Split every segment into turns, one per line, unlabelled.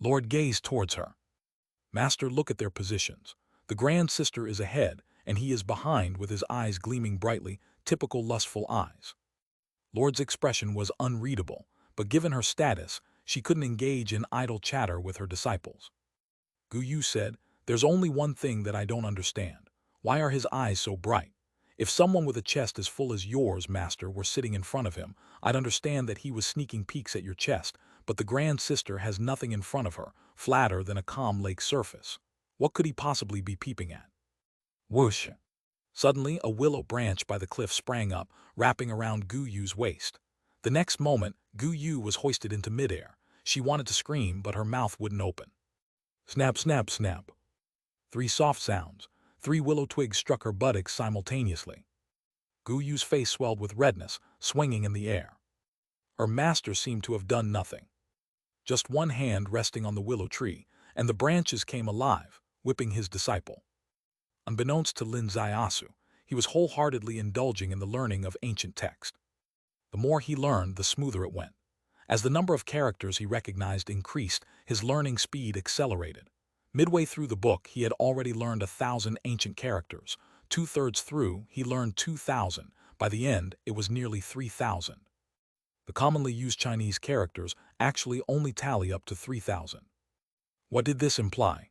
Lord gazed towards her. Master, look at their positions. The grand sister is ahead, and he is behind with his eyes gleaming brightly, typical lustful eyes. Lord's expression was unreadable, but given her status, she couldn't engage in idle chatter with her disciples. Gu Yu said, "There's only one thing that I don't understand. Why are his eyes so bright? If someone with a chest as full as yours, master, were sitting in front of him, I'd understand that he was sneaking peeks at your chest, but the grand sister has nothing in front of her, flatter than a calm lake surface. What could he possibly be peeping at?" Whoosh! Suddenly, a willow branch by the cliff sprang up, wrapping around Gu Yu's waist. The next moment, Gu Yu was hoisted into midair. She wanted to scream, but her mouth wouldn't open. Snap, snap, snap. Three soft sounds. Three willow twigs struck her buttocks simultaneously. Gu Yu's face swelled with redness, swinging in the air. Her master seemed to have done nothing. Just one hand resting on the willow tree, and the branches came alive, whipping his disciple. Unbeknownst to Lin Zaiasu, he was wholeheartedly indulging in the learning of ancient text. The more he learned, the smoother it went. As the number of characters he recognized increased, his learning speed accelerated. Midway through the book, he had already learned 1,000 ancient characters. Two-thirds through, he learned 2,000. By the end, it was nearly 3,000. The commonly used Chinese characters actually only tally up to 3,000. What did this imply?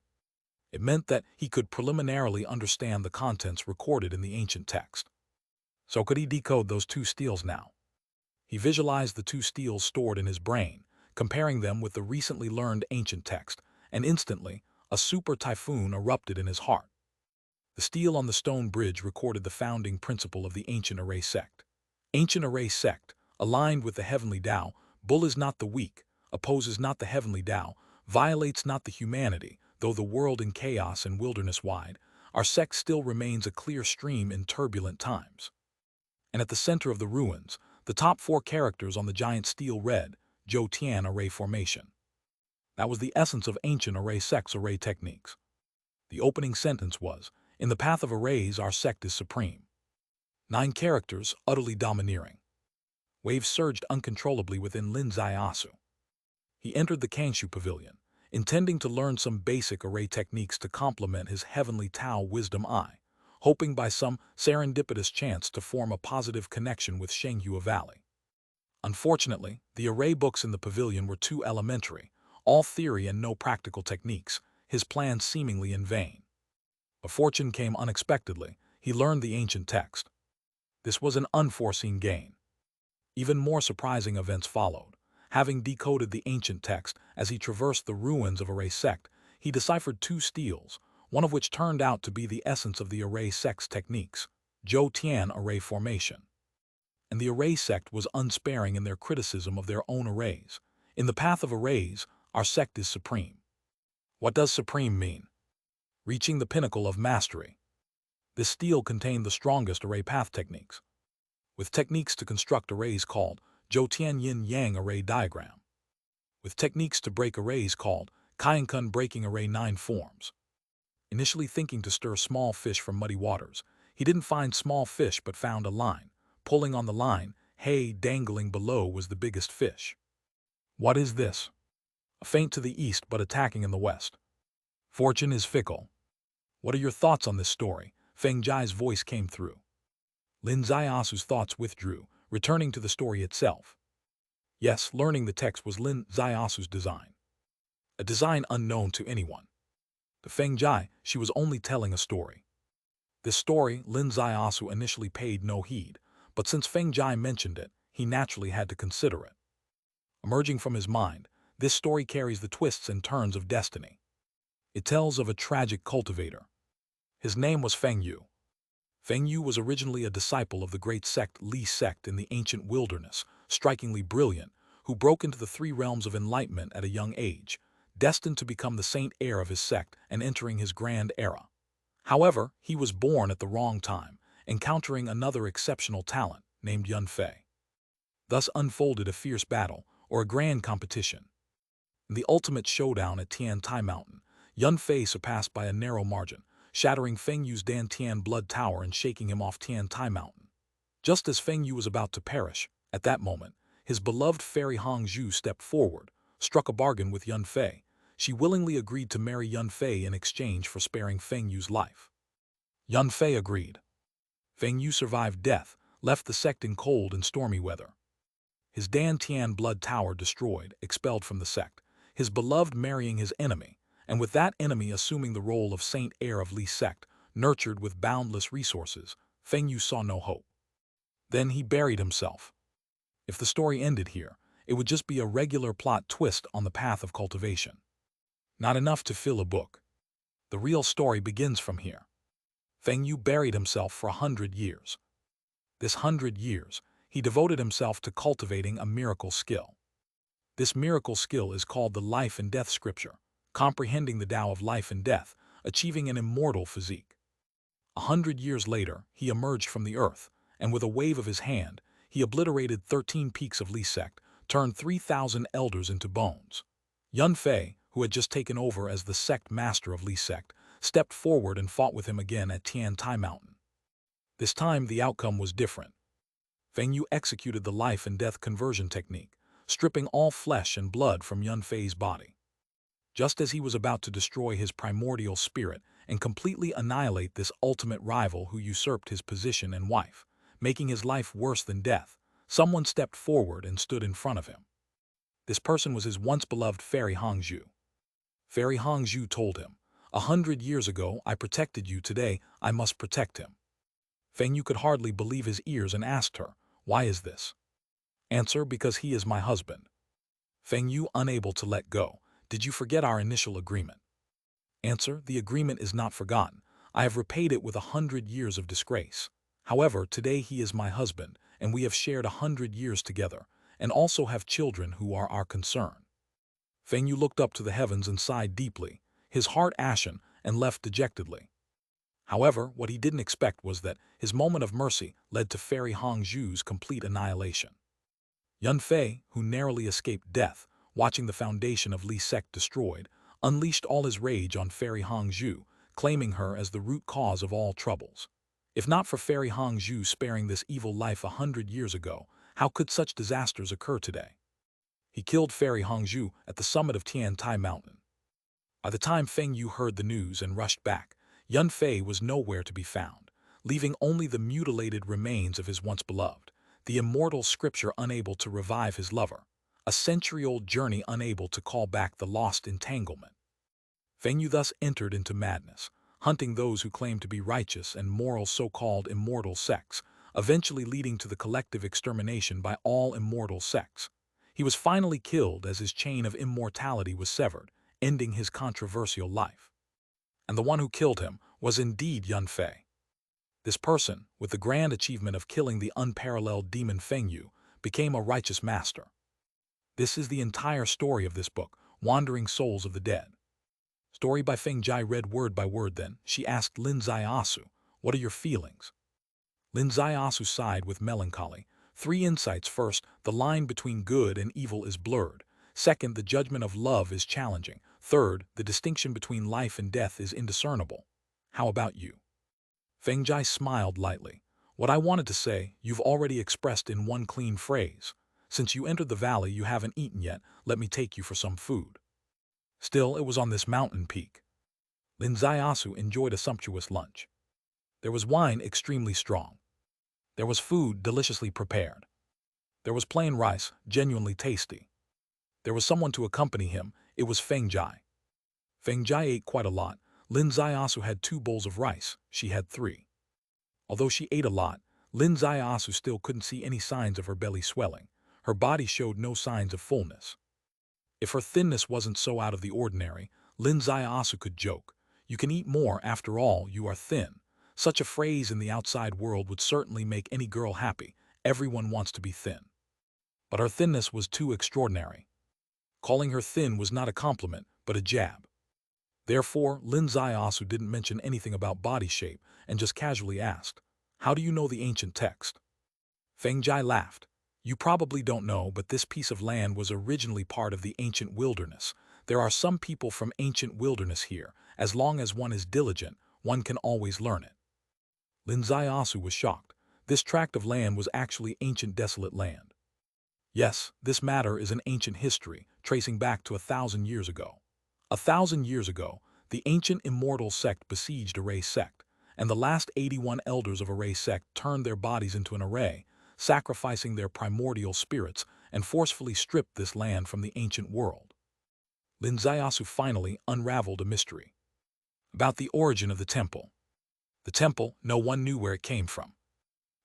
It meant that he could preliminarily understand the contents recorded in the ancient text. So could he decode those two steals now? He visualized the two steals stored in his brain, comparing them with the recently learned ancient text, and instantly, a super typhoon erupted in his heart. The stele on the stone bridge recorded the founding principle of the ancient array sect. Ancient array sect, aligned with the heavenly Tao, bull is not the weak, opposes not the heavenly Tao, violates not the humanity, though the world in chaos and wilderness wide, our sect still remains a clear stream in turbulent times. And at the center of the ruins, the top 4 characters on the giant stele read, Zhou Tian Array Formation. That was the essence of ancient array sect's array techniques. The opening sentence was, "In the path of arrays, our sect is supreme." 9 characters, utterly domineering. Waves surged uncontrollably within Lin Zaiasu. He entered the Kangshu Pavilion, intending to learn some basic array techniques to complement his heavenly Tao wisdom eye, hoping by some serendipitous chance to form a positive connection with Shenghua Valley. Unfortunately, the array books in the pavilion were too elementary, all theory and no practical techniques, his plans seemingly in vain. But fortune came unexpectedly. He learned the ancient text. This was an unforeseen gain. Even more surprising events followed. Having decoded the ancient text as he traversed the ruins of array sect, he deciphered 2 steles, one of which turned out to be the essence of the array sect's techniques, Zhou Tian Array Formation. And the array sect was unsparing in their criticism of their own arrays. In the path of arrays, our sect is supreme. What does supreme mean? Reaching the pinnacle of mastery. This stele contained the strongest array path techniques, with techniques to construct arrays called Zhou Tian Yin Yang Array Diagram, with techniques to break arrays called Kainkun Breaking Array 9 Forms. Initially thinking to stir small fish from muddy waters, he didn't find small fish but found a line. Pulling on the line, hay dangling below was the biggest fish. What is this? A feint to the east but attacking in the west. Fortune is fickle. What are your thoughts on this story? Feng Jai's voice came through. Lin Zaiasu's thoughts withdrew, returning to the story itself. Yes, learning the text was Lin Zaiasu's design. A design unknown to anyone. To Feng Jai, she was only telling a story. This story, Lin Zaiasu initially paid no heed, but since Feng Jai mentioned it, he naturally had to consider it. Emerging from his mind, this story carries the twists and turns of destiny. It tells of a tragic cultivator. His name was Feng Yu. Feng Yu was originally a disciple of the great sect Li sect in the ancient wilderness, strikingly brilliant, who broke into the 3 realms of enlightenment at a young age, destined to become the saint heir of his sect and entering his grand era. However, he was born at the wrong time, encountering another exceptional talent named Yun Fei. Thus unfolded a fierce battle, or a grand competition. In the ultimate showdown at Tian Tai Mountain, Yun Fei surpassed by a narrow margin, shattering Feng Yu's Dan Tian Blood Tower and shaking him off Tian Tai Mountain. Just as Feng Yu was about to perish, at that moment, his beloved fairy Hong Zhu stepped forward, struck a bargain with Yun Fei, she willingly agreed to marry Yun Fei in exchange for sparing Feng Yu's life. Yun Fei agreed. Feng Yu survived death, left the sect in cold and stormy weather. His Dan Tian blood tower destroyed, expelled from the sect, his beloved marrying his enemy, and with that enemy assuming the role of saint heir of Li's sect, nurtured with boundless resources, Feng Yu saw no hope. Then he buried himself. If the story ended here, it would just be a regular plot twist on the path of cultivation. Not enough to fill a book. The real story begins from here. Feng Yu buried himself for 100 years. This 100 years, he devoted himself to cultivating a miracle skill. This miracle skill is called the life and death scripture, comprehending the Tao of life and death, achieving an immortal physique. 100 years later, he emerged from the earth, and with a wave of his hand, he obliterated 13 peaks of Li sect, turned 3,000 elders into bones. Yun Fei, who had just taken over as the sect master of Li sect, stepped forward and fought with him again at Tian Tai Mountain. This time the outcome was different. Feng Yu executed the life and death conversion technique, stripping all flesh and blood from Yun Fei's body. Just as he was about to destroy his primordial spirit and completely annihilate this ultimate rival who usurped his position and wife, making his life worse than death, someone stepped forward and stood in front of him. This person was his once-beloved Fairy Hongzhu. Fairy Hongzhu told him, 100 years ago I protected you, today I must protect him. Feng Yu could hardly believe his ears and asked her, why is this? Answer, because he is my husband. Feng Yu, unable to let go, did you forget our initial agreement? Answer, the agreement is not forgotten. I have repaid it with 100 years of disgrace. However, today he is my husband, and we have shared 100 years together, and also have children who are our concern. Feng Yu looked up to the heavens and sighed deeply, his heart ashen, and left dejectedly. However, what he didn't expect was that his moment of mercy led to Fairy Hongzhu's complete annihilation. Yun Fei, who narrowly escaped death, watching the foundation of Li's sect destroyed, unleashed all his rage on Fairy Hongzhu, claiming her as the root cause of all troubles. If not for Fairy Hongzhu sparing this evil life 100 years ago, how could such disasters occur today? He killed Fairy Hongzhu at the summit of Tian Tai Mountain. By the time Feng Yu heard the news and rushed back, Yun Fei was nowhere to be found, leaving only the mutilated remains of his once-beloved, the immortal scripture unable to revive his lover, a century-old journey unable to call back the lost entanglement. Feng Yu thus entered into madness, hunting those who claimed to be righteous and moral so-called immortal sects, eventually leading to the collective extermination by all immortal sects. He was finally killed as his chain of immortality was severed, ending his controversial life. And the one who killed him was indeed Yun Fei. This person, with the grand achievement of killing the unparalleled demon Feng Yu, became a righteous master. This is the entire story of this book, Wandering Souls of the Dead. Story by Feng Jai, read word by word. Then she asked Lin Zaiasu, what are your feelings? Lin Zaiasu sighed with melancholy. 3 insights. First, the line between good and evil is blurred. Second, the judgment of love is challenging. Third, the distinction between life and death is indiscernible. How about you? Feng Jai smiled lightly. What I wanted to say, you've already expressed in one clean phrase. Since you entered the valley you haven't eaten yet, let me take you for some food. Still, it was on this mountain peak. Lin Zaiasu enjoyed a sumptuous lunch. There was wine extremely strong. There was food deliciously prepared. There was plain rice, genuinely tasty. There was someone to accompany him, it was Feng Jai. Feng Jai ate quite a lot. Lin Zaiasu had 2 bowls of rice, she had 3. Although she ate a lot, Lin Zaiasu still couldn't see any signs of her belly swelling. Her body showed no signs of fullness. If her thinness wasn't so out of the ordinary, Lin Zaiasu could joke. You can eat more, after all, you are thin. Such a phrase in the outside world would certainly make any girl happy. Everyone wants to be thin. But her thinness was too extraordinary. Calling her thin was not a compliment, but a jab. Therefore, Lin Zaiasu didn't mention anything about body shape and just casually asked, how do you know the ancient text? Feng Jai laughed. You probably don't know, but this piece of land was originally part of the ancient wilderness. There are some people from ancient wilderness here. As long as one is diligent, one can always learn it. Lin Zaiasu was shocked. This tract of land was actually ancient desolate land. Yes, this matter is an ancient history, tracing back to 1,000 years ago. 1,000 years ago, the ancient immortal sect besieged Array sect, and the last 81 elders of Array sect turned their bodies into an array, sacrificing their primordial spirits and forcefully stripped this land from the ancient world. Lin Zaiyasu finally unraveled a mystery about the origin of the temple. The temple, no one knew where it came from.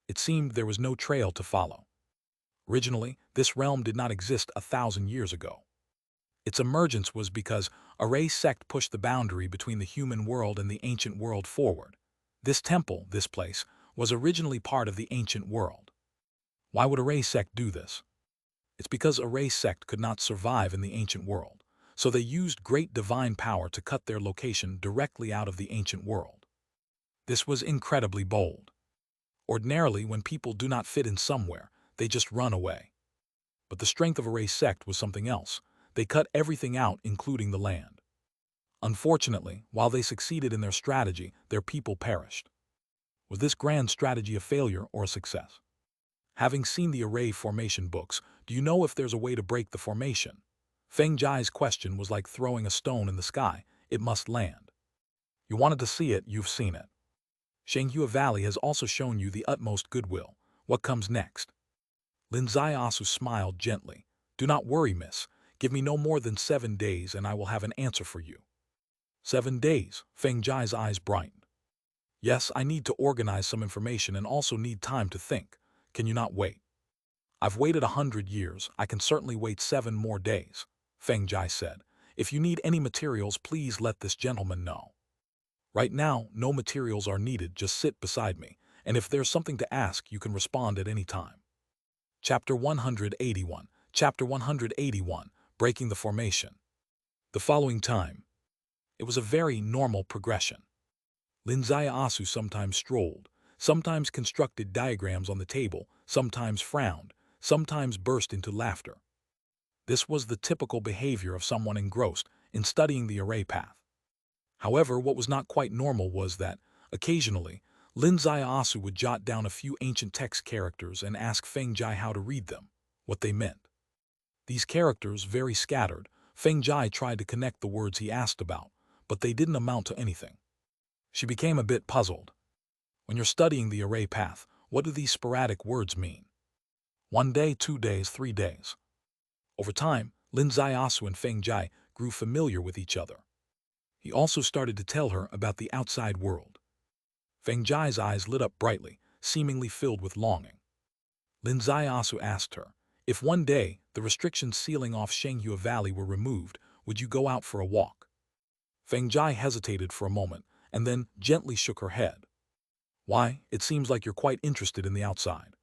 It seemed there was no trail to follow. Originally, this realm did not exist 1,000 years ago. Its emergence was because Array sect pushed the boundary between the human world and the ancient world forward. This temple, this place, was originally part of the ancient world. Why would Array sect do this? It's because Array sect could not survive in the ancient world, so they used great divine power to cut their location directly out of the ancient world. This was incredibly bold. Ordinarily, when people do not fit in somewhere, they just run away. But the strength of Array sect was something else. They cut everything out, including the land. Unfortunately, while they succeeded in their strategy, their people perished. Was this grand strategy a failure or a success? Having seen the Array formation books, do you know if there's a way to break the formation? Feng Jiai's question was like throwing a stone in the sky. It must land. You wanted to see it, you've seen it. Shenghua Valley has also shown you the utmost goodwill. What comes next? Lin Zaiyasu smiled gently. Do not worry, miss. Give me no more than 7 days and I will have an answer for you. 7 days, Feng Jiai's eyes brightened. Yes, I need to organize some information and also need time to think. Can you not wait? I've waited 100 years, I can certainly wait 7 more days, Feng Jiai said. If you need any materials, please let this gentleman know. Right now, no materials are needed, just sit beside me, and if there's something to ask, you can respond at any time. Chapter 181. Chapter 181. Breaking the formation. The following time. It was a very normal progression. Lin Zaiyasu sometimes strolled, sometimes constructed diagrams on the table, sometimes frowned, sometimes burst into laughter. This was the typical behavior of someone engrossed in studying the array path. However, what was not quite normal was that, occasionally, Lin Zaiyasu would jot down a few ancient text characters and ask Feng Jiai how to read them, what they meant. These characters, very scattered, Feng Jiai tried to connect the words he asked about, but they didn't amount to anything. She became a bit puzzled. When you're studying the array path, what do these sporadic words mean? 1 day, 2 days, 3 days. Over time, Lin Zaiyasu and Feng Jiai grew familiar with each other. He also started to tell her about the outside world. Feng Jiai's eyes lit up brightly, seemingly filled with longing. Lin Zaiyasu asked her, if one day the restrictions sealing off Shenghua Valley were removed, would you go out for a walk? Feng Jiai hesitated for a moment and then gently shook her head. Why, it seems like you're quite interested in the outside.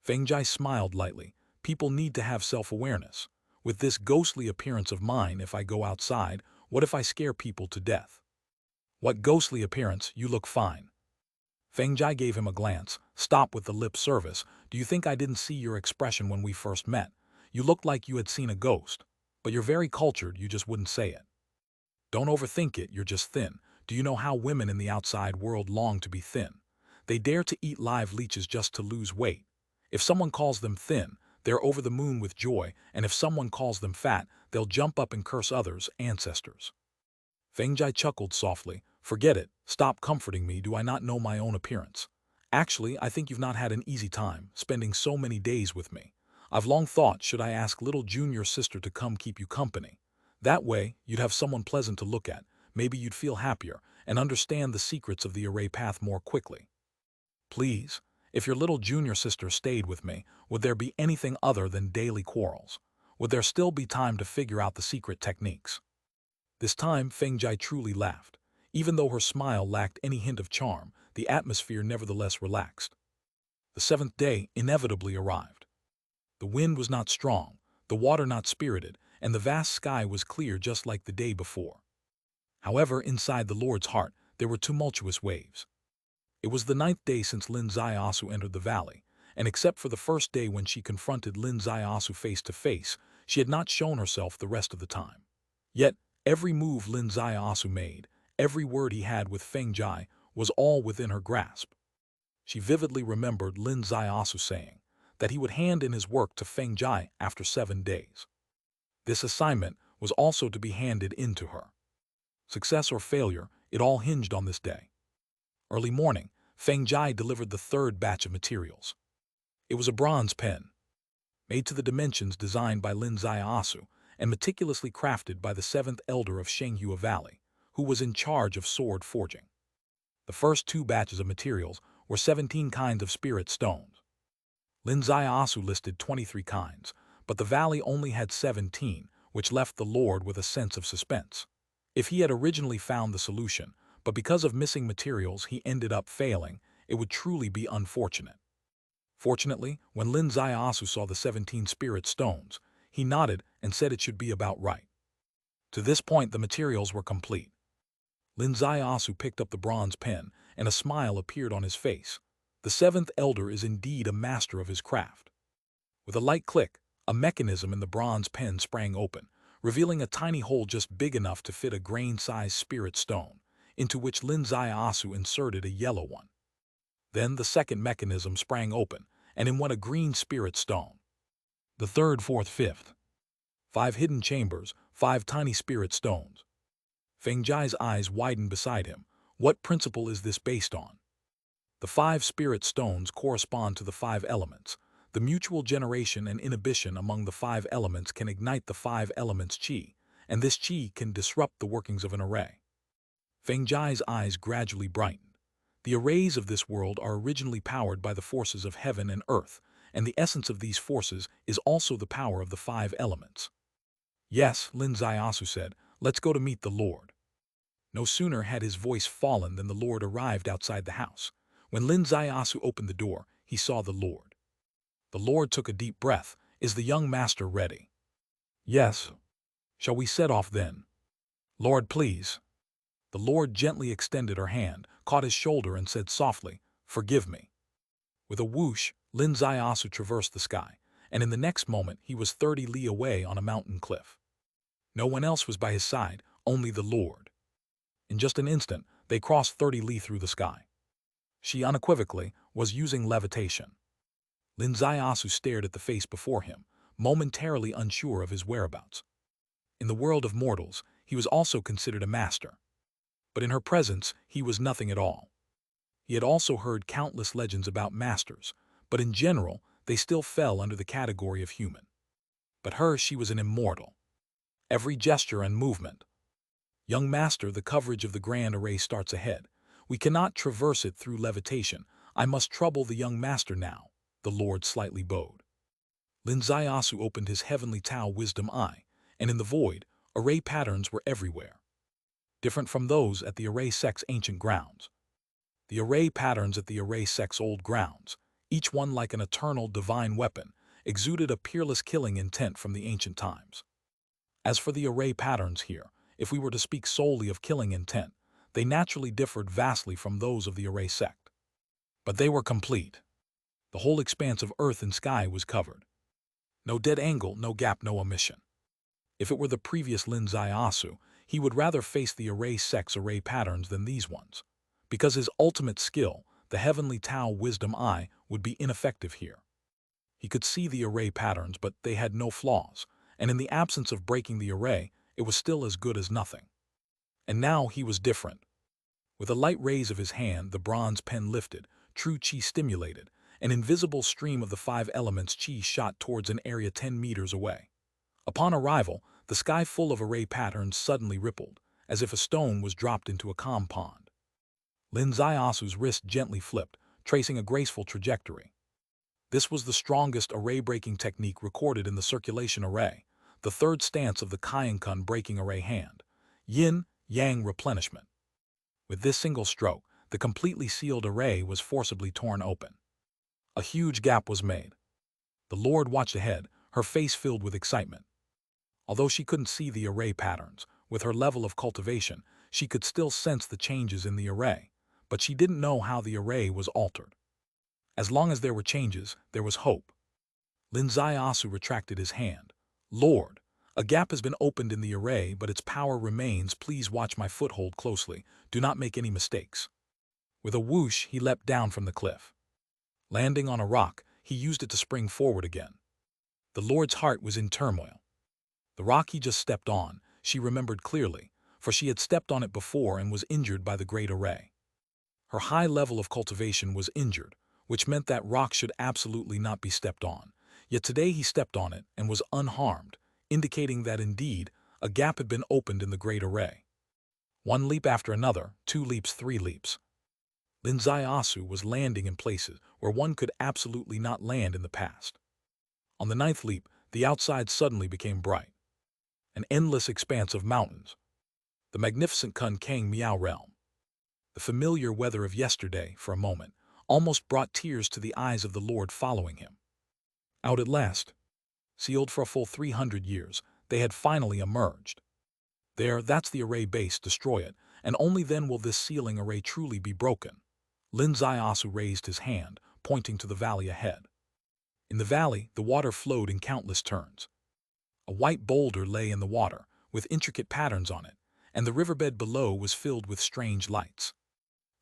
Feng Jiai smiled lightly. People need to have self-awareness. With this ghostly appearance of mine, if I go outside, what if I scare people to death? What ghostly appearance, you look fine. Feng Jiai gave him a glance. Stop with the lip service. Do you think I didn't see your expression when we first met? You looked like you had seen a ghost. But you're very cultured, you just wouldn't say it. Don't overthink it, you're just thin. Do you know how women in the outside world long to be thin? They dare to eat live leeches just to lose weight. If someone calls them thin, they're over the moon with joy, and if someone calls them fat, they'll jump up and curse others, ancestors. Feng Jiai chuckled softly. Forget it, stop comforting me, do I not know my own appearance? Actually, I think you've not had an easy time, spending so many days with me. I've long thought, should I ask little junior sister to come keep you company? That way, you'd have someone pleasant to look at, maybe you'd feel happier, and understand the secrets of the array path more quickly. Please, if your little junior sister stayed with me, would there be anything other than daily quarrels? Would there still be time to figure out the secret techniques? This time, Feng Jiai truly laughed. Even though her smile lacked any hint of charm, the atmosphere nevertheless relaxed. The 7th day inevitably arrived. The wind was not strong, the water not spirited, and the vast sky was clear just like the day before. However, inside the Lord's heart, there were tumultuous waves. It was the 9th day since Lin Zaiyasu entered the valley, and except for the first day when she confronted Lin Zaiyasu face to face, she had not shown herself the rest of the time. Yet, every move Lin Zaiyasu made, every word he had with Feng Jiai, was all within her grasp. She vividly remembered Lin Zaiyasu saying that he would hand in his work to Feng Jiai after 7 days. This assignment was also to be handed in to her. Success or failure, it all hinged on this day. Early morning, Jade delivered the third batch of materials. It was a bronze pen, made to the dimensions designed by Lin Zaiasu and meticulously crafted by the seventh elder of Shenghua Valley, who was in charge of sword forging. The first two batches of materials were 17 kinds of spirit stones. Lin Zaiasu listed 23 kinds, but the valley only had 17, which left the Lord with a sense of suspense. If he had originally found the solution, but because of missing materials he ended up failing, it would truly be unfortunate. Fortunately, when Lin Zaiasu saw the 17 spirit stones, he nodded and said it should be about right. To this point the materials were complete. Lin Zaiasu picked up the bronze pen, and a smile appeared on his face. The seventh elder is indeed a master of his craft. With a light click, a mechanism in the bronze pen sprang open, revealing a tiny hole just big enough to fit a grain-sized spirit stone, into which Lin Zaiasu inserted a yellow one. Then the second mechanism sprang open, and in went a green spirit stone. The third, fourth, fifth. 5 hidden chambers, 5 tiny spirit stones. Jai's eyes widened beside him. What principle is this based on? The 5 spirit stones correspond to the 5 elements. The mutual generation and inhibition among the 5 elements can ignite the 5 elements' qi, and this qi can disrupt the workings of an array. Jai's eyes gradually brightened. The arrays of this world are originally powered by the forces of heaven and earth, and the essence of these forces is also the power of the 5 elements. Yes, Lin Zaiasu said, let's go to meet the Lord. No sooner had his voice fallen than the Lord arrived outside the house. When Lin Zaiasu opened the door, he saw the Lord. The Lord took a deep breath. Is the young master ready? Yes. Shall we set off then? Lord, please. The Lord gently extended her hand, caught his shoulder and said softly, forgive me. With a whoosh, Lin Zaiasu traversed the sky, and in the next moment he was 30 li away on a mountain cliff. No one else was by his side, only the Lord. In just an instant, they crossed 30 li through the sky. She unequivocally was using levitation. Lin Zaiasu stared at the face before him, momentarily unsure of his whereabouts. In the world of mortals, he was also considered a master. But in her presence, he was nothing at all. He had also heard countless legends about masters, but in general, they still fell under the category of human. But she was an immortal. Every gesture and movement. Young master, the coverage of the grand array starts ahead. We cannot traverse it through levitation. I must trouble the young master now. The Lord slightly bowed. Lin Zaiasu opened his heavenly Tao wisdom eye, and in the void, array patterns were everywhere. Different from those at the array sect's ancient grounds. The array patterns at the array sect's old grounds, each one like an eternal divine weapon, exuded a peerless killing intent from the ancient times. As for the array patterns here, if we were to speak solely of killing intent, they naturally differed vastly from those of the array sect. But they were complete. The whole expanse of earth and sky was covered. No dead angle, no gap, no omission. If it were the previous Lin Zaiasu, he would rather face the array sect's array patterns than these ones, because his ultimate skill, the heavenly Tao wisdom eye, would be ineffective here. He could see the array patterns, but they had no flaws, and in the absence of breaking the array, it was still as good as nothing. And now he was different. With a light raise of his hand, the bronze pen lifted, true qi stimulated, an invisible stream of the 5 elements qi shot towards an area 10 meters away. Upon arrival, the sky full of array patterns suddenly rippled, as if a stone was dropped into a calm pond. Lin Zaiasu's wrist gently flipped, tracing a graceful trajectory. This was the strongest array-breaking technique recorded in the circulation array, the third stance of the Kaienkan breaking array hand, yin-yang replenishment. With this single stroke, the completely sealed array was forcibly torn open. A huge gap was made. The Lord watched ahead, her face filled with excitement. Although she couldn't see the array patterns, with her level of cultivation, she could still sense the changes in the array, but she didn't know how the array was altered. As long as there were changes, there was hope. Lin Zaiasu retracted his hand. Lord, a gap has been opened in the array, but its power remains. Please watch my foothold closely. Do not make any mistakes. With a whoosh, he leapt down from the cliff. Landing on a rock, he used it to spring forward again. The Lord's heart was in turmoil. The rock he just stepped on, she remembered clearly, for she had stepped on it before and was injured by the great array. Her high level of cultivation was injured, which meant that rock should absolutely not be stepped on. Yet today he stepped on it and was unharmed, indicating that indeed a gap had been opened in the great array. One leap after another, 2 leaps, 3 leaps. Linzayasu was landing in places where one could absolutely not land in the past. On the 9th leap, the outside suddenly became bright. An endless expanse of mountains. The magnificent Kunkang Miao realm. The familiar weather of yesterday, for a moment, almost brought tears to the eyes of the Lord following him. Out at last, sealed for a full 300 years, they had finally emerged. That's the array base, destroy it, and only then will this sealing array truly be broken. Lin Ziasu raised his hand, pointing to the valley ahead. In the valley, the water flowed in countless turns. A white boulder lay in the water, with intricate patterns on it, and the riverbed below was filled with strange lights.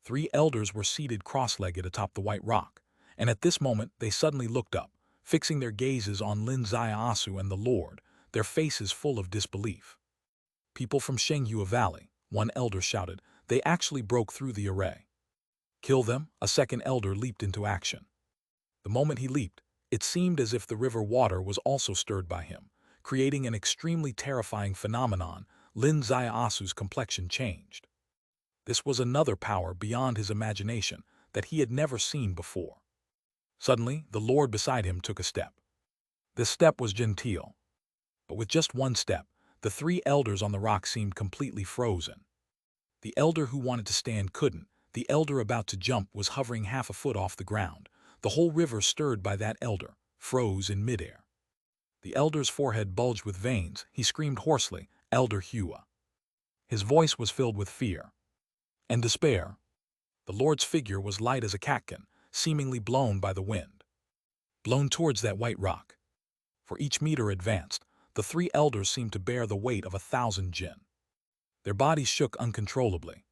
3 elders were seated cross-legged atop the white rock, and at this moment they suddenly looked up, fixing their gazes on Lin Ziasu and the Lord, their faces full of disbelief. People from Shenghua Valley, one elder shouted, they actually broke through the array. Kill them, a second elder leaped into action. The moment he leaped, it seemed as if the river water was also stirred by him, creating an extremely terrifying phenomenon. Lin Ziasu's complexion changed. This was another power beyond his imagination that he had never seen before. Suddenly, the Lord beside him took a step. This step was genteel. But with just one step, the 3 elders on the rock seemed completely frozen. The elder who wanted to stand couldn't. The elder about to jump was hovering half a foot off the ground. The whole river, stirred by that elder, froze in midair. The elder's forehead bulged with veins. He screamed hoarsely, "Elder Hua." His voice was filled with fear and despair. The Lord's figure was light as a catkin, seemingly blown by the wind. Blown towards that white rock. For each meter advanced, the 3 elders seemed to bear the weight of 1,000 jinn. Their bodies shook uncontrollably.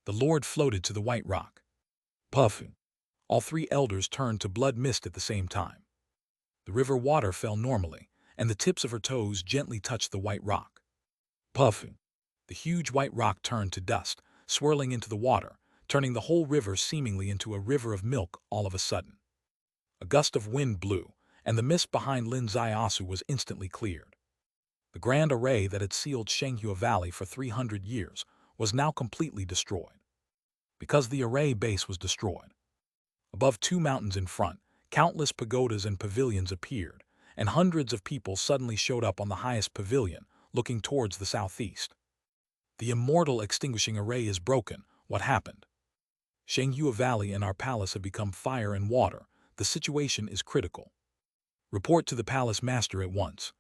The Lord floated to the white rock. Puffing. All 3 elders turned to blood mist at the same time. The river water fell normally, and the tips of her toes gently touched the white rock. Puffing. The huge white rock turned to dust, swirling into the water, turning the whole river seemingly into a river of milk all of a sudden. A gust of wind blew, and the mist behind Lin Ziasu was instantly cleared. The grand array that had sealed Shenghua Valley for 300 years was now completely destroyed. Because the array base was destroyed. Above 2 mountains in front, countless pagodas and pavilions appeared, and hundreds of people suddenly showed up on the highest pavilion, looking towards the southeast. The immortal extinguishing array is broken. What happened? Shenghua Valley and our palace have become fire and water. The situation is critical. Report to the palace master at once.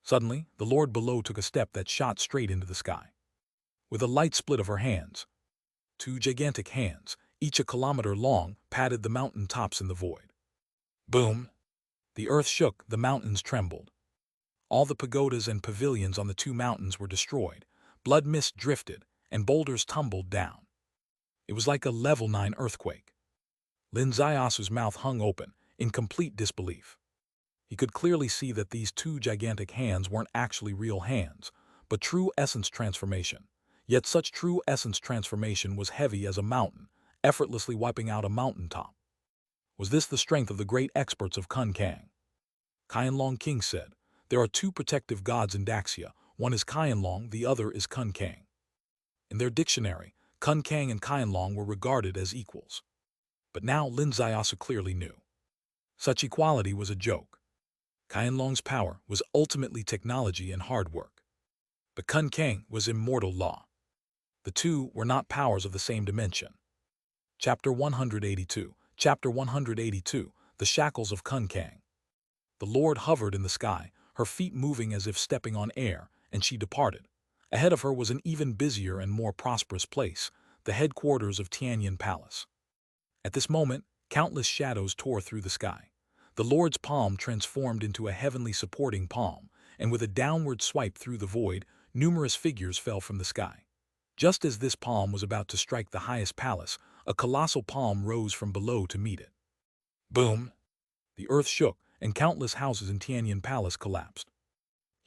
Suddenly, the Lord below took a step that shot straight into the sky. With a light split of her hands, 2 gigantic hands, each a kilometer long, patted the mountain tops in the void. Boom! The earth shook, the mountains trembled. All the pagodas and pavilions on the 2 mountains were destroyed, blood mist drifted, and boulders tumbled down. It was like a level 9 earthquake. Lin Ziasu's mouth hung open, in complete disbelief. He could clearly see that these 2 gigantic hands weren't actually real hands, but true essence transformation. Yet such true essence transformation was heavy as a mountain, effortlessly wiping out a mountaintop. Was this the strength of the great experts of Kunkang? Qianlong King said, there are 2 protective gods in Daxia, one is Qianlong, the other is Kunkang. In their dictionary, Kunkang and Qianlong were regarded as equals. But now Lin Ziasu clearly knew. Such equality was a joke. Qianlong's power was ultimately technology and hard work. But Kunkang was immortal law. The 2 were not powers of the same dimension. Chapter 182. Chapter 182. The Shackles of Kunkang. The Lord hovered in the sky, her feet moving as if stepping on air, and she departed. Ahead of her was an even busier and more prosperous place, the headquarters of Tianyan Palace. At this moment, countless shadows tore through the sky. The Lord's palm transformed into a heavenly supporting palm, and with a downward swipe through the void, numerous figures fell from the sky. Just as this palm was about to strike the highest palace, a colossal palm rose from below to meet it. Boom! The earth shook, and countless houses in Tianyan Palace collapsed.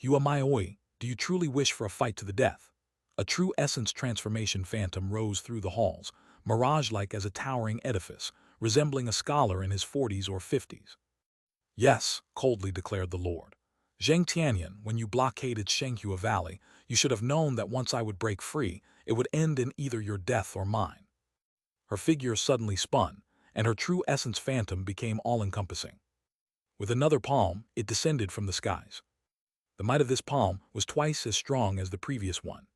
Huamayoi, do you truly wish for a fight to the death? A true essence transformation phantom rose through the halls, mirage-like as a towering edifice, resembling a scholar in his 40s or 50s. Yes, coldly declared the Lord. Zheng Tianyan, when you blockaded Shenghua Valley, you should have known that once I would break free, it would end in either your death or mine. Her figure suddenly spun, and her true essence phantom became all-encompassing. With another palm, it descended from the skies. The might of this palm was twice as strong as the previous one.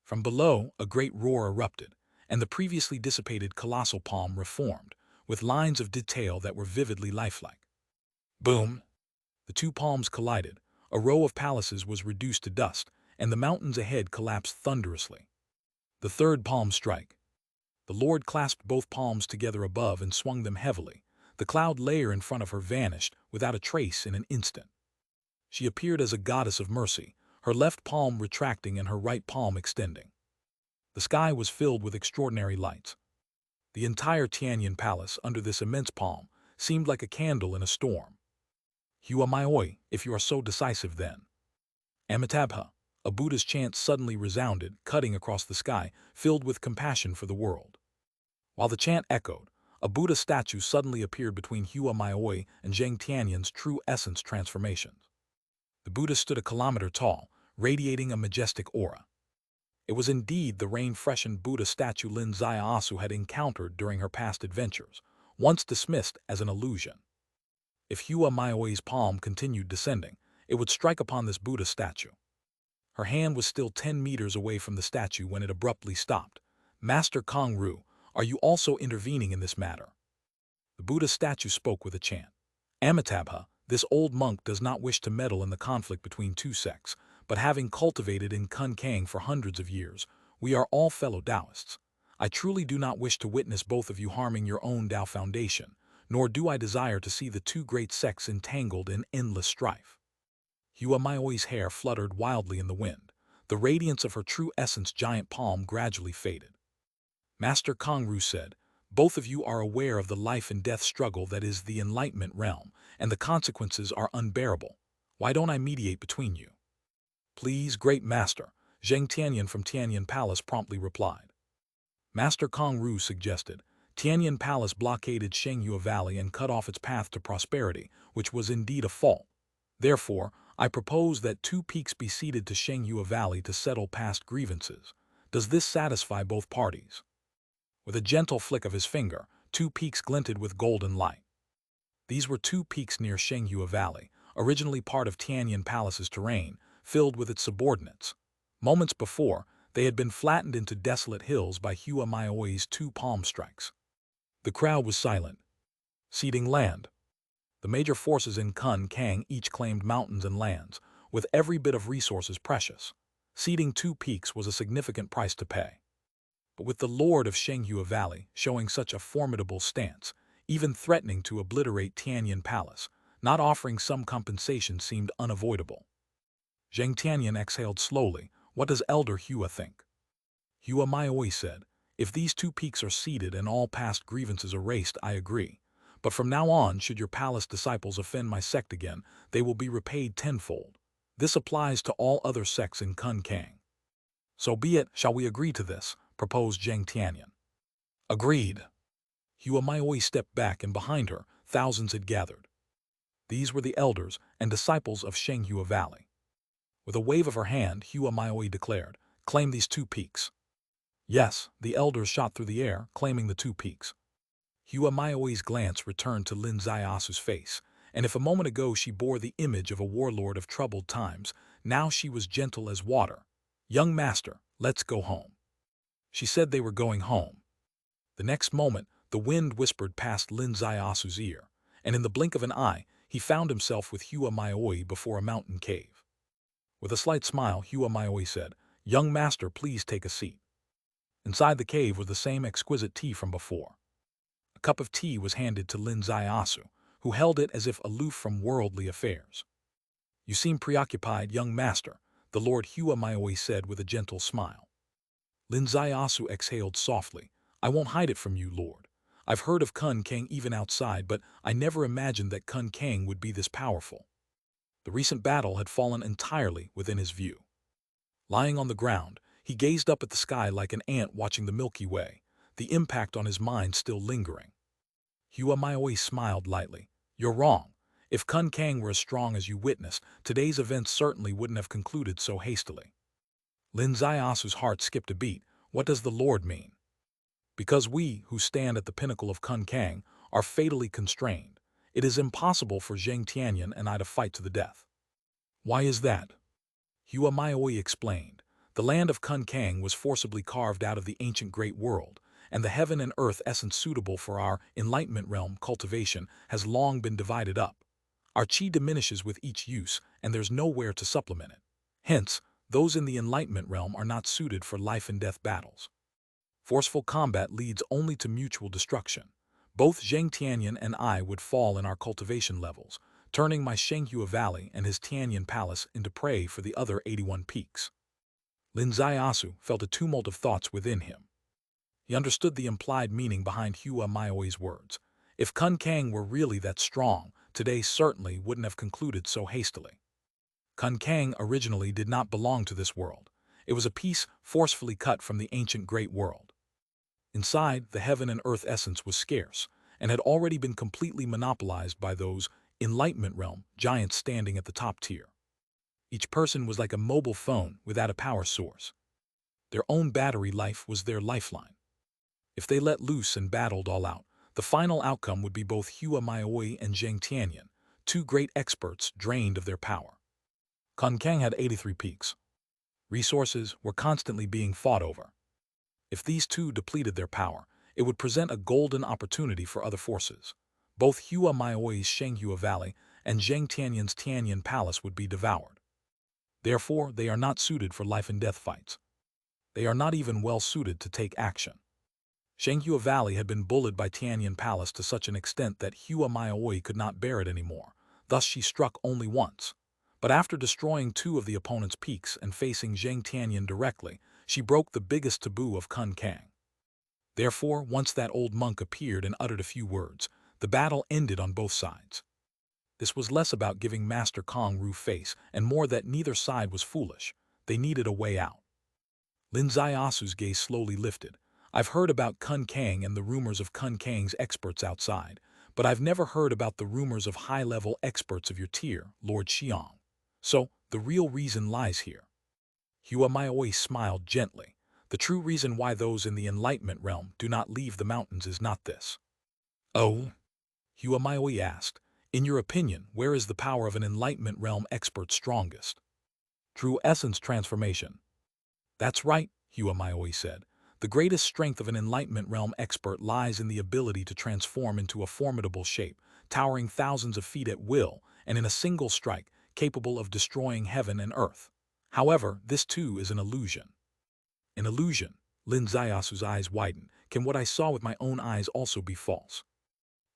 From below, a great roar erupted, and the previously dissipated colossal palm reformed, with lines of detail that were vividly lifelike. Boom! The two palms collided, a row of palaces was reduced to dust, and the mountains ahead collapsed thunderously. The third palm strike. The Lord clasped both palms together above and swung them heavily. The cloud layer in front of her vanished without a trace in an instant. She appeared as a goddess of mercy, her left palm retracting and her right palm extending. The sky was filled with extraordinary lights. The entire Tianyan Palace, under this immense palm, seemed like a candle in a storm. Huamayoi, if you are so decisive then. Amitabha, a Buddha's chant suddenly resounded, cutting across the sky, filled with compassion for the world. While the chant echoed, a Buddha statue suddenly appeared between Huamayoi and Zheng Tianyan's true essence transformations. The Buddha stood a kilometer tall, radiating a majestic aura. It was indeed the rain-freshened Buddha statue Lin Zaiasu had encountered during her past adventures, once dismissed as an illusion. If Huamayoi's palm continued descending, it would strike upon this Buddha statue. Her hand was still 10 meters away from the statue when it abruptly stopped. Master Kongru, are you also intervening in this matter? The Buddha statue spoke with a chant. Amitabha, this old monk does not wish to meddle in the conflict between two sects, but having cultivated in Kun Kang for hundreds of years, we are all fellow Taoists. I truly do not wish to witness both of you harming your own Tao foundation, nor do I desire to see the two great sects entangled in endless strife. Huamayoi's hair fluttered wildly in the wind. The radiance of her true essence giant palm gradually faded. Master Kongru said, both of you are aware of the life and death struggle that is the enlightenment realm, and the consequences are unbearable. Why don't I mediate between you? Please, great master, Zheng Tianyan from Tianyan Palace promptly replied. Master Kongru suggested, Tianyan Palace blockaded Shenghua Valley and cut off its path to prosperity, which was indeed a fault. Therefore, I propose that two peaks be ceded to Shenghua Valley to settle past grievances. Does this satisfy both parties? With a gentle flick of his finger, two peaks glinted with golden light. These were two peaks near Shenghua Valley, originally part of Tianyan Palace's terrain, filled with its subordinates. Moments before, they had been flattened into desolate hills by Huamayoi's two palm strikes. The crowd was silent. Ceding land. The major forces in Kun Kang each claimed mountains and lands, with every bit of resources precious. Ceding two peaks was a significant price to pay. But with the Lord of Shenghua Valley showing such a formidable stance, even threatening to obliterate Tianyan Palace, not offering some compensation seemed unavoidable. Zheng Tianyan exhaled slowly. What does Elder Hua think? Huamayoi said, if these two peaks are ceded and all past grievances erased, I agree. But from now on, should your palace disciples offend my sect again, they will be repaid tenfold. This applies to all other sects in Kun Kang. So be it, shall we agree to this? Proposed Zheng Tianyan. Agreed. Huamayoi stepped back and behind her, thousands had gathered. These were the elders and disciples of Shenghua Valley. With a wave of her hand, Huamayoi declared, claim these two peaks. Yes, the elders shot through the air, claiming the two peaks. Huamayoi's glance returned to Lin Zaiasu's face, and if a moment ago she bore the image of a warlord of troubled times, now she was gentle as water. Young master, let's go home. She said they were going home. The next moment, the wind whispered past Lin Zaiasu's ear, and in the blink of an eye, he found himself with Huamayoi before a mountain cave. With a slight smile, Huamayoi said, young master, please take a seat. Inside the cave was the same exquisite tea from before. A cup of tea was handed to Lin Zaiasu, who held it as if aloof from worldly affairs. You seem preoccupied, young master, the Lord Huamayoi said with a gentle smile. Lin Zaiasu exhaled softly. I won't hide it from you, Lord. I've heard of Kun Kang even outside, but I never imagined that Kun Kang would be this powerful. The recent battle had fallen entirely within his view. Lying on the ground, he gazed up at the sky like an ant watching the Milky Way, the impact on his mind still lingering. Hua Maioi smiled lightly. "You're wrong. If Kun Kang were as strong as you witnessed, today's events certainly wouldn't have concluded so hastily." Lin Zaiasu's heart skipped a beat. What does the Lord mean? Because we, who stand at the pinnacle of Kun Kang, are fatally constrained. It is impossible for Zheng Tianyan and I to fight to the death. Why is that? Hua Maioi explained. The land of Kun Kang was forcibly carved out of the ancient great world, and the heaven and earth essence suitable for our enlightenment realm cultivation has long been divided up. Our chi diminishes with each use, and there's nowhere to supplement it. Hence, those in the enlightenment realm are not suited for life and death battles. Forceful combat leads only to mutual destruction. Both Zheng Tianyan and I would fall in our cultivation levels, turning my Shenghua Valley and his Tianyan Palace into prey for the other 81 peaks. Lin Zaiasu felt a tumult of thoughts within him. He understood the implied meaning behind Hua Maioi's words. If Kun Kang were really that strong, today certainly wouldn't have concluded so hastily. Kun Kang originally did not belong to this world. It was a piece forcefully cut from the ancient great world. Inside, the heaven and earth essence was scarce, and had already been completely monopolized by those enlightenment realm giants standing at the top tier. Each person was like a mobile phone without a power source. Their own battery life was their lifeline. If they let loose and battled all out, the final outcome would be both Hua Maioi and Zheng Tianyan, two great experts drained of their power. Kun Kang had 83 peaks. Resources were constantly being fought over. If these two depleted their power, it would present a golden opportunity for other forces. Both Hua Maioi's Shenghua Valley and Zheng Tianyan's Tianyan Palace would be devoured. Therefore, they are not suited for life and death fights. They are not even well suited to take action. Shenghua Valley had been bullied by Tianyan Palace to such an extent that Hua Maioi could not bear it anymore. Thus she struck only once. But after destroying two of the opponent's peaks and facing Zheng Tianyan directly, she broke the biggest taboo of Kun Kang. Therefore, once that old monk appeared and uttered a few words, the battle ended on both sides. This was less about giving Master Kong Ru face and more that neither side was foolish. They needed a way out. Lin Zaiasu's gaze slowly lifted. I've heard about Kun Kang and the rumors of Kun Kang's experts outside, but I've never heard about the rumors of high-level experts of your tier, Lord Xiang. So, the real reason lies here. Hua Maioi smiled gently. The true reason why those in the enlightenment realm do not leave the mountains is not this. Oh? Hua Maioi asked. In your opinion, where is the power of an enlightenment realm expert strongest? True essence transformation. That's right, Hua Maioi said. The greatest strength of an enlightenment realm expert lies in the ability to transform into a formidable shape, towering thousands of feet at will, and in a single strike, capable of destroying heaven and earth. However, this too is an illusion. An illusion? Lin Zaiasu's eyes widened. Can what I saw with my own eyes also be false?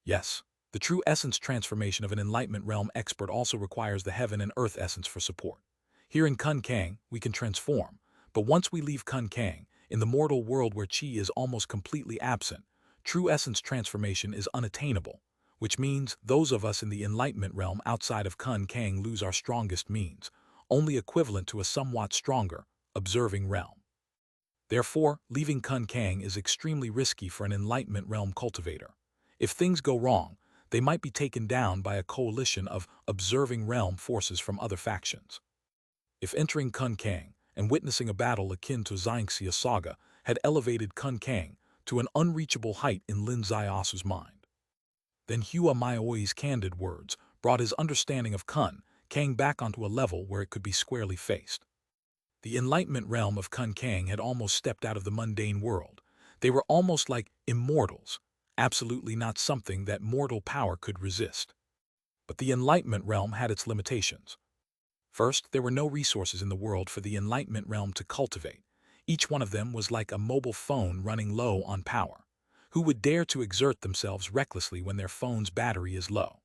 Yes. The true essence transformation of an enlightenment realm expert also requires the heaven and earth essence for support. Here in Kun Kang, we can transform, but once we leave Kun Kang, in the mortal world where chi is almost completely absent, true essence transformation is unattainable, which means those of us in the enlightenment realm outside of Kun Kang lose our strongest means, only equivalent to a somewhat stronger, observing realm. Therefore, leaving Kun Kang is extremely risky for an enlightenment realm cultivator. If things go wrong, they might be taken down by a coalition of observing realm forces from other factions. If entering Kun Kang and witnessing a battle akin to Xingxia saga had elevated Kun Kang to an unreachable height in Lin Zaiasu's mind, then Hua Maioi's candid words brought his understanding of Kun Kang back onto a level where it could be squarely faced. The enlightenment realm of Kun Kang had almost stepped out of the mundane world. They were almost like immortals, absolutely not something that mortal power could resist. But the enlightenment realm had its limitations. First, there were no resources in the world for the enlightenment realm to cultivate. Each one of them was like a mobile phone running low on power. Who would dare to exert themselves recklessly when their phone's battery is low?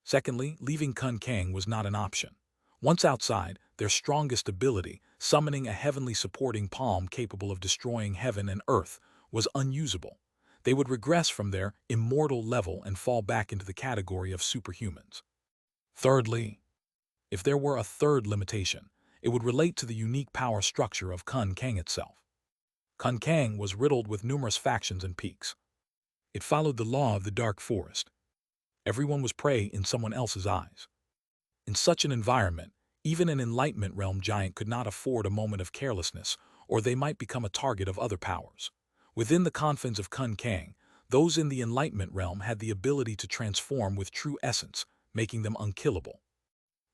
Secondly, leaving Kun Kang was not an option. Once outside, their strongest ability, summoning a heavenly supporting palm capable of destroying heaven and earth, was unusable. They would regress from their immortal level and fall back into the category of superhumans. Thirdly, If there were a third limitation, it would relate to the unique power structure of Kun Kang itself. Kun Kang was riddled with numerous factions and peaks. It followed the law of the dark forest. Everyone was prey in someone else's eyes. In such an environment, even an Enlightenment realm giant could not afford a moment of carelessness, or they might become a target of other powers. Within the confines of Kun Kang, those in the Enlightenment realm had the ability to transform with true essence, making them unkillable.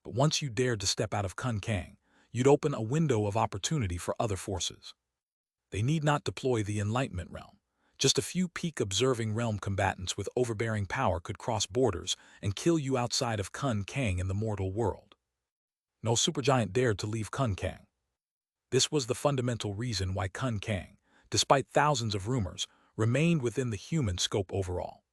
But once you dared to step out of Kun Kang, you'd open a window of opportunity for other forces. They need not deploy the Enlightenment realm. Just a few peak observing realm combatants with overbearing power could cross borders and kill you outside of Kun Kang in the mortal world. No supergiant dared to leave Kun Kang. This was the fundamental reason why Kun Kang, despite thousands of rumors, remained within the human scope overall.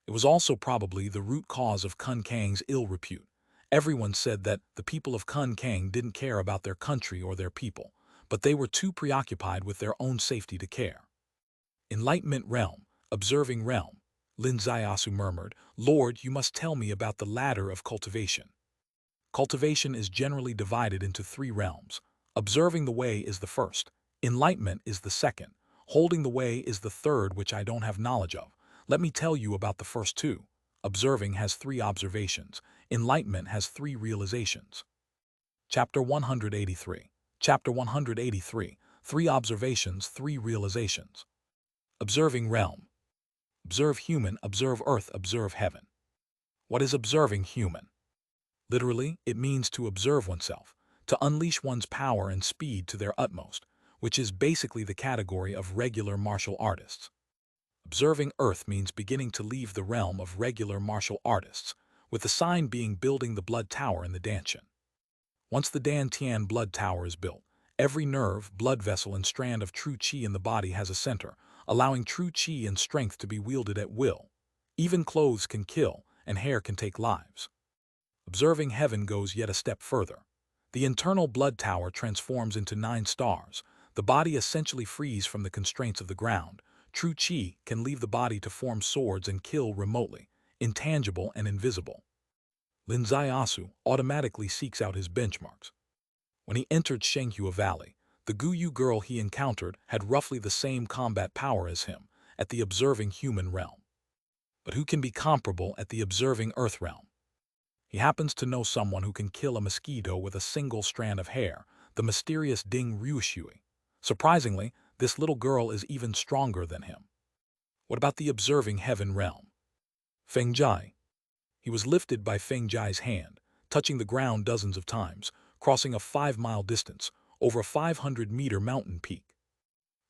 It was also probably the root cause of Kun Kang's ill repute. Everyone said that the people of Kun Kang didn't care about their country or their people, but they were too preoccupied with their own safety to care. Enlightenment realm, observing realm, Lin Zaiasu murmured, "Lord, you must tell me about the ladder of cultivation." Cultivation is generally divided into three realms. Observing the way is the first, enlightenment is the second, holding the way is the third, which I don't have knowledge of. Let me tell you about the first two. Observing has 3 observations, enlightenment has 3 realizations. Chapter 183. Chapter 183. 3 observations, 3 realizations. Observing realm. Observe human, observe earth, observe heaven. What is observing human? Literally, it means to observe oneself, to unleash one's power and speed to their utmost, which is basically the category of regular martial artists. Observing earth means beginning to leave the realm of regular martial artists, with the sign being building the blood tower in the Danshan. Once the Dan Tian blood tower is built, every nerve, blood vessel, and strand of true qi in the body has a center, allowing true qi and strength to be wielded at will. Even clothes can kill, and hair can take lives. Observing heaven goes yet a step further. The internal blood tower transforms into 9 stars. The body essentially frees from the constraints of the ground. True qi can leave the body to form swords and kill remotely, intangible and invisible. Lin Zaiasu automatically seeks out his benchmarks. When he entered Shenghua Valley, the Guyu girl he encountered had roughly the same combat power as him at the observing human realm. But who can be comparable at the observing earth realm? He happens to know someone who can kill a mosquito with a single strand of hair, the mysterious Ding Ryushui. Surprisingly, this little girl is even stronger than him. What about the observing heaven realm? Feng Jai. He was lifted by Feng Jai's hand, touching the ground dozens of times, crossing a 5-mile distance, over a 500-meter mountain peak.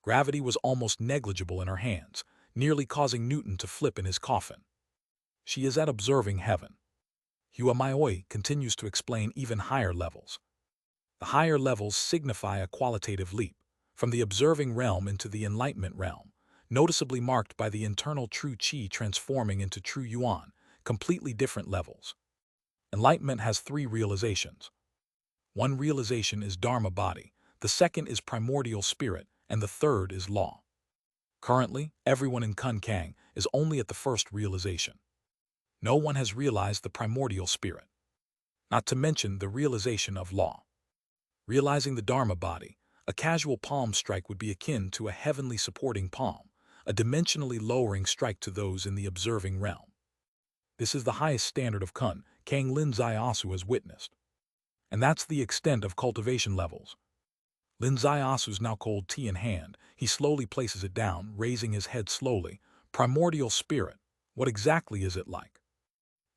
Gravity was almost negligible in her hands, nearly causing Newton to flip in his coffin. She is at observing heaven. Hua Maioi continues to explain even higher levels. The higher levels signify a qualitative leap, from the observing realm into the enlightenment realm, noticeably marked by the internal true qi transforming into true yuan, completely different levels. Enlightenment has 3 realizations. One realization is Dharma body, the second is primordial spirit, and the third is law. Currently, everyone in Kun Kang is only at the first realization. No one has realized the primordial spirit, not to mention the realization of law. Realizing the Dharma body, a casual palm strike would be akin to a heavenly supporting palm, a dimensionally lowering strike to those in the observing realm. This is the highest standard of Kun Kang Lin Zaiasu has witnessed. And that's the extent of cultivation levels. Lin Zaiasu's now cold tea in hand, he slowly places it down, raising his head slowly. Primordial spirit, what exactly is it like?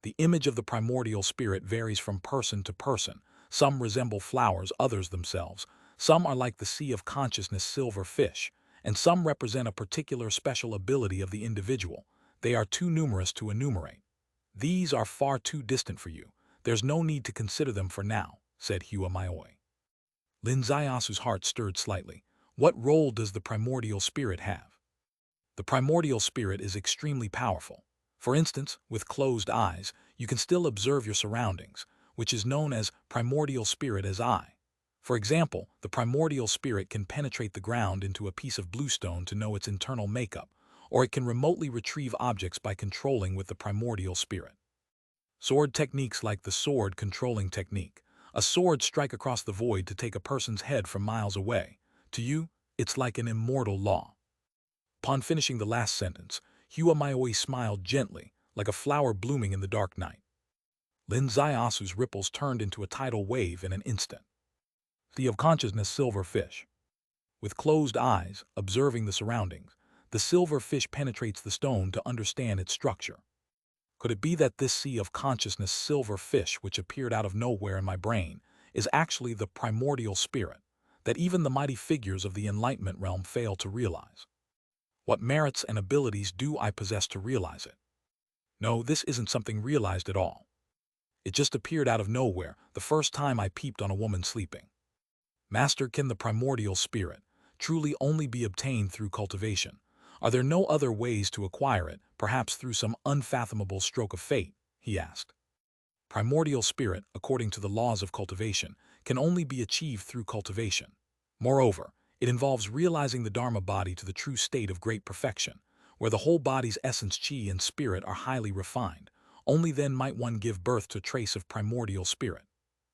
The image of the primordial spirit varies from person to person. Some resemble flowers, others themselves. Some are like the sea of consciousness silver fish, and some represent a particular special ability of the individual. They are too numerous to enumerate. These are far too distant for you. There's no need to consider them for now, said Hua Maioi. Lin Zaiasu's heart stirred slightly. What role does the primordial spirit have? The primordial spirit is extremely powerful. For instance, with closed eyes, you can still observe your surroundings, which is known as primordial spirit as eye. For example, the primordial spirit can penetrate the ground into a piece of bluestone to know its internal makeup, or it can remotely retrieve objects by controlling with the primordial spirit. Sword techniques like the sword controlling technique, A sword strike across the void to take a person's head from miles away. To you, it's like an immortal law. Upon finishing the last sentence, Hua Maoi smiled gently, like a flower blooming in the dark night. Lin Zaiasu's ripples turned into a tidal wave in an instant. The of consciousness silver fish. With closed eyes, observing the surroundings, the silver fish penetrates the stone to understand its structure. Could it be that this sea of consciousness silver fish which appeared out of nowhere in my brain is actually the primordial spirit that even the mighty figures of the enlightenment realm fail to realize? What merits and abilities do I possess to realize it? No, this isn't something realized at all. It just appeared out of nowhere the first time I peeped on a woman sleeping. Master, can the primordial spirit truly only be obtained through cultivation? Are there no other ways to acquire it, perhaps through some unfathomable stroke of fate? He asked. Primordial spirit, according to the laws of cultivation, can only be achieved through cultivation. Moreover, it involves realizing the Dharma body to the true state of great perfection, where the whole body's essence, chi and spirit are highly refined. Only then might one give birth to a trace of primordial spirit.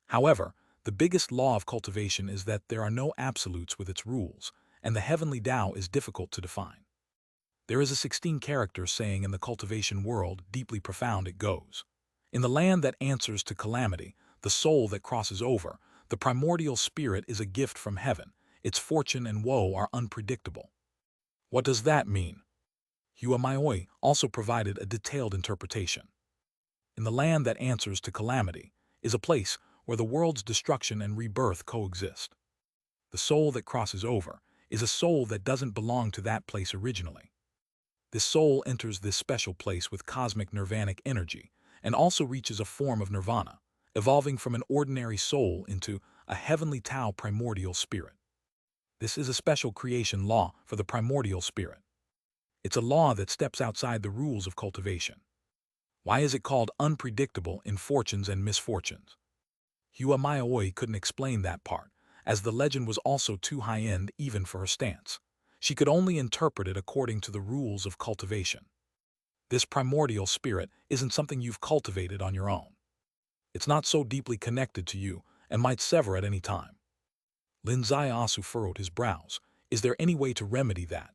However, the biggest law of cultivation is that there are no absolutes with its rules, and the heavenly Tao is difficult to define. There is a 16-character saying in the cultivation world, deeply profound it goes. In the land that answers to calamity, the soul that crosses over, the primordial spirit is a gift from heaven. Its fortune and woe are unpredictable. What does that mean? Hua Maoi also provided a detailed interpretation. In the land that answers to calamity is a place where the world's destruction and rebirth coexist. The soul that crosses over is a soul that doesn't belong to that place originally. This soul enters this special place with cosmic nirvanic energy and also reaches a form of nirvana, evolving from an ordinary soul into a heavenly Tao primordial spirit. This is a special creation law for the primordial spirit. It's a law that steps outside the rules of cultivation. Why is it called unpredictable in fortunes and misfortunes? Hua Maoi couldn't explain that part, as the legend was also too high-end even for her stance. She could only interpret it according to the rules of cultivation. This primordial spirit isn't something you've cultivated on your own. It's not so deeply connected to you and might sever at any time. Lin Zaiasu furrowed his brows. Is there any way to remedy that?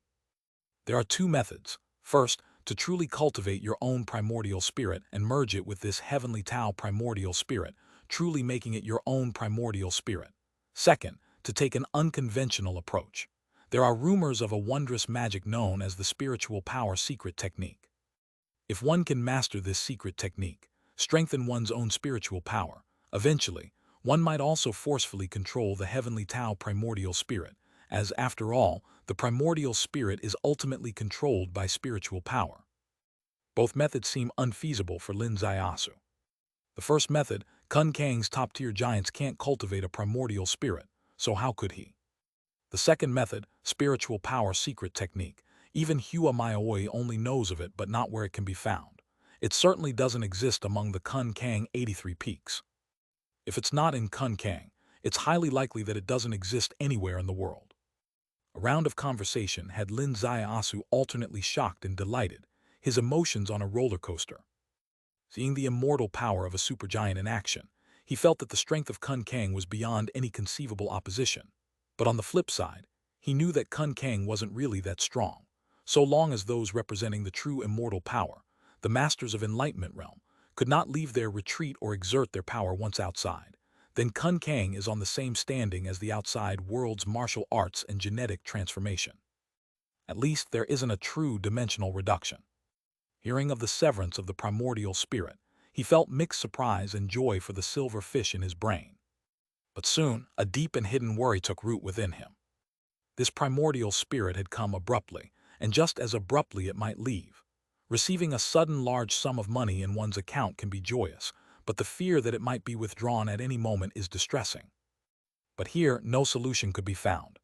There are two methods. First, to truly cultivate your own primordial spirit and merge it with this heavenly Tao primordial spirit, truly making it your own primordial spirit. Second, to take an unconventional approach. There are rumors of a wondrous magic known as the spiritual power secret technique. If one can master this secret technique, strengthen one's own spiritual power, eventually, one might also forcefully control the heavenly Tao primordial spirit, as, after all, the primordial spirit is ultimately controlled by spiritual power. Both methods seem unfeasible for Lin Zaiasu. The first method, Kun Kang's top-tier giants can't cultivate a primordial spirit, so how could he? The second method, spiritual power secret technique, even Hua Maoi only knows of it but not where it can be found. It certainly doesn't exist among the Kun Kang 83 peaks. If it's not in Kun Kang, it's highly likely that it doesn't exist anywhere in the world. A round of conversation had Lin Zaiasu alternately shocked and delighted, his emotions on a roller coaster. Seeing the immortal power of a supergiant in action, he felt that the strength of Kun Kang was beyond any conceivable opposition. But on the flip side, he knew that Kun Kang wasn't really that strong. So long as those representing the true immortal power, the masters of enlightenment realm, could not leave their retreat or exert their power once outside, then Kun Kang is on the same standing as the outside world's martial arts and genetic transformation. At least there isn't a true dimensional reduction. Hearing of the severance of the primordial spirit, he felt mixed surprise and joy for the silver fish in his brain. But soon, a deep and hidden worry took root within him. This primordial spirit had come abruptly, and just as abruptly it might leave. Receiving a sudden large sum of money in one's account can be joyous, but the fear that it might be withdrawn at any moment is distressing. But here, no solution could be found.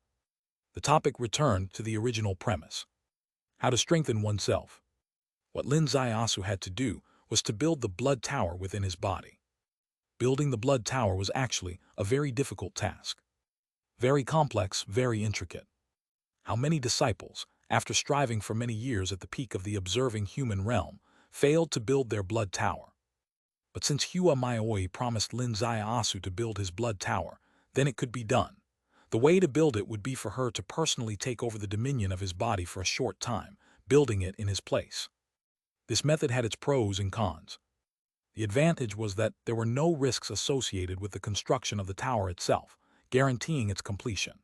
The topic returned to the original premise: how to strengthen oneself. What Lin Zaiasu had to do was to build the blood tower within his body. Building the blood tower was actually a very difficult task. Very complex, very intricate. How many disciples, after striving for many years at the peak of the observing human realm, failed to build their blood tower? But since Hua Maioi promised Lin Zaiasu to build his blood tower, then it could be done. The way to build it would be for her to personally take over the dominion of his body for a short time, building it in his place. This method had its pros and cons. The advantage was that there were no risks associated with the construction of the tower itself, guaranteeing its completion.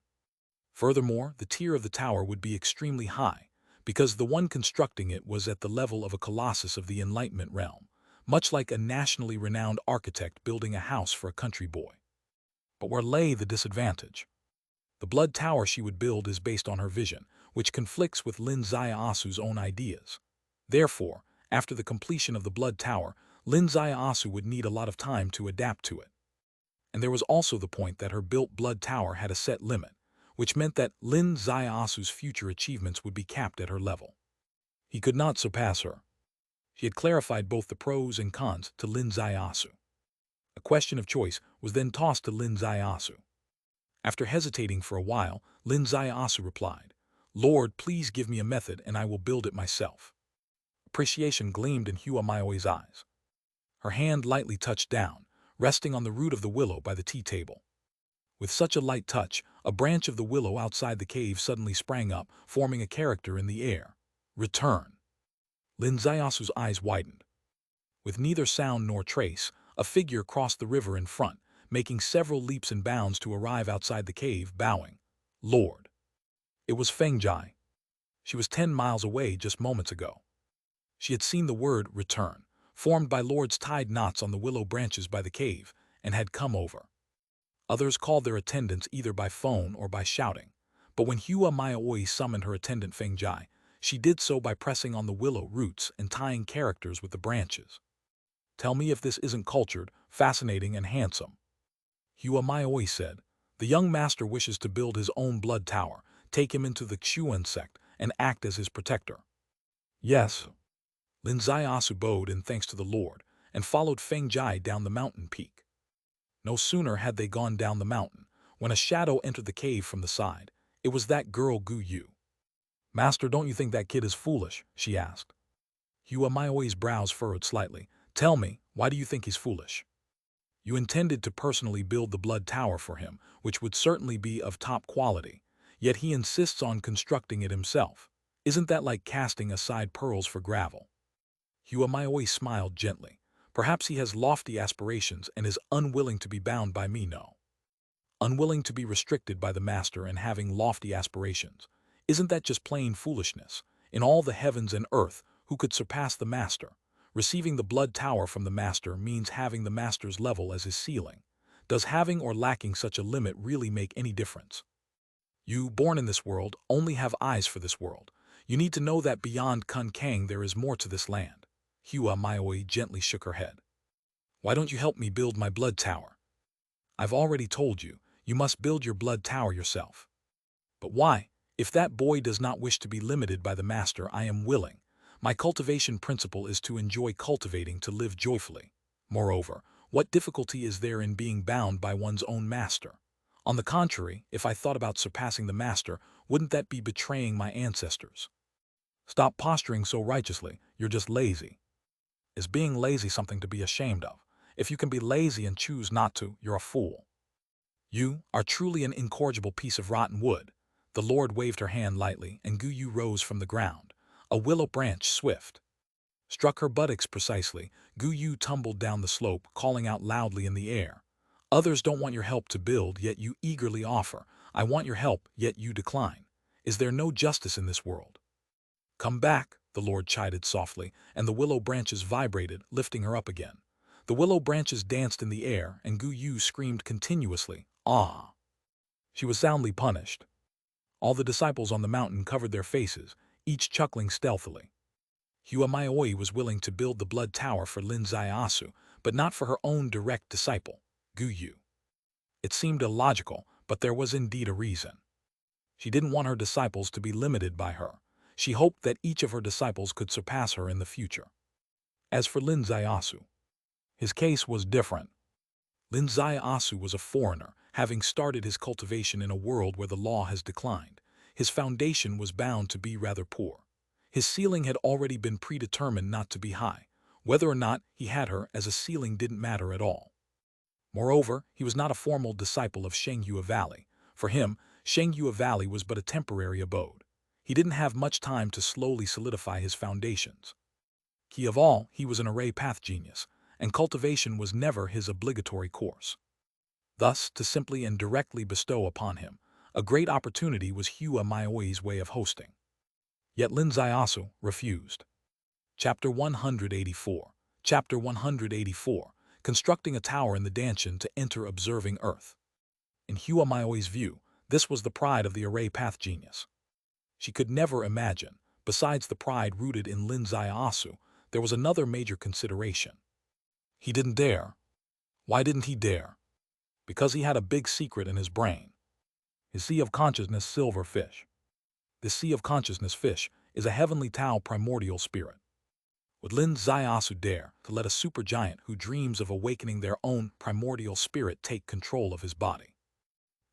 Furthermore, the tier of the tower would be extremely high, because the one constructing it was at the level of a colossus of the Enlightenment realm, much like a nationally renowned architect building a house for a country boy. But where lay the disadvantage? The blood tower she would build is based on her vision, which conflicts with Lin Zaiasu's own ideas. Therefore, after the completion of the blood tower, Lin Zaiasu would need a lot of time to adapt to it. And there was also the point that her built blood tower had a set limit, which meant that Lin Zaiasu's future achievements would be capped at her level. He could not surpass her. She had clarified both the pros and cons to Lin Zaiasu. A question of choice was then tossed to Lin Zaiasu. After hesitating for a while, Lin Zaiasu replied, "Lord, please give me a method and I will build it myself." Appreciation gleamed in Hua Maioi's eyes. Her hand lightly touched down, resting on the root of the willow by the tea table. With such a light touch, a branch of the willow outside the cave suddenly sprang up, forming a character in the air. Return. Lin Zaiasu's eyes widened. With neither sound nor trace, a figure crossed the river in front, making several leaps and bounds to arrive outside the cave, bowing. Lord. It was Feng Jai. She was 10 miles away just moments ago. She had seen the word return, formed by lords tied knots on the willow branches by the cave, and had come over. Others called their attendants either by phone or by shouting, but when Hua Maioi summoned her attendant Feng Jai, she did so by pressing on the willow roots and tying characters with the branches. Tell me if this isn't cultured, fascinating, and handsome. Hua Maioi said, "The young master wishes to build his own blood tower, take him into the Xuan sect, and act as his protector." Yes. Lin Zaiasu bowed in thanks to the Lord, and followed Feng Jai down the mountain peak. No sooner had they gone down the mountain, when a shadow entered the cave from the side. It was that girl Gu Yu. "Master, don't you think that kid is foolish?" she asked. Hua Maioi's brows furrowed slightly. "Tell me, why do you think he's foolish?" "You intended to personally build the blood tower for him, which would certainly be of top quality, yet he insists on constructing it himself. Isn't that like casting aside pearls for gravel?" Hua Maioi smiled gently. "Perhaps he has lofty aspirations and is unwilling to be bound by me, no. Unwilling to be restricted by the master and having lofty aspirations. Isn't that just plain foolishness? In all the heavens and earth, who could surpass the master? Receiving the blood tower from the master means having the master's level as his ceiling. Does having or lacking such a limit really make any difference? You, born in this world, only have eyes for this world. You need to know that beyond Kun Kang there is more to this land." Hua Maioi gently shook her head. "Why don't you help me build my blood tower?" "I've already told you, you must build your blood tower yourself." "But why? If that boy does not wish to be limited by the master, I am willing. My cultivation principle is to enjoy cultivating, to live joyfully. Moreover, what difficulty is there in being bound by one's own master? On the contrary, if I thought about surpassing the master, wouldn't that be betraying my ancestors?" "Stop posturing so righteously, you're just lazy." "Is being lazy something to be ashamed of? If you can be lazy and choose not to, you're a fool. You are truly an incorrigible piece of rotten wood." The Lord waved her hand lightly, and Gu Yu rose from the ground. A willow branch, swift, struck her buttocks precisely. Gu Yu tumbled down the slope, calling out loudly in the air. "Others don't want your help to build, yet you eagerly offer. I want your help, yet you decline. Is there no justice in this world?" "Come back," the Lord chided softly, and the willow branches vibrated, lifting her up again. The willow branches danced in the air, and Gu Yu screamed continuously, "Ah!" She was soundly punished. All the disciples on the mountain covered their faces, each chuckling stealthily. Hua Maioi was willing to build the blood tower for Lin Zaiasu, but not for her own direct disciple, Gu Yu. It seemed illogical, but there was indeed a reason. She didn't want her disciples to be limited by her. She hoped that each of her disciples could surpass her in the future. As for Lin Zaiasu, his case was different. Lin Zaiasu was a foreigner, having started his cultivation in a world where the law has declined. His foundation was bound to be rather poor. His ceiling had already been predetermined not to be high. Whether or not he had her as a ceiling didn't matter at all. Moreover, he was not a formal disciple of Shenghua Valley. For him, Shenghua Valley was but a temporary abode. He didn't have much time to slowly solidify his foundations. Key of all, he was an array path genius, and cultivation was never his obligatory course. Thus, to simply and directly bestow upon him a great opportunity was Hua Maioi's way of hosting. Yet Lin Zaiasu refused. Chapter 184. Chapter 184. Constructing a tower in the Danshan to enter observing Earth. In Hua Maioi's view, this was the pride of the array path genius. She could never imagine, besides the pride rooted in Lin Zaiasu, there was another major consideration. He didn't dare. Why didn't he dare? Because he had a big secret in his brain. His sea of consciousness silver fish. This sea of consciousness fish is a heavenly Tao primordial spirit. Would Lin Zaiasu dare to let a supergiant who dreams of awakening their own primordial spirit take control of his body?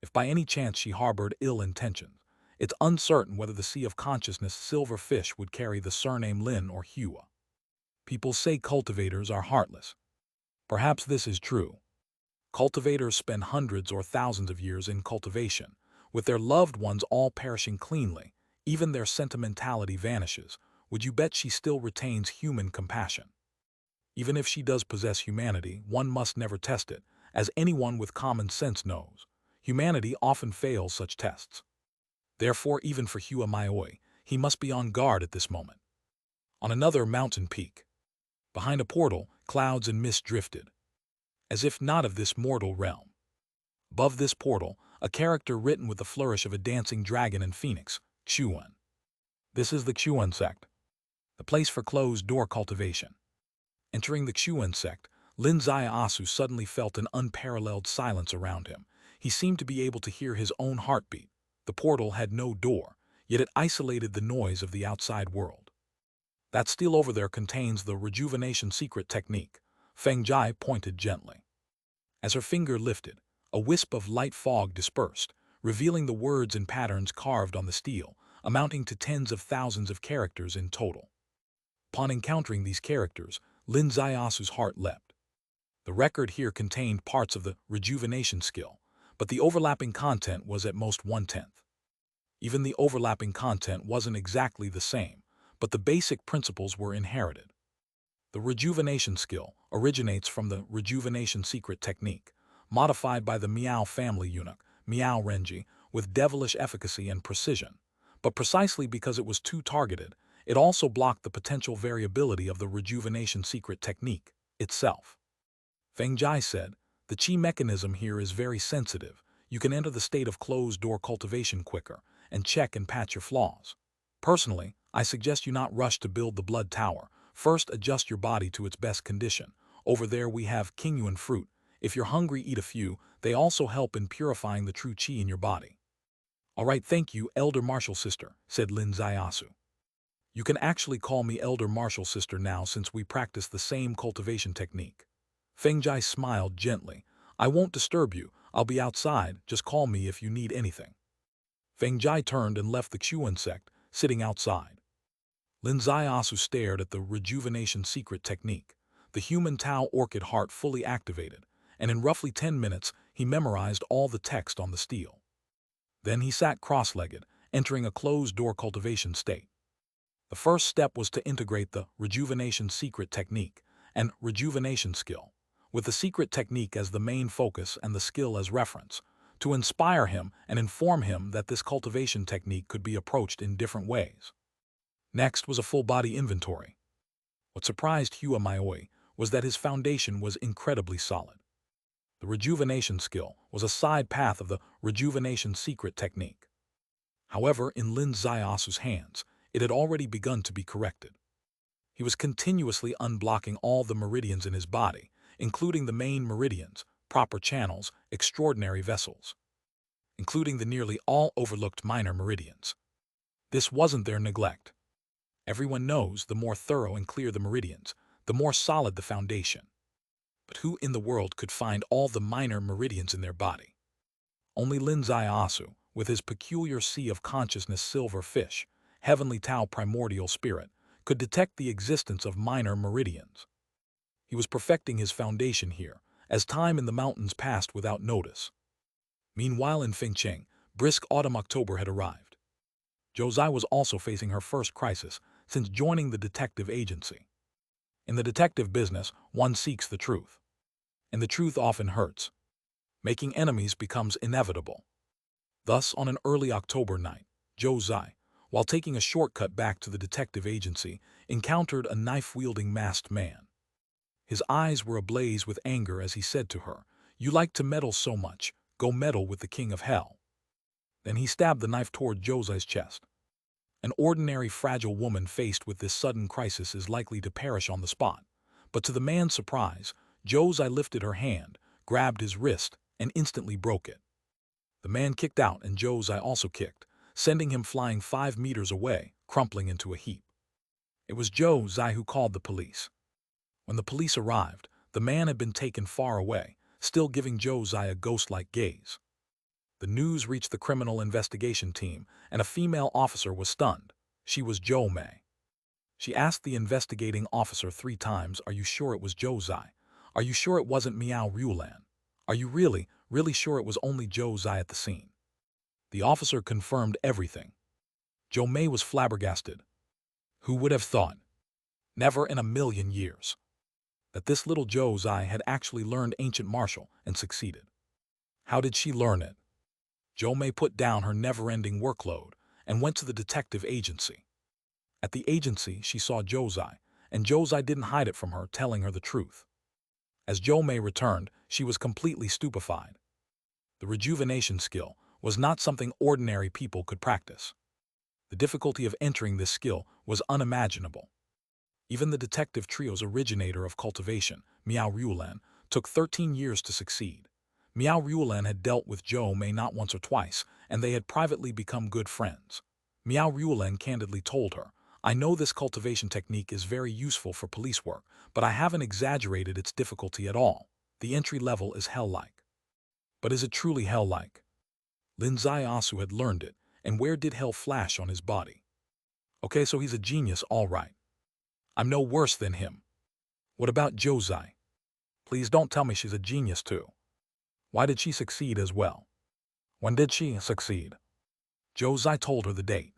If by any chance she harbored ill intentions, it's uncertain whether the sea of consciousness silver fish would carry the surname Lin or Hua. People say cultivators are heartless. Perhaps this is true. Cultivators spend hundreds or thousands of years in cultivation, with their loved ones all perishing cleanly. Even their sentimentality vanishes. Would you bet she still retains human compassion? Even if she does possess humanity, one must never test it, as anyone with common sense knows. Humanity often fails such tests. Therefore, even for Hua Maioi, he must be on guard at this moment. On another mountain peak, behind a portal, clouds and mist drifted, as if not of this mortal realm. Above this portal, a character written with the flourish of a dancing dragon and phoenix, Xuan. This is the Xuan sect, the place for closed-door cultivation. Entering the Xuan sect, Lin Zaiasu suddenly felt an unparalleled silence around him. He seemed to be able to hear his own heartbeat. The portal had no door, yet it isolated the noise of the outside world. That steel over there contains the rejuvenation secret technique. Feng Jai pointed gently. As her finger lifted, a wisp of light fog dispersed, revealing the words and patterns carved on the steel, amounting to tens of thousands of characters in total. Upon encountering these characters, Lin Zaiasu's heart leapt. The record here contained parts of the rejuvenation skill, but the overlapping content was at most 1/10. Even the overlapping content wasn't exactly the same, but the basic principles were inherited. The rejuvenation skill originates from the rejuvenation secret technique, modified by the Miao family eunuch, Miao Renji, with devilish efficacy and precision. But precisely because it was too targeted, it also blocked the potential variability of the rejuvenation secret technique itself. Feng Jai said, the chi mechanism here is very sensitive. You can enter the state of closed-door cultivation quicker and check and patch your flaws. Personally, I suggest you not rush to build the blood tower. First, adjust your body to its best condition. Over there we have Kingyuan fruit. If you're hungry, eat a few. They also help in purifying the true chi in your body. All right, thank you, Elder Martial Sister, said Lin Zaiasu. You can actually call me Elder Martial Sister now since we practice the same cultivation technique. Feng Jai smiled gently. I won't disturb you. I'll be outside. Just call me if you need anything. Feng Jai turned and left the Xuan sect, sitting outside. Lin Zaiasu stared at the rejuvenation secret technique, the human Tao orchid heart fully activated, and in roughly 10 minutes he memorized all the text on the steel. Then he sat cross-legged, entering a closed-door cultivation state. The first step was to integrate the rejuvenation secret technique and rejuvenation skill, with the secret technique as the main focus and the skill as reference, to inspire him and inform him that this cultivation technique could be approached in different ways. Next was a full-body inventory. What surprised Hua Maioi was that his foundation was incredibly solid. The rejuvenation skill was a side path of the rejuvenation secret technique. However, in Lin Zaiasu's hands, it had already begun to be corrected. He was continuously unblocking all the meridians in his body, including the main meridians, proper channels, extraordinary vessels, including the nearly all overlooked minor meridians. This wasn't their neglect. Everyone knows the more thorough and clear the meridians, the more solid the foundation. But who in the world could find all the minor meridians in their body? Only Lin Zaiasu, with his peculiar sea of consciousness silver fish, heavenly Tao primordial spirit, could detect the existence of minor meridians. He was perfecting his foundation here, as time in the mountains passed without notice. Meanwhile in Fengcheng, brisk autumn October had arrived. Josai was also facing her first crisis since joining the detective agency. In the detective business, one seeks the truth. And the truth often hurts. Making enemies becomes inevitable. Thus, on an early October night, Josai, while taking a shortcut back to the detective agency, encountered a knife-wielding masked man. His eyes were ablaze with anger as he said to her, "You like to meddle so much, go meddle with the king of hell." Then he stabbed the knife toward Josai's chest. An ordinary fragile woman faced with this sudden crisis is likely to perish on the spot. But to the man's surprise, Josai lifted her hand, grabbed his wrist, and instantly broke it. The man kicked out and Josai also kicked, sending him flying 5 meters away, crumpling into a heap. It was Josai who called the police. When the police arrived, the man had been taken far away, still giving Josai a ghost-like gaze. The news reached the criminal investigation team, and a female officer was stunned. She was Jo Mei. She asked the investigating officer 3 times, "Are you sure it was Josai? Are you sure it wasn't Miao Rulan? Are you really sure it was only Josai at the scene?" The officer confirmed everything. Jo Mei was flabbergasted. Who would have thought? Never in a million years. That this little Josai had actually learned ancient martial and succeeded. How did she learn it? Jo Mei put down her never-ending workload and went to the detective agency. At the agency, she saw Josai, and Josai didn't hide it from her, telling her the truth. As Jo Mei returned, she was completely stupefied. The rejuvenation skill was not something ordinary people could practice. The difficulty of entering this skill was unimaginable. Even the detective trio's originator of cultivation, Miao Rulan, took 13 years to succeed. Miao Rulan had dealt with Jo Mei not once or twice, and they had privately become good friends. Miao Rulan candidly told her, "I know this cultivation technique is very useful for police work, but I haven't exaggerated its difficulty at all. The entry level is hell-like." But is it truly hell-like? Lin Zaiasu had learned it, and where did hell flash on his body? Okay, so he's a genius, all right. I'm no worse than him. What about Josai? Please don't tell me she's a genius too. Why did she succeed as well? When did she succeed? Josai told her the date.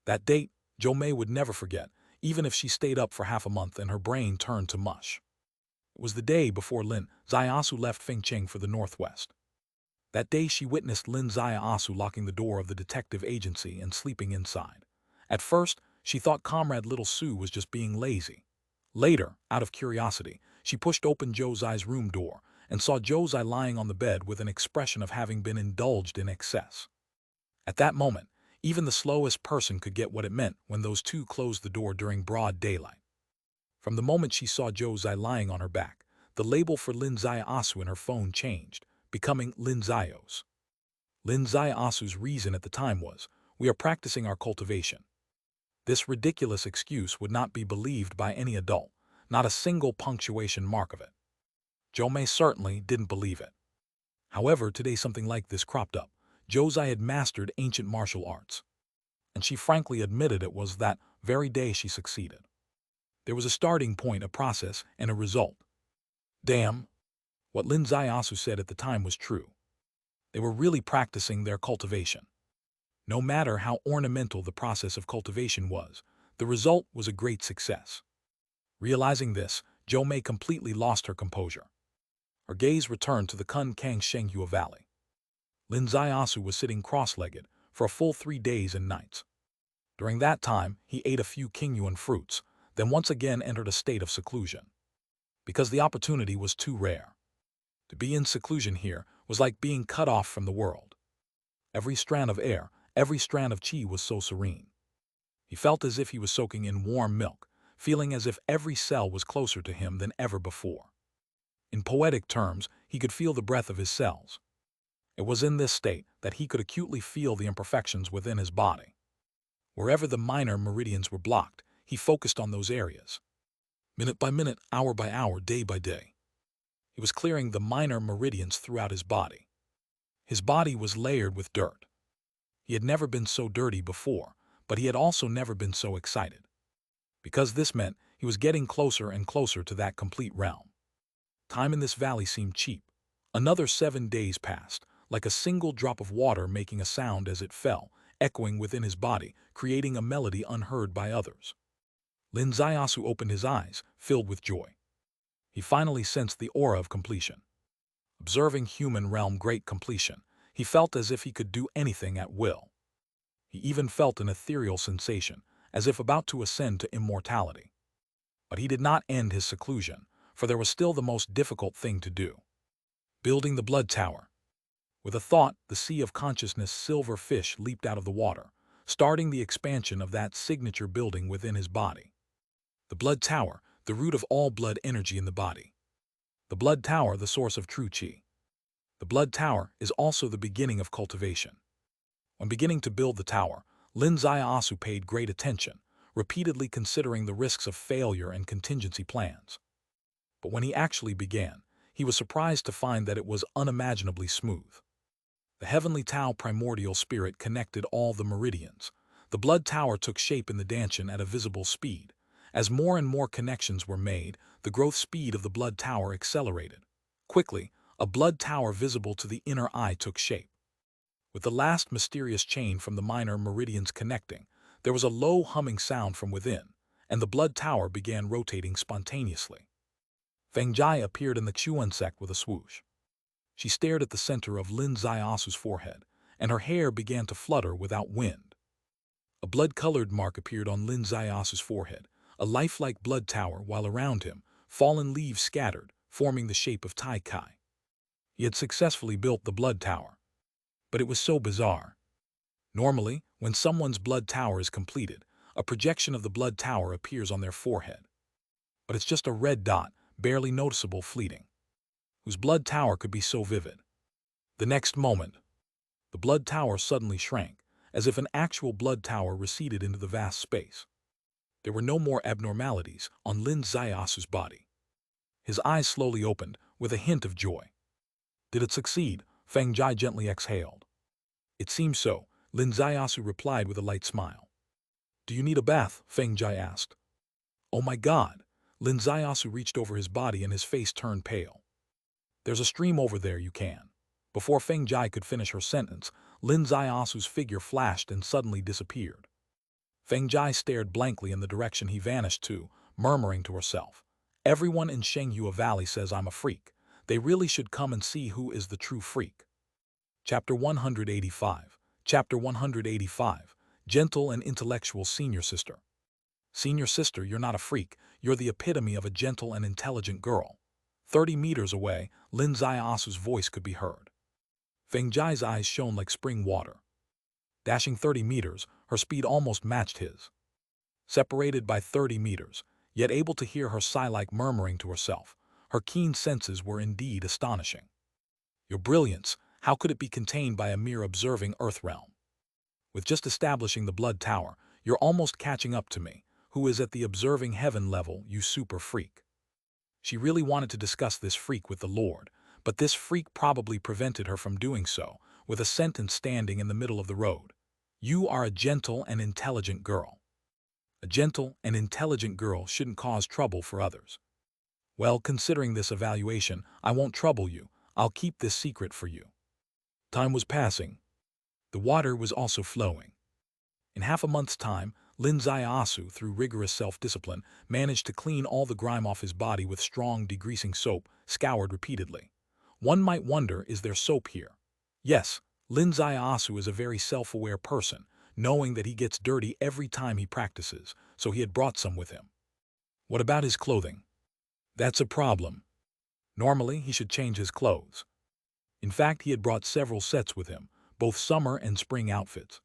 That date, Jo Mei would never forget, even if she stayed up for half a month and her brain turned to mush. It was the day before Lin Zaiasu left Fengcheng for the northwest. That day she witnessed Lin Zaiasu locking the door of the detective agency and sleeping inside. At first, she thought Comrade Little Sue was just being lazy. Later, out of curiosity, she pushed open Josai's room door and saw Josai lying on the bed with an expression of having been indulged in excess. At that moment, even the slowest person could get what it meant when those two closed the door during broad daylight. From the moment she saw Josai lying on her back, the label for Lin Zaiasu in her phone changed, becoming Lin Zaios. Lin Zaiasu's reason at the time was, "We are practicing our cultivation." This ridiculous excuse would not be believed by any adult, not a single punctuation mark of it. Jo Mei certainly didn't believe it. However, today something like this cropped up. Josai had mastered ancient martial arts, and she frankly admitted it was that very day she succeeded. There was a starting point, a process, and a result. Damn! What Lin Zaiasu said at the time was true. They were really practicing their cultivation. No matter how ornamental the process of cultivation was, the result was a great success. Realizing this, Jo Mei completely lost her composure. Her gaze returned to the Kun-Kang Shenghua Valley. Lin Zaiasu was sitting cross-legged for a full 3 days and nights. During that time, he ate a few Qingyuan fruits, then once again entered a state of seclusion. Because the opportunity was too rare. To be in seclusion here was like being cut off from the world. Every strand of air, every strand of qi was so serene. He felt as if he was soaking in warm milk, feeling as if every cell was closer to him than ever before. In poetic terms, he could feel the breath of his cells. It was in this state that he could acutely feel the imperfections within his body. Wherever the minor meridians were blocked, he focused on those areas. Minute by minute, hour by hour, day by day. He was clearing the minor meridians throughout his body. His body was layered with dirt. He had never been so dirty before, but he had also never been so excited. Because this meant He was getting closer and closer to that complete realm. Time in this valley seemed cheap. Another 7 days passed, like a single drop of water making a sound as it fell, echoing within his body, creating a melody unheard by others. Lin Zaiyasu opened his eyes, filled with joy. He finally sensed the aura of completion. Observing human realm great completion, he felt as if he could do anything at will. He even felt an ethereal sensation, as if about to ascend to immortality. But he did not end his seclusion, for there was still the most difficult thing to do. Building the blood tower. With a thought, the sea of consciousness silver fish leaped out of the water, starting the expansion of that signature building within his body. The blood tower, the root of all blood energy in the body. The blood tower, the source of true chi. The blood tower is also the beginning of cultivation. When beginning to build the tower, Lin Zaiyasu paid great attention, repeatedly considering the risks of failure and contingency plans. But when he actually began, he was surprised to find that it was unimaginably smooth. The heavenly Tao primordial spirit connected all the meridians. The blood tower took shape in the Danshan at a visible speed. As more and more connections were made, the growth speed of the blood tower accelerated. Quickly, a blood tower visible to the inner eye took shape. With the last mysterious chain from the minor meridians connecting, there was a low humming sound from within, and the blood tower began rotating spontaneously. Feng Jai appeared in the Chuan sect with a swoosh. She stared at the center of Lin Zaiasu's forehead, and her hair began to flutter without wind. A blood-colored mark appeared on Lin Zaiasu's forehead, a lifelike blood tower, while around him, fallen leaves scattered, forming the shape of Tai Kai. He had successfully built the blood tower. But it was so bizarre. Normally, when someone's blood tower is completed, a projection of the blood tower appears on their forehead. But it's just a red dot, barely noticeable, fleeting. Whose blood tower could be so vivid? The next moment, the blood tower suddenly shrank, as if an actual blood tower receded into the vast space. There were no more abnormalities on Lin Zaiasu's body. His eyes slowly opened, with a hint of joy. Did it succeed? Feng Jai gently exhaled. It seems so, Lin Zaiyasu replied with a light smile. Do you need a bath? Feng Jai asked. Oh my God! Lin Zaiyasu reached over his body and his face turned pale. There's a stream over there, you can. Before Feng Jai could finish her sentence, Lin Zaiasu's figure flashed and suddenly disappeared. Feng Jai stared blankly in the direction he vanished to, murmuring to herself. Everyone in Shenghua Valley says I'm a freak. They really should come and see who is the true freak. Chapter 185. Chapter 185. Gentle and Intellectual Senior Sister. Senior sister, you're not a freak. You're the epitome of a gentle and intelligent girl. 30 meters away, Lin Zaiasu's voice could be heard. Feng Jai's eyes shone like spring water. Dashing 30 meters, her speed almost matched his. Separated by 30 meters, yet able to hear her sigh-like murmuring to herself, her keen senses were indeed astonishing. Your brilliance, how could it be contained by a mere observing earth realm? With just establishing the blood tower, you're almost catching up to me, who is at the observing heaven level, you super freak. She really wanted to discuss this freak with the Lord, but this freak probably prevented her from doing so, with a sentence standing in the middle of the road. You are a gentle and intelligent girl. A gentle and intelligent girl shouldn't cause trouble for others. Well, considering this evaluation, I won't trouble you. I'll keep this secret for you. Time was passing. The water was also flowing. In half a month's time, Lin Zaiyasu, through rigorous self-discipline, managed to clean all the grime off his body with strong degreasing soap, scoured repeatedly. One might wonder, is there soap here? Yes, Lin Zaiyasu is a very self-aware person, knowing that he gets dirty every time he practices, so he had brought some with him. What about his clothing? That's a problem. Normally, he should change his clothes. In fact, he had brought several sets with him, both summer and spring outfits.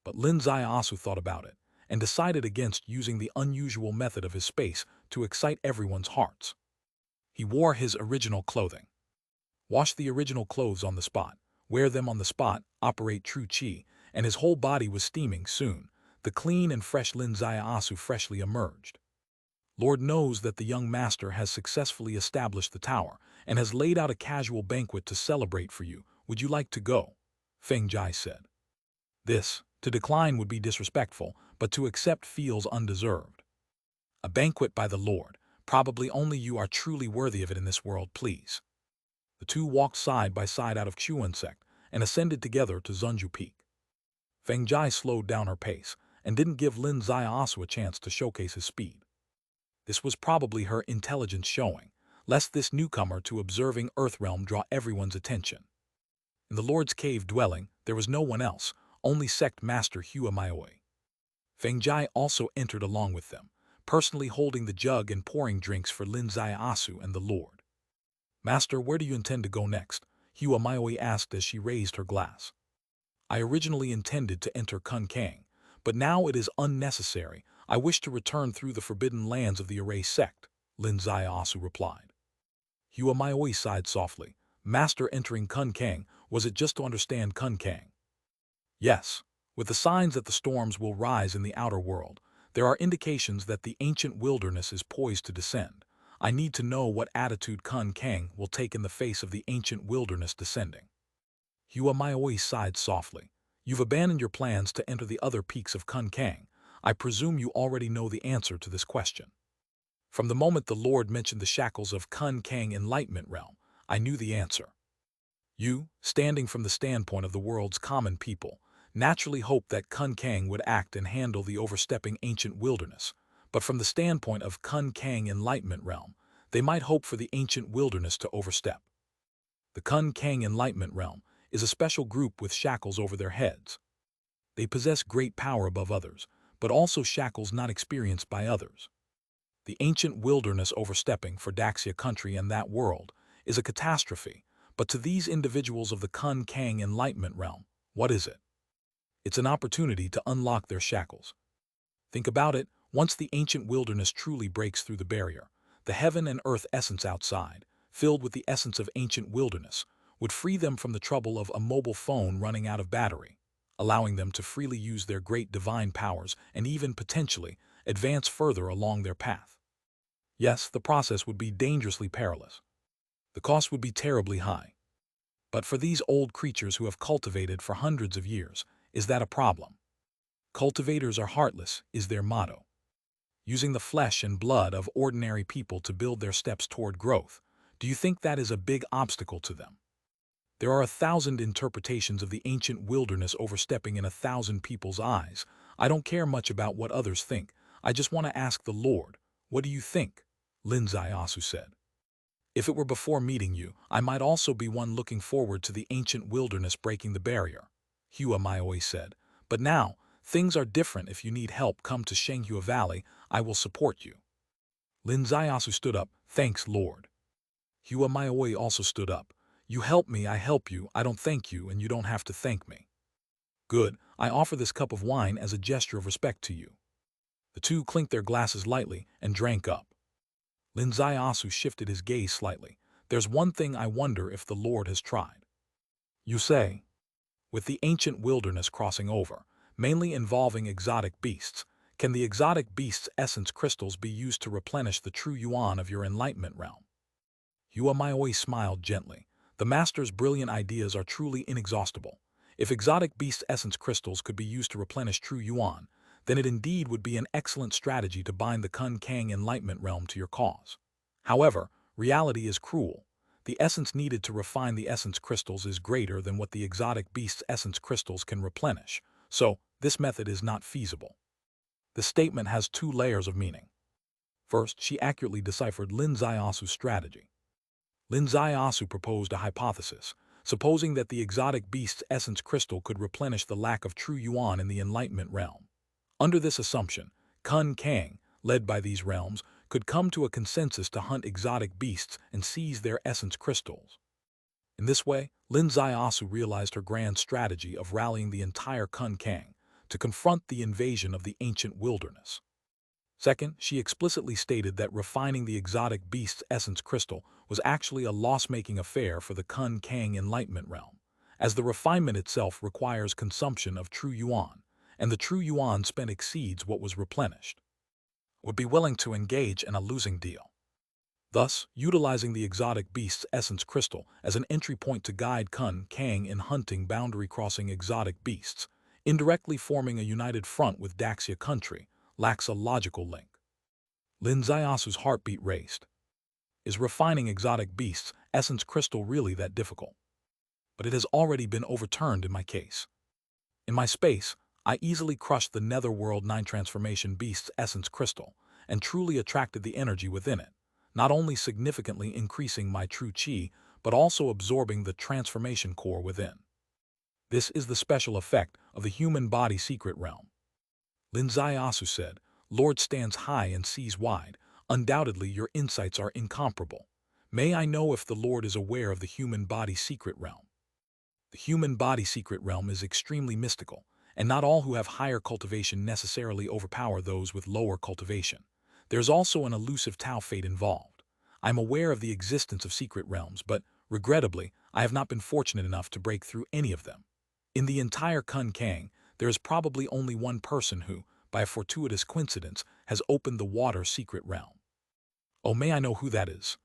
But Lin Zaiyasu thought about it, and decided against using the unusual method of his space to excite everyone's hearts. He wore his original clothing. Wash the original clothes on the spot, wear them on the spot, operate true chi, and his whole body was steaming soon. The clean and fresh Lin Zaiyasu freshly emerged. Lord knows that the young master has successfully established the tower and has laid out a casual banquet to celebrate for you. Would you like to go? Feng Jai said. To decline would be disrespectful, but to accept feels undeserved. A banquet by the Lord. Probably only you are truly worthy of it in this world, please. The two walked side by side out of Chuan sect and ascended together to Zunju Peak. Feng Jai slowed down her pace and didn't give Lin Ziaosu a chance to showcase his speed. This was probably her intelligence showing, lest this newcomer to observing Earthrealm draw everyone's attention. In the Lord's cave dwelling, there was no one else, only sect master Hua Maioi. Feng Jai also entered along with them, personally holding the jug and pouring drinks for Lin Ziaosu and the Lord. Master, where do you intend to go next? Hua Maioi asked as she raised her glass. I originally intended to enter Kun Kang, but now it is unnecessary. I wish to return through the forbidden lands of the Array sect, Lin Ziaosu replied. Hua Maioi sighed softly. Master entering Kun Kang, was it just to understand Kun Kang? Yes. With the signs that the storms will rise in the outer world, there are indications that the ancient wilderness is poised to descend. I need to know what attitude Kun Kang will take in the face of the ancient wilderness descending. Hua Maioi sighed softly. You've abandoned your plans to enter the other peaks of Kun Kang. I presume you already know the answer to this question. From the moment the Lord mentioned the shackles of Kun Kang Enlightenment Realm, I knew the answer. You, standing from the standpoint of the world's common people, naturally hoped that Kun Kang would act and handle the overstepping ancient wilderness, but from the standpoint of Kun Kang Enlightenment Realm, they might hope for the ancient wilderness to overstep. The Kun Kang Enlightenment Realm is a special group with shackles over their heads. They possess great power above others, but also shackles not experienced by others. The ancient wilderness overstepping for Daxia country and that world is a catastrophe, but to these individuals of the Kun Kang Enlightenment Realm, what is it? It's an opportunity to unlock their shackles. Think about it, once the ancient wilderness truly breaks through the barrier, the heaven and earth essence outside, filled with the essence of ancient wilderness, would free them from the trouble of a mobile phone running out of battery, allowing them to freely use their great divine powers and even potentially advance further along their path. Yes, the process would be dangerously perilous. The cost would be terribly high. But for these old creatures who have cultivated for hundreds of years, is that a problem? Cultivators are heartless, is their motto. Using the flesh and blood of ordinary people to build their steps toward growth, do you think that is a big obstacle to them? There are 1,000 interpretations of the ancient wilderness overstepping in 1,000 people's eyes. I don't care much about what others think. I just want to ask the Lord, what do you think? Lin Ziaosu said. If it were before meeting you, I might also be one looking forward to the ancient wilderness breaking the barrier, Hua Maioi said. But now, things are different. If you need help, come to Shenghua Valley. I will support you. Lin Ziaosu stood up. Thanks, Lord. Hua Maioi also stood up. You help me, I help you. I don't thank you, and you don't have to thank me. Good, I offer this cup of wine as a gesture of respect to you. The two clinked their glasses lightly and drank up. Lin Ziaosu shifted his gaze slightly. There's one thing I wonder if the Lord has tried. You say? With the ancient wilderness crossing over, mainly involving exotic beasts, can the exotic beasts' essence crystals be used to replenish the true yuan of your enlightenment realm? Hua Maioi smiled gently. The master's brilliant ideas are truly inexhaustible. If exotic beast essence crystals could be used to replenish true yuan, then it indeed would be an excellent strategy to bind the Kun Kang Enlightenment realm to your cause. However, reality is cruel. The essence needed to refine the essence crystals is greater than what the exotic beast's essence crystals can replenish, so this method is not feasible. The statement has two layers of meaning. First, she accurately deciphered Lin Ziaosu's strategy. Lin Ziaosu proposed a hypothesis, supposing that the exotic beast's essence crystal could replenish the lack of true yuan in the enlightenment realm. Under this assumption, Kun Kang, led by these realms, could come to a consensus to hunt exotic beasts and seize their essence crystals. In this way, Lin Ziaosu realized her grand strategy of rallying the entire Kun Kang to confront the invasion of the ancient wilderness. Second, she explicitly stated that refining the exotic beast's essence crystal was actually a loss-making affair for the Kun Kang Enlightenment realm, as the refinement itself requires consumption of true yuan, and the true yuan spent exceeds what was replenished. Would be willing to engage in a losing deal. Thus, utilizing the exotic beast's essence crystal as an entry point to guide Kun Kang in hunting boundary-crossing exotic beasts, indirectly forming a united front with Daxia country, lacks a logical link. Lin Zayasu's heartbeat raced. Is refining exotic beasts' essence crystal really that difficult? But it has already been overturned in my case. In my space, I easily crushed the Netherworld 9 transformation beast's essence crystal and truly attracted the energy within it, not only significantly increasing my true chi, but also absorbing the transformation core within. This is the special effect of the human body secret realm. Lin Zaiasu said, Lord stands high and sees wide. Undoubtedly your insights are incomparable. May I know if the Lord is aware of the human body secret realm? The human body secret realm is extremely mystical, and not all who have higher cultivation necessarily overpower those with lower cultivation. There's also an elusive Tao fate involved. I'm aware of the existence of secret realms, but, regrettably, I have not been fortunate enough to break through any of them. In the entire Kun Kang, there is probably only one person who, by a fortuitous coincidence, has opened the water secret realm. Oh, may I know who that is?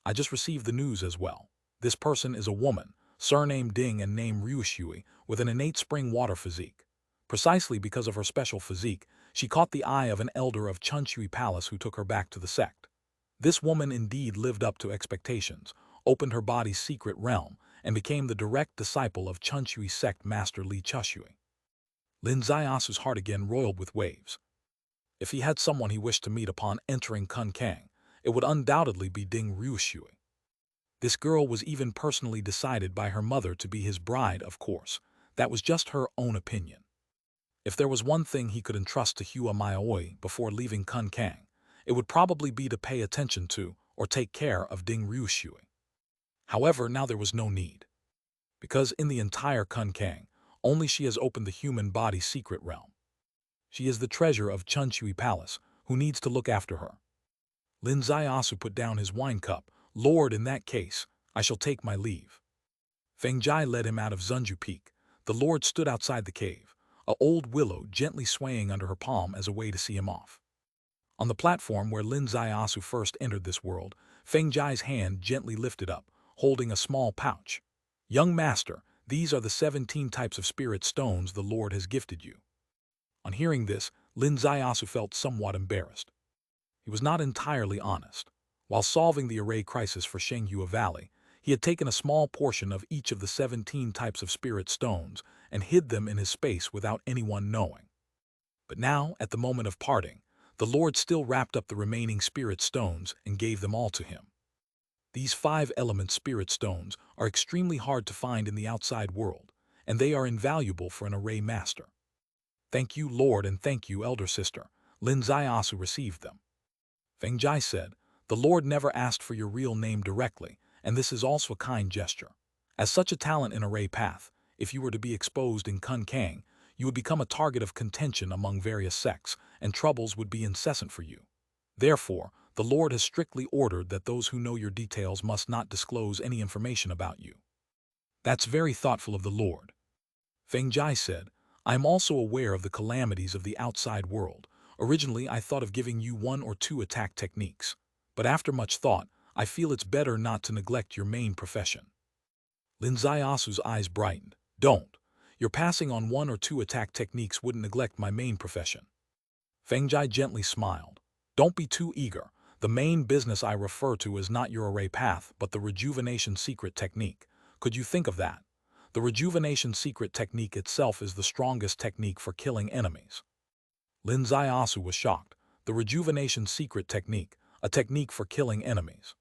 I just received the news as well. This person is a woman, surname Ding and name Ryushui, with an innate spring water physique. Precisely because of her special physique, she caught the eye of an elder of Chunshui Palace who took her back to the sect. This woman indeed lived up to expectations, opened her body's secret realm, and became the direct disciple of Chunshui sect master Li Chushui. Lin Zaiasu's heart again roiled with waves. If he had someone he wished to meet upon entering Kun Kang, it would undoubtedly be Ding Ryushui. This girl was even personally decided by her mother to be his bride, of course. That was just her own opinion. If there was one thing he could entrust to Hua Maioi before leaving Kun Kang, it would probably be to pay attention to or take care of Ding Ryushui. However, now there was no need. Because in the entire Kun Kang, only she has opened the human body's secret realm. She is the treasure of Chunshui Palace, who needs to look after her. Lin Zaiasu put down his wine cup. Lord, in that case, I shall take my leave. Feng Jai led him out of Zunju Peak. The Lord stood outside the cave, a old willow gently swaying under her palm as a way to see him off. On the platform where Lin Zaiasu first entered this world, Feng Jai's hand gently lifted up, holding a small pouch. Young master, these are the 17 types of spirit stones the Lord has gifted you. On hearing this, Lin Zaiasu felt somewhat embarrassed. He was not entirely honest. While solving the array crisis for Shenghua Valley, he had taken a small portion of each of the 17 types of spirit stones and hid them in his space without anyone knowing. But now, at the moment of parting, the Lord still wrapped up the remaining spirit stones and gave them all to him. These 5-element spirit stones are extremely hard to find in the outside world, and they are invaluable for an array master. Thank you, Lord, and thank you, elder sister. Lin Zaiasu received them. Feng Jai said, the Lord never asked for your real name directly, and this is also a kind gesture. As such a talent in array path, if you were to be exposed in Kun Kang, you would become a target of contention among various sects, and troubles would be incessant for you. Therefore, the Lord has strictly ordered that those who know your details must not disclose any information about you. That's very thoughtful of the Lord. Feng Jai said, I am also aware of the calamities of the outside world. Originally, I thought of giving you 1 or 2 attack techniques, but after much thought, I feel it's better not to neglect your main profession. Lin Zaiasu's eyes brightened. Don't. Your passing on 1 or 2 attack techniques wouldn't neglect my main profession. Feng Jai gently smiled. Don't be too eager. The main business I refer to is not your array path, but the rejuvenation secret technique. Could you think of that? The rejuvenation secret technique itself is the strongest technique for killing enemies. Lin Zaiasu was shocked. The rejuvenation secret technique, a technique for killing enemies.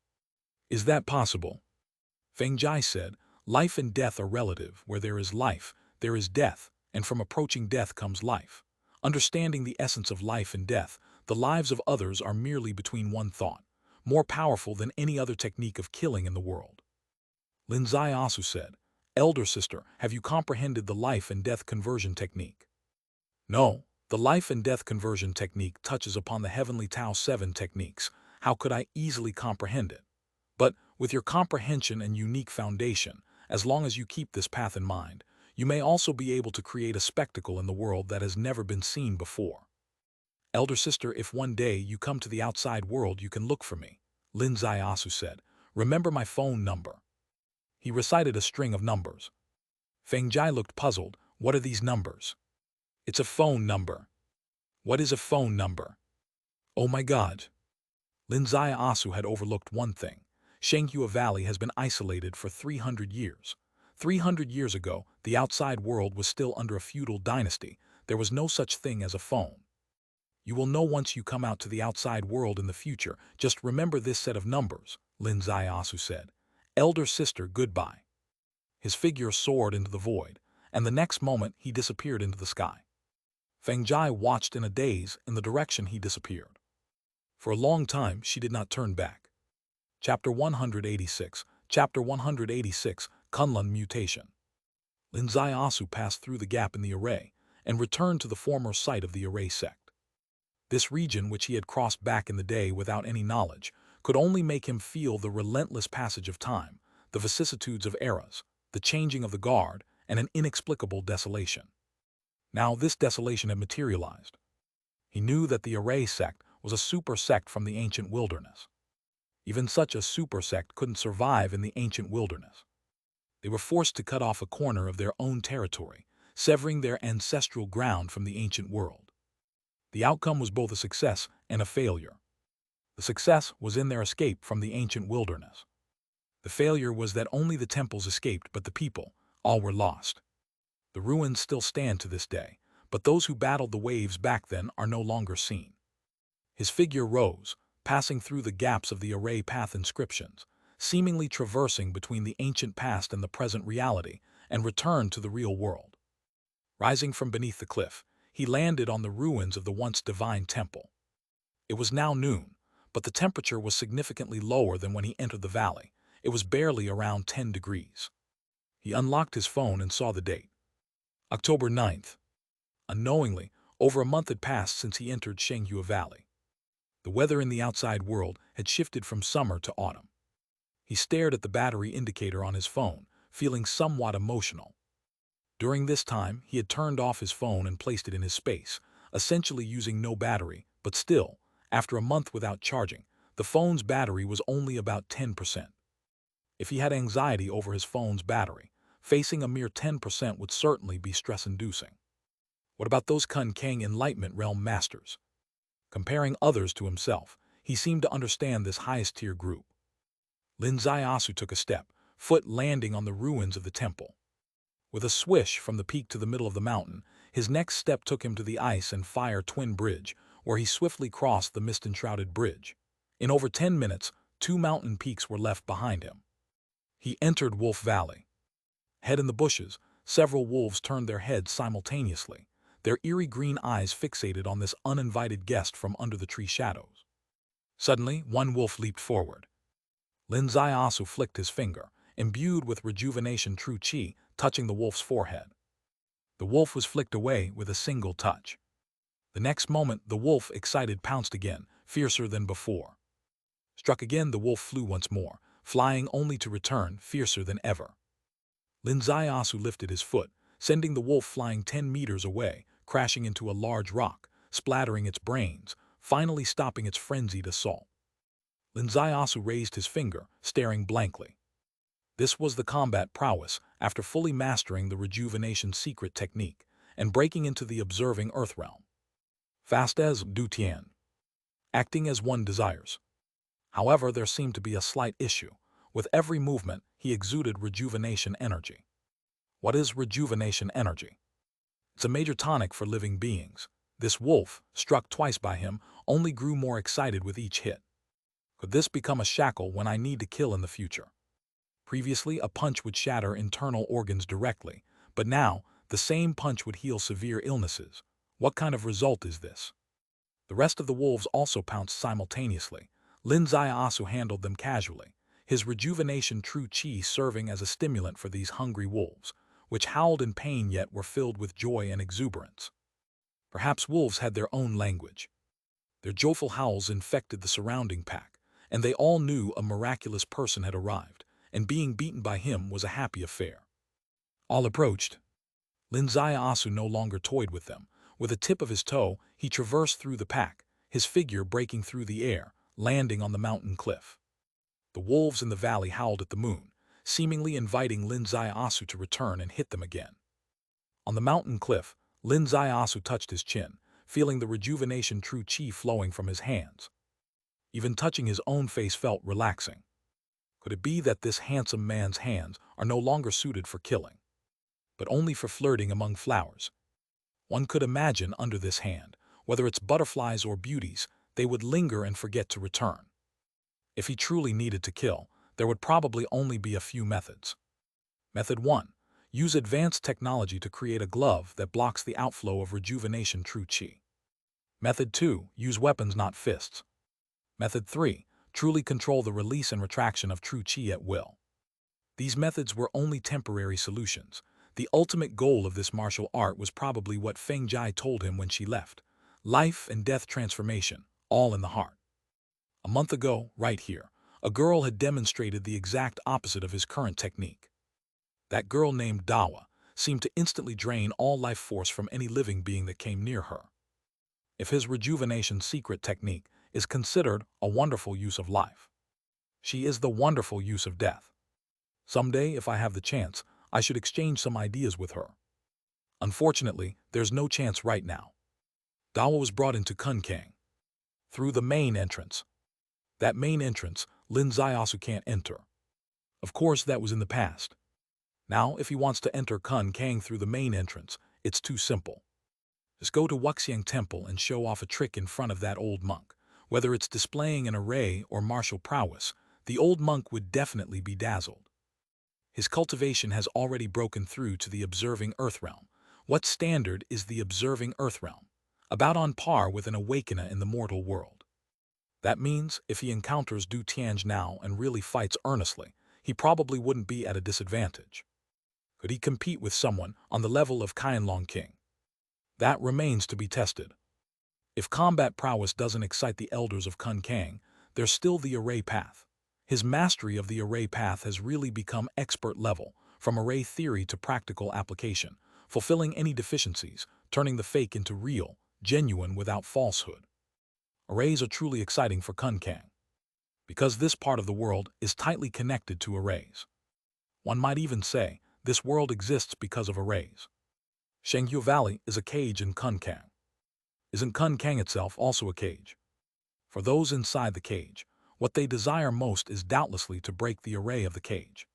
Is that possible? Feng Jai said, life and death are relative. Where there is life, there is death, and from approaching death comes life. Understanding the essence of life and death, the lives of others are merely between one thought, more powerful than any other technique of killing in the world. Lin Zaiasu said, elder sister, have you comprehended the life and death conversion technique? No. The life and death conversion technique touches upon the heavenly Tao 7 techniques. How could I easily comprehend it? But with your comprehension and unique foundation, as long as you keep this path in mind, you may also be able to create a spectacle in the world that has never been seen before. Elder sister, if one day you come to the outside world, you can look for me, Lin Zaiasu said. Remember my phone number. He recited a string of numbers. Feng Jai looked puzzled. What are these numbers? It's a phone number. What is a phone number? Oh my God. Linzai Asu had overlooked one thing. Shenghua Valley has been isolated for 300 years. 300 years ago, the outside world was still under a feudal dynasty. There was no such thing as a phone. You will know once you come out to the outside world in the future. Just remember this set of numbers, Linzai Asu said. Elder sister, goodbye. His figure soared into the void, and the next moment he disappeared into the sky. Feng Jai watched in a daze in the direction he disappeared. For a long time she did not turn back. Chapter 186, Chapter 186, Kunlun Mutation. Linzai Asu passed through the gap in the array and returned to the former site of the array sect. This region, which he had crossed back in the day without any knowledge, could only make him feel the relentless passage of time, the vicissitudes of eras, the changing of the guard, and an inexplicable desolation. Now this desolation had materialized. He knew that the array sect was a super sect from the ancient wilderness. Even such a super sect couldn't survive in the ancient wilderness. They were forced to cut off a corner of their own territory, severing their ancestral ground from the ancient world. The outcome was both a success and a failure. The success was in their escape from the ancient wilderness. The failure was that only the temples escaped, but the people, all were lost. The ruins still stand to this day, but those who battled the waves back then are no longer seen. His figure rose, passing through the gaps of the array path inscriptions, seemingly traversing between the ancient past and the present reality, and returned to the real world. Rising from beneath the cliff, he landed on the ruins of the once divine temple. It was now noon, but the temperature was significantly lower than when he entered the valley. It was barely around 10 degrees. He unlocked his phone and saw the date. October 9th. Unknowingly, over a month had passed since he entered Shenghua Valley. The weather in the outside world had shifted from summer to autumn. He stared at the battery indicator on his phone, feeling somewhat emotional. During this time, he had turned off his phone and placed it in his space, essentially using no battery, but still, after a month without charging, the phone's battery was only about 10%. If he had anxiety over his phone's battery, facing a mere 10% would certainly be stress-inducing. What about those Kun Kang Enlightenment Realm Masters? Comparing others to himself, he seemed to understand this highest-tier group. Linzai Asu took a step, foot landing on the ruins of the temple. With a swish from the peak to the middle of the mountain, his next step took him to the Ice and Fire Twin Bridge, where he swiftly crossed the mist-enshrouded bridge. In over 10 minutes, 2 mountain peaks were left behind him. He entered Wolf Valley. Head in the bushes, several wolves turned their heads simultaneously, their eerie green eyes fixated on this uninvited guest from under the tree shadows. Suddenly, one wolf leaped forward. Linzai Asu flicked his finger, imbued with rejuvenation true chi, touching the wolf's forehead. The wolf was flicked away with a single touch. The next moment, the wolf, excited, pounced again, fiercer than before. Struck again, the wolf flew once more, flying only to return, fiercer than ever. Linzai Asu lifted his foot, sending the wolf flying 10 meters away, crashing into a large rock, splattering its brains, finally stopping its frenzied assault. Linzai Asu raised his finger, staring blankly. This was the combat prowess after fully mastering the rejuvenation secret technique and breaking into the observing earth realm. Fast as Du Tian. Acting as one desires. However, there seemed to be a slight issue. With every movement, he exuded rejuvenation energy. What is rejuvenation energy? It's a major tonic for living beings. This wolf, struck twice by him, only grew more excited with each hit. Could this become a shackle when I need to kill in the future? Previously, a punch would shatter internal organs directly, but now, the same punch would heal severe illnesses. What kind of result is this? The rest of the wolves also pounced simultaneously. Linzai Asu handled them casually, his rejuvenation true chi serving as a stimulant for these hungry wolves, which howled in pain yet were filled with joy and exuberance. Perhaps wolves had their own language. Their joyful howls infected the surrounding pack, and they all knew a miraculous person had arrived, and being beaten by him was a happy affair. All approached. Linzai Asu no longer toyed with them. With a tip of his toe, he traversed through the pack, his figure breaking through the air, landing on the mountain cliff. The wolves in the valley howled at the moon, seemingly inviting Linzai Asu to return and hit them again. On the mountain cliff, Linzai Asu touched his chin, feeling the rejuvenation true chi flowing from his hands. Even touching his own face felt relaxing. Could it be that this handsome man's hands are no longer suited for killing, but only for flirting among flowers? One could imagine under this hand, whether it's butterflies or beauties, they would linger and forget to return. If he truly needed to kill, there would probably only be a few methods. Method 1. Use advanced technology to create a glove that blocks the outflow of rejuvenation true chi. Method 2. Use weapons, not fists. Method 3. Truly control the release and retraction of true chi at will. These methods were only temporary solutions. The ultimate goal of this martial art was probably what Feng Jai told him when she left. Life and death transformation, all in the heart. A month ago, right here, a girl had demonstrated the exact opposite of his current technique. That girl named Dawa seemed to instantly drain all life force from any living being that came near her. If his rejuvenation secret technique is considered a wonderful use of life, she is the wonderful use of death. Someday, if I have the chance, I should exchange some ideas with her. Unfortunately, there's no chance right now. Dawa was brought into Kunkang through the main entrance. That main entrance, Lin Ziasu can't enter. Of course, that was in the past. Now, if he wants to enter Kunkang through the main entrance, it's too simple. Just go to Wuxiang Temple and show off a trick in front of that old monk. Whether it's displaying an array or martial prowess, the old monk would definitely be dazzled. His cultivation has already broken through to the observing earth realm. What standard is the observing earth realm? About on par with an awakener in the mortal world. That means if he encounters Du Tianj now and really fights earnestly, he probably wouldn't be at a disadvantage. Could he compete with someone on the level of Qianlong King? That remains to be tested. If combat prowess doesn't excite the elders of Kunkang, there's still the array path. His mastery of the array path has really become expert level, from array theory to practical application, fulfilling any deficiencies, turning the fake into real, genuine without falsehood. Arrays are truly exciting for Kunkang, because this part of the world is tightly connected to arrays. One might even say, this world exists because of arrays. Shenghu Valley is a cage in Kunkang. Isn't Kunkang itself also a cage? For those inside the cage, what they desire most is doubtlessly to break the array of the cage.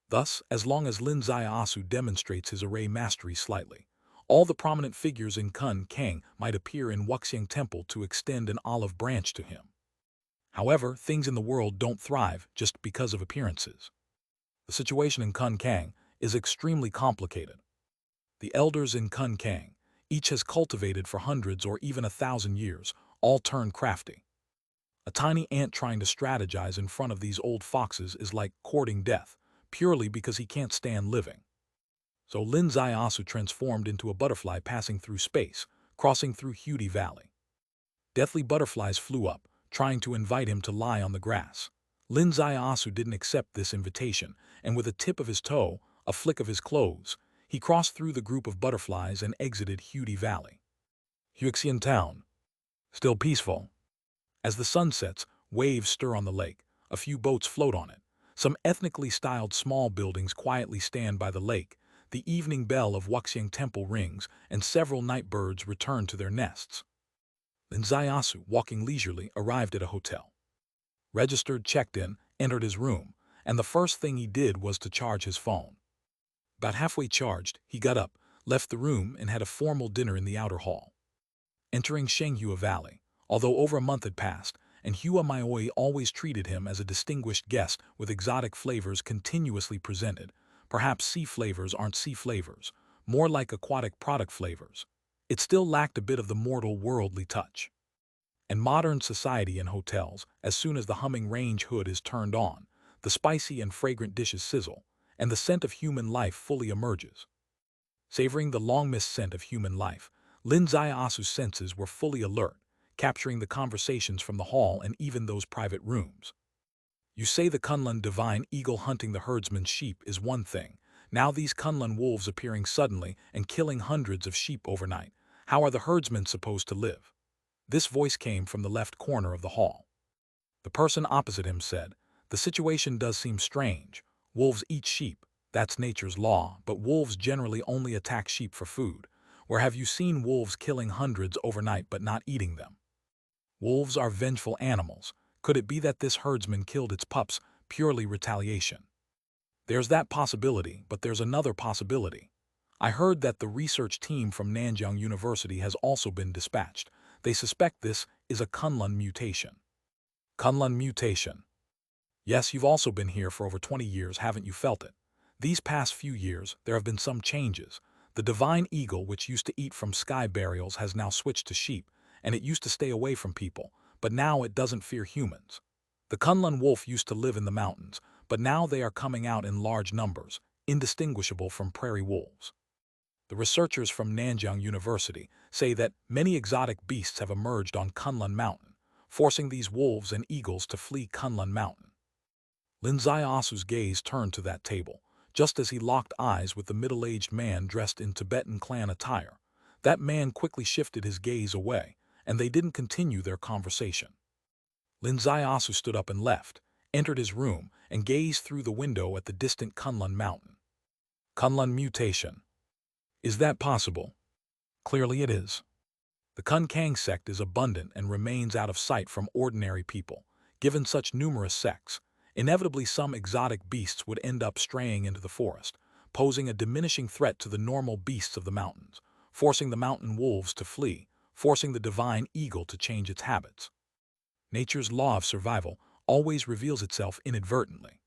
Thus, as long as Lin Ziasu demonstrates his array mastery slightly, all the prominent figures in Kunkang might appear in Wuxiang Temple to extend an olive branch to him. However, things in the world don't thrive just because of appearances. The situation in Kunkang is extremely complicated. The elders in Kunkang, each has cultivated for hundreds or even 1,000 years, all turn crafty. A tiny ant trying to strategize in front of these old foxes is like courting death, purely because he can't stand living. So Lin Ziasu transformed into a butterfly passing through space, crossing through Hudi Valley. Deathly butterflies flew up, trying to invite him to lie on the grass. Lin Ziasu didn't accept this invitation, and with a tip of his toe, a flick of his clothes, he crossed through the group of butterflies and exited Hudi Valley. Huixian Town. Still peaceful. As the sun sets, waves stir on the lake, a few boats float on it. Some ethnically styled small buildings quietly stand by the lake. The evening bell of Wuxiang Temple rings, and several night birds return to their nests. Lin Ziasu, walking leisurely, arrived at a hotel. Registered, checked in, entered his room, and the first thing he did was to charge his phone. About halfway charged, he got up, left the room, and had a formal dinner in the outer hall. Entering Shenghua Valley, although over a month had passed, and Hua Maoi always treated him as a distinguished guest with exotic flavors continuously presented. Perhaps sea flavors aren't sea flavors, more like aquatic product flavors. It still lacked a bit of the mortal worldly touch. In modern society and hotels, as soon as the humming range hood is turned on, the spicy and fragrant dishes sizzle, and the scent of human life fully emerges. Savoring the long-missed scent of human life, Lin Ziasu's senses were fully alert, capturing the conversations from the hall and even those private rooms. You say the Kunlun divine eagle hunting the herdsman's sheep is one thing. Now these Kunlun wolves appearing suddenly and killing hundreds of sheep overnight. How are the herdsmen supposed to live? This voice came from the left corner of the hall. The person opposite him said, "The situation does seem strange. Wolves eat sheep. That's nature's law, but wolves generally only attack sheep for food. Where have you seen wolves killing hundreds overnight but not eating them? Wolves are vengeful animals. Could it be that this herdsman killed its pups purely retaliation? There's that possibility, but there's another possibility. I heard that the research team from Nanjing University has also been dispatched. They suspect this is a Kunlun mutation. Kunlun mutation. Yes, you've also been here for over 20 years, haven't you felt it? These past few years, there have been some changes. The divine eagle, which used to eat from sky burials, has now switched to sheep, and it used to stay away from people, but now it doesn't fear humans. The Kunlun wolf used to live in the mountains, but now they are coming out in large numbers, indistinguishable from prairie wolves. The researchers from Nanjing University say that many exotic beasts have emerged on Kunlun Mountain, forcing these wolves and eagles to flee Kunlun Mountain. Lin Xiaosu's gaze turned to that table, just as he locked eyes with the middle-aged man dressed in Tibetan clan attire. That man quickly shifted his gaze away, and they didn't continue their conversation. Lin Xiaosu stood up and left, entered his room, and gazed through the window at the distant Kunlun Mountain. Kunlun mutation. Is that possible? Clearly it is. The Kunkang sect is abundant and remains out of sight from ordinary people. Given such numerous sects, inevitably some exotic beasts would end up straying into the forest, posing a diminishing threat to the normal beasts of the mountains, forcing the mountain wolves to flee, forcing the divine eagle to change its habits. Nature's law of survival always reveals itself inadvertently.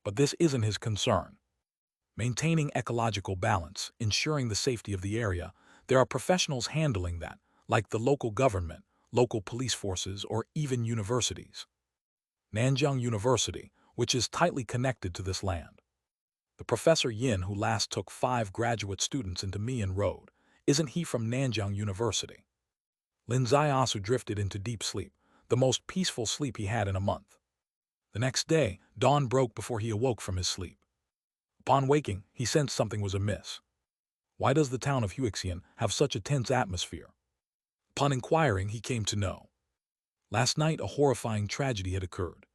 But this isn't his concern. Maintaining ecological balance, ensuring the safety of the area, there are professionals handling that, like the local government, local police forces, or even universities. Nanjing University, which is tightly connected to this land. The Professor Yin who last took 5 graduate students into Mian Road, isn't he from Nanjing University? Lin Xiaosu drifted into deep sleep, the most peaceful sleep he had in a month. The next day, dawn broke before he awoke from his sleep. Upon waking, he sensed something was amiss. Why does the town of Huixian have such a tense atmosphere? Upon inquiring, he came to know. Last night, a horrifying tragedy had occurred.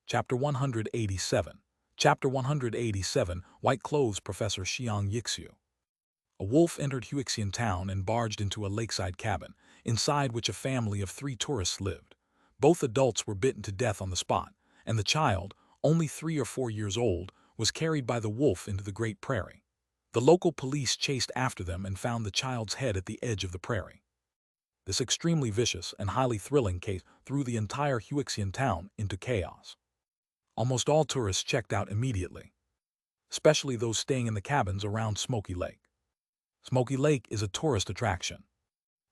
Chapter 187. Chapter 187, White Clothes Professor Xiang Yixu. A wolf entered Huixian town and barged into a lakeside cabin, inside which a family of 3 tourists lived. Both adults were bitten to death on the spot, and the child, only 3 or 4 years old, was carried by the wolf into the Great Prairie. The local police chased after them and found the child's head at the edge of the prairie. This extremely vicious and highly thrilling case threw the entire Huixian town into chaos. Almost all tourists checked out immediately, especially those staying in the cabins around Smoky Lake. Smoky Lake is a tourist attraction.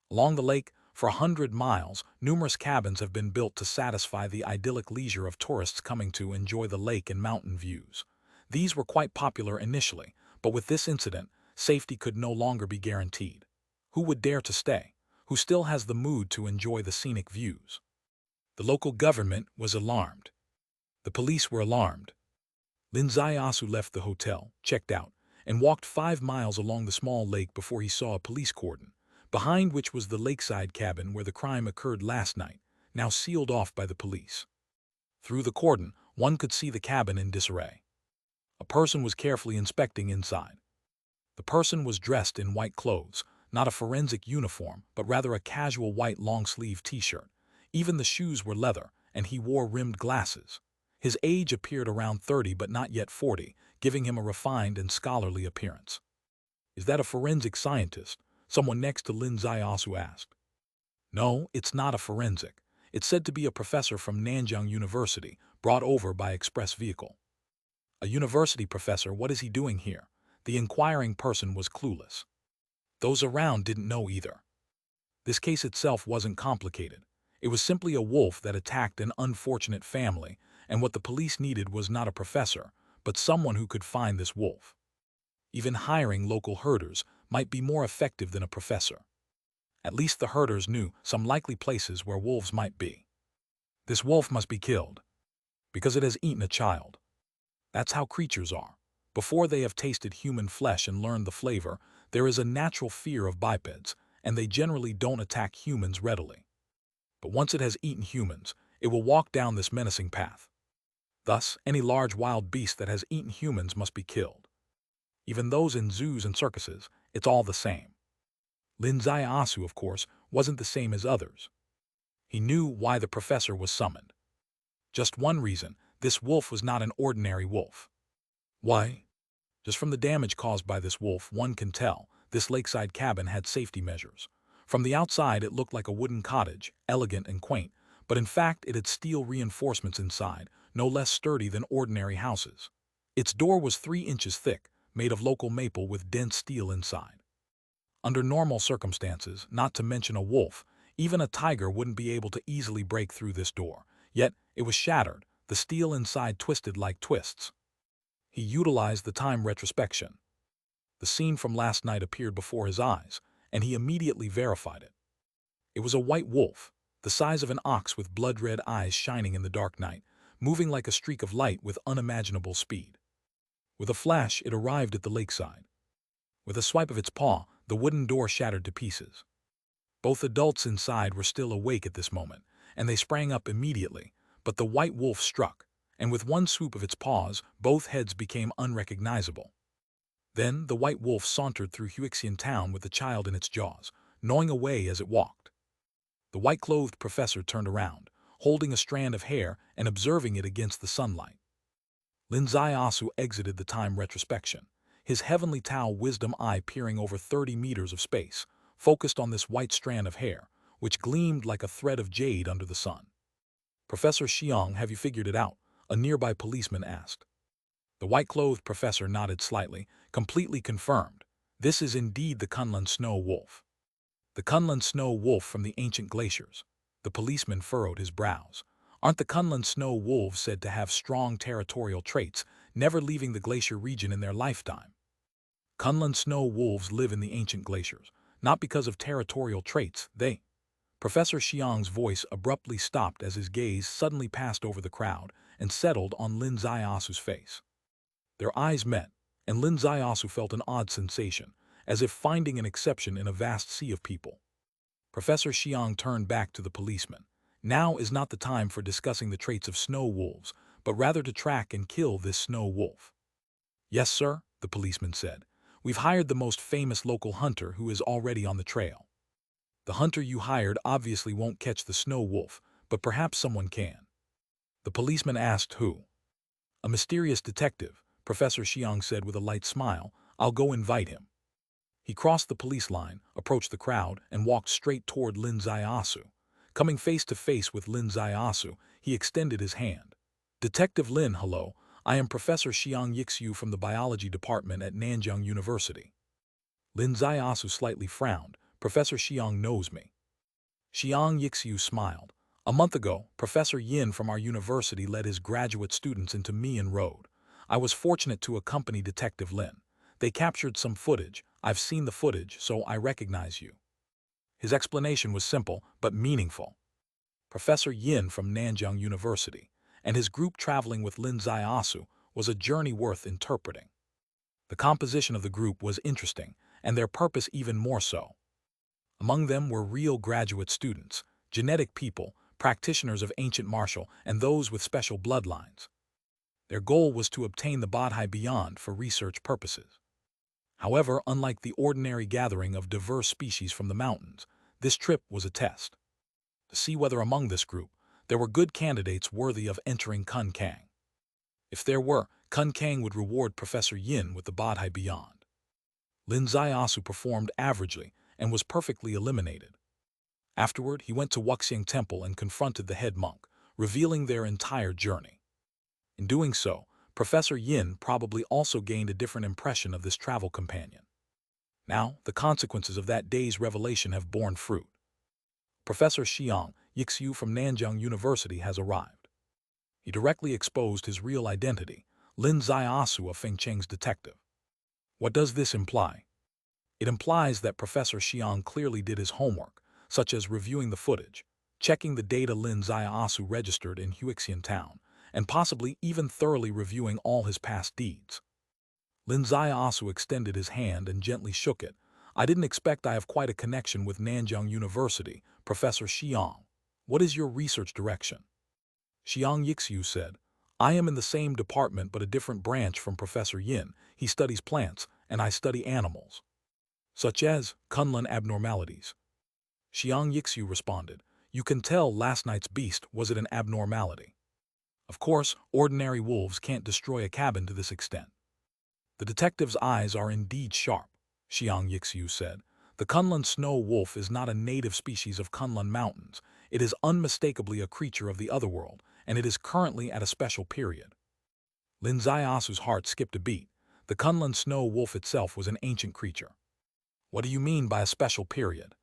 Along the lake, for 100 miles, numerous cabins have been built to satisfy the idyllic leisure of tourists coming to enjoy the lake and mountain views. These were quite popular initially, but with this incident, safety could no longer be guaranteed. Who would dare to stay? Who still has the mood to enjoy the scenic views? The local government was alarmed. The police were alarmed. Lin Xiaosu left the hotel, checked out, and walked 5 miles along the small lake before he saw a police cordon, behind which was the lakeside cabin where the crime occurred last night, now sealed off by the police. Through the cordon, one could see the cabin in disarray. A person was carefully inspecting inside. The person was dressed in white clothes, not a forensic uniform, but rather a casual white long-sleeve t-shirt. Even the shoes were leather, and he wore rimmed glasses. His age appeared around 30 but not yet 40, giving him a refined and scholarly appearance. "Is that a forensic scientist?" someone next to Lin Xiaosu asked. "No, it's not a forensic. It's said to be a professor from Nanjing University, brought over by express vehicle." A university professor, what is he doing here? The inquiring person was clueless. Those around didn't know either. This case itself wasn't complicated. It was simply a wolf that attacked an unfortunate family, and what the police needed was not a professor, but someone who could find this wolf. Even hiring local herders might be more effective than a professor. At least the herders knew some likely places where wolves might be. This wolf must be killed, because it has eaten a child. That's how creatures are. Before they have tasted human flesh and learned the flavor, there is a natural fear of bipeds, and they generally don't attack humans readily. But once it has eaten humans, it will walk down this menacing path. Thus, any large wild beast that has eaten humans must be killed. Even those in zoos and circuses, it's all the same. Lin Xiaosu, of course, wasn't the same as others. He knew why the professor was summoned. Just one reason: this wolf was not an ordinary wolf. Why? Just from the damage caused by this wolf, one can tell this lakeside cabin had safety measures. From the outside, it looked like a wooden cottage, elegant and quaint, but in fact it had steel reinforcements inside, no less sturdy than ordinary houses. Its door was 3 inches thick, made of local maple with dense steel inside. Under normal circumstances, not to mention a wolf, even a tiger wouldn't be able to easily break through this door. Yet, it was shattered, the steel inside twisted like twists. He utilized the time retrospection. The scene from last night appeared before his eyes, and he immediately verified it. It was a white wolf, the size of an ox with blood-red eyes shining in the dark night, moving like a streak of light with unimaginable speed. With a flash, it arrived at the lakeside. With a swipe of its paw, the wooden door shattered to pieces. Both adults inside were still awake at this moment, and they sprang up immediately, but the white wolf struck, and with one swoop of its paws, both heads became unrecognizable. Then the white wolf sauntered through Huixian town with the child in its jaws, gnawing away as it walked. The white-clothed professor turned around, holding a strand of hair and observing it against the sunlight. Lin Zaiasu exited the time retrospection, his heavenly Tao wisdom eye peering over 30 meters of space, focused on this white strand of hair, which gleamed like a thread of jade under the sun. "Professor Xiang, have you figured it out?" a nearby policeman asked. The white-clothed professor nodded slightly, completely confirmed. This is indeed the Kunlun snow wolf. The Kunlun snow wolf from the ancient glaciers. The policeman furrowed his brows. Aren't the Kunlun snow wolves said to have strong territorial traits, never leaving the glacier region in their lifetime? Kunlun snow wolves live in the ancient glaciers, not because of territorial traits, they... Professor Xiang's voice abruptly stopped as his gaze suddenly passed over the crowd and settled on Lin Zaiasu's face. Their eyes met, and Lin Zaiasu felt an odd sensation, as if finding an exception in a vast sea of people. Professor Xiang turned back to the policeman. Now is not the time for discussing the traits of snow wolves, but rather to track and kill this snow wolf. "Yes, sir," the policeman said. "We've hired the most famous local hunter who is already on the trail." "The hunter you hired obviously won't catch the snow wolf, but perhaps someone can." The policeman asked who. "A mysterious detective," Professor Xiang said with a light smile. "I'll go invite him." He crossed the police line, approached the crowd, and walked straight toward Lin Zaiasu. Coming face to face with Lin Zaiasu, he extended his hand. "Detective Lin, hello. I am Professor Xiang Yixiu from the biology department at Nanjing University." Lin Zaiasu slightly frowned. "Professor Xiang knows me." Xiang Yixiu smiled. "A month ago, Professor Yin from our university led his graduate students into Mian Road. I was fortunate to accompany Detective Lin. They captured some footage. I've seen the footage, so I recognize you." His explanation was simple, but meaningful. Professor Yin from Nanjing University, and his group traveling with Lin Zaiasu was a journey worth interpreting. The composition of the group was interesting, and their purpose even more so. Among them were real graduate students, genetic people, practitioners of ancient martial, and those with special bloodlines. Their goal was to obtain the Bodhi Beyond for research purposes. However, unlike the ordinary gathering of diverse species from the mountains, this trip was a test. To see whether among this group there were good candidates worthy of entering Kun Kang. If there were, Kun Kang would reward Professor Yin with the Bodhi Beyond. Lin Zaiasu performed averagely and was perfectly eliminated. Afterward, he went to Wuxiang Temple and confronted the head monk, revealing their entire journey. In doing so, Professor Yin probably also gained a different impression of this travel companion. Now, the consequences of that day's revelation have borne fruit. Professor Xiang Yixiu from Nanjing University has arrived. He directly exposed his real identity, Lin Zaiasu of Fengcheng's detective. What does this imply? It implies that Professor Xiang clearly did his homework, such as reviewing the footage, checking the data Lin Zaiasu registered in Huixian Town, and possibly even thoroughly reviewing all his past deeds. Lin Zaiasu extended his hand and gently shook it. "I didn't expect I have quite a connection with Nanjing University, Professor Xiang. What is your research direction?" Xiang Yixiu said, "I am in the same department but a different branch from Professor Yin. He studies plants, and I study animals." "Such as Kunlun abnormalities." Xiang Yixiu responded, "You can tell last night's beast, was it an abnormality?" Of course, ordinary wolves can't destroy a cabin to this extent. The detective's eyes are indeed sharp, Xiang Yixiu said. The Kunlun snow wolf is not a native species of Kunlun mountains. It is unmistakably a creature of the otherworld, and it is currently at a special period. Lin Ziasu's heart skipped a beat. The Kunlun snow wolf itself was an ancient creature. What do you mean by a special period?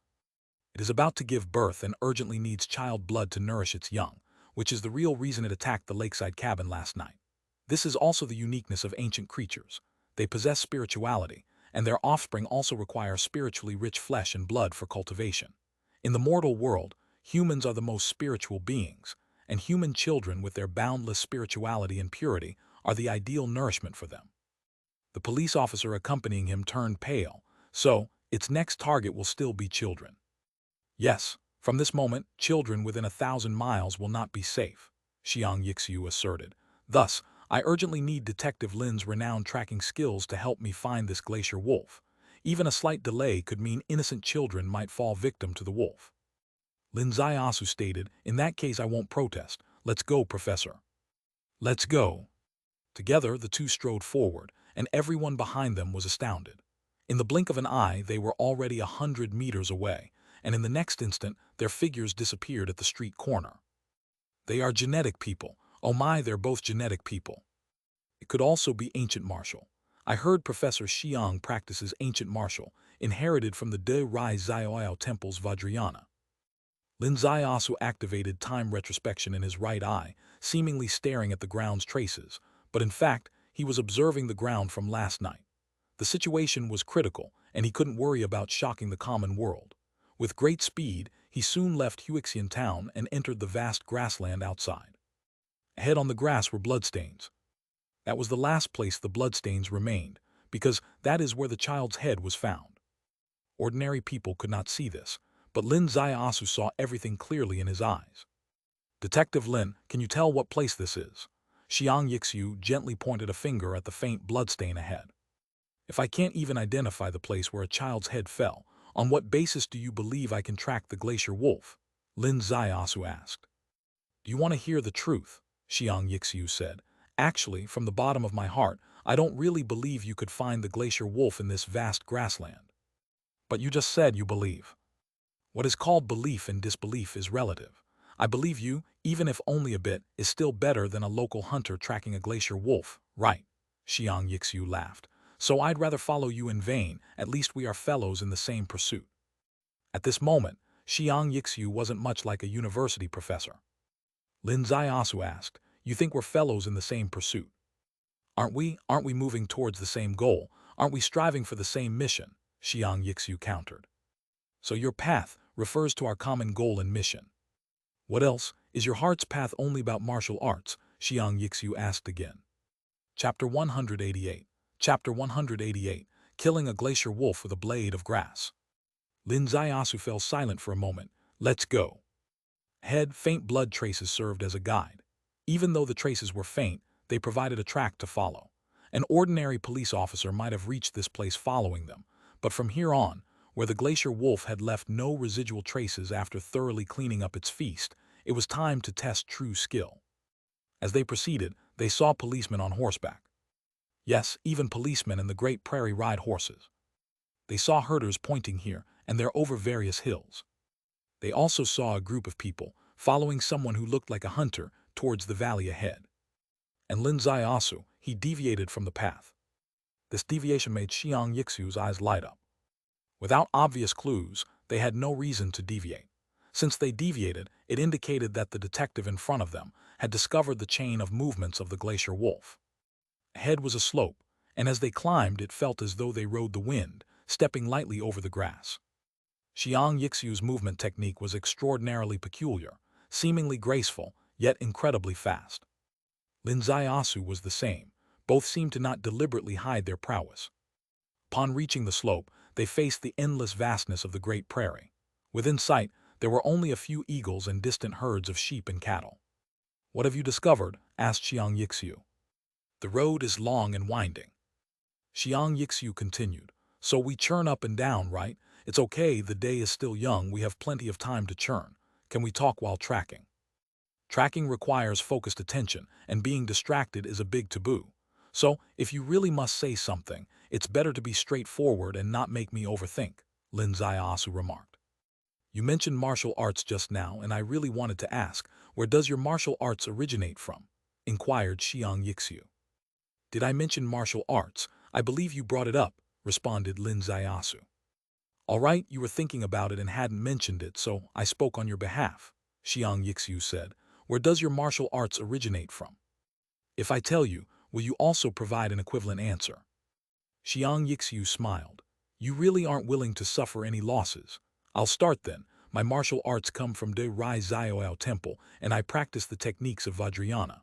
It is about to give birth and urgently needs child blood to nourish its young, which is the real reason it attacked the lakeside cabin last night. This is also the uniqueness of ancient creatures. They possess spirituality, and their offspring also require spiritually rich flesh and blood for cultivation. In the mortal world, humans are the most spiritual beings, and human children with their boundless spirituality and purity are the ideal nourishment for them. The police officer accompanying him turned pale, so its next target will still be children. Yes, from this moment, children within 1,000 miles will not be safe, Xiang Yixiu asserted. Thus, I urgently need Detective Lin's renowned tracking skills to help me find this glacier wolf. Even a slight delay could mean innocent children might fall victim to the wolf. Lin Ziasu stated, in that case I won't protest. Let's go, Professor. Let's go. Together, the two strode forward, and everyone behind them was astounded. In the blink of an eye, they were already 100 meters away, and in the next instant, their figures disappeared at the street corner. They are genetic people. Oh my, they're both genetic people. It could also be ancient martial. I heard Professor Xiang practices ancient martial, inherited from the De Rai Xiaoyao temple's Vajrayana. Lin Ziasu activated time retrospection in his right eye, seemingly staring at the ground's traces, but in fact, he was observing the ground from last night. The situation was critical, and he couldn't worry about shocking the common world. With great speed, he soon left Huixian town and entered the vast grassland outside. Ahead on the grass were bloodstains. That was the last place the bloodstains remained, because that is where the child's head was found. Ordinary people could not see this, but Lin Ziasu saw everything clearly in his eyes. Detective Lin, can you tell what place this is? Xiang Yixiu gently pointed a finger at the faint bloodstain ahead. If I can't even identify the place where a child's head fell, on what basis do you believe I can track the glacier wolf? Lin Ziasu asked. Do you want to hear the truth? Xiang Yixiu said. Actually, from the bottom of my heart, I don't really believe you could find the glacier wolf in this vast grassland. But you just said you believe. What is called belief and disbelief is relative. I believe you, even if only a bit, is still better than a local hunter tracking a glacier wolf, right? Xiang Yixiu laughed. So I'd rather follow you in vain, at least we are fellows in the same pursuit. At this moment, Xiang Yixiu wasn't much like a university professor. Lin Ziasu asked, you think we're fellows in the same pursuit? Aren't we? Aren't we moving towards the same goal? Aren't we striving for the same mission? Xiang Yixiu countered. So your path refers to our common goal and mission. What else? Is your heart's path only about martial arts? Xiang Yixiu asked again. Chapter 188. Chapter 188. Killing a glacier wolf with a blade of grass. Lin Ziasu fell silent for a moment. Let's go. Head, faint blood traces served as a guide. Even though the traces were faint, they provided a track to follow. An ordinary police officer might have reached this place following them, but from here on, where the glacier wolf had left no residual traces after thoroughly cleaning up its feast, it was time to test true skill. As they proceeded, they saw policemen on horseback. Yes, even policemen in the Great Prairie ride horses. They saw herders pointing here and there over various hills. They also saw a group of people following someone who looked like a hunter towards the valley ahead. And Lin Ziasu, he deviated from the path. This deviation made Xiang Yixiu's eyes light up. Without obvious clues, they had no reason to deviate. Since they deviated, it indicated that the detective in front of them had discovered the chain of movements of the glacier wolf. Ahead was a slope, and as they climbed it felt as though they rode the wind, stepping lightly over the grass. Xiang Yixiu's movement technique was extraordinarily peculiar, seemingly graceful, yet incredibly fast. Lin Ziasu was the same. Both seemed to not deliberately hide their prowess. Upon reaching the slope, they faced the endless vastness of the Great Prairie. Within sight, there were only a few eagles and distant herds of sheep and cattle. What have you discovered? Asked Xiang Yixiu. The road is long and winding. Xiang Yixiu continued. So we churn up and down, right? It's okay, the day is still young, we have plenty of time to churn. Can we talk while tracking? Tracking requires focused attention, and being distracted is a big taboo. So, if you really must say something, it's better to be straightforward and not make me overthink, Lin Zaiasu remarked. You mentioned martial arts just now, and I really wanted to ask, where does your martial arts originate from? Inquired Xiang Yixu. Did I mention martial arts? I believe you brought it up, responded Lin Zaiasu. All right, you were thinking about it and hadn't mentioned it, so I spoke on your behalf, Xiang Yixu said. Where does your martial arts originate from? If I tell you, will you also provide an equivalent answer? Xiang Yixu smiled. You really aren't willing to suffer any losses. I'll start then. My martial arts come from De Rai Zioao Temple, and I practice the techniques of Vajrayana.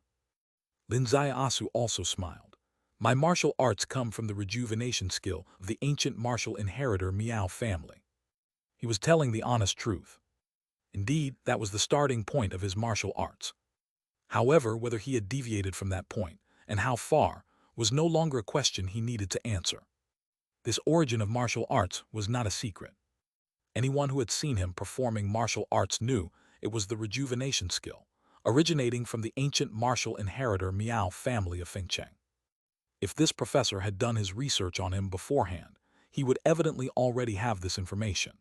Lin Zaiasu also smiled. My martial arts come from the rejuvenation skill of the ancient martial inheritor Miao family. He was telling the honest truth. Indeed, that was the starting point of his martial arts. However, whether he had deviated from that point, and how far, was no longer a question he needed to answer. This origin of martial arts was not a secret. Anyone who had seen him performing martial arts knew it was the rejuvenation skill, originating from the ancient martial inheritor Miao family of Fengcheng. If this professor had done his research on him beforehand, he would evidently already have this information.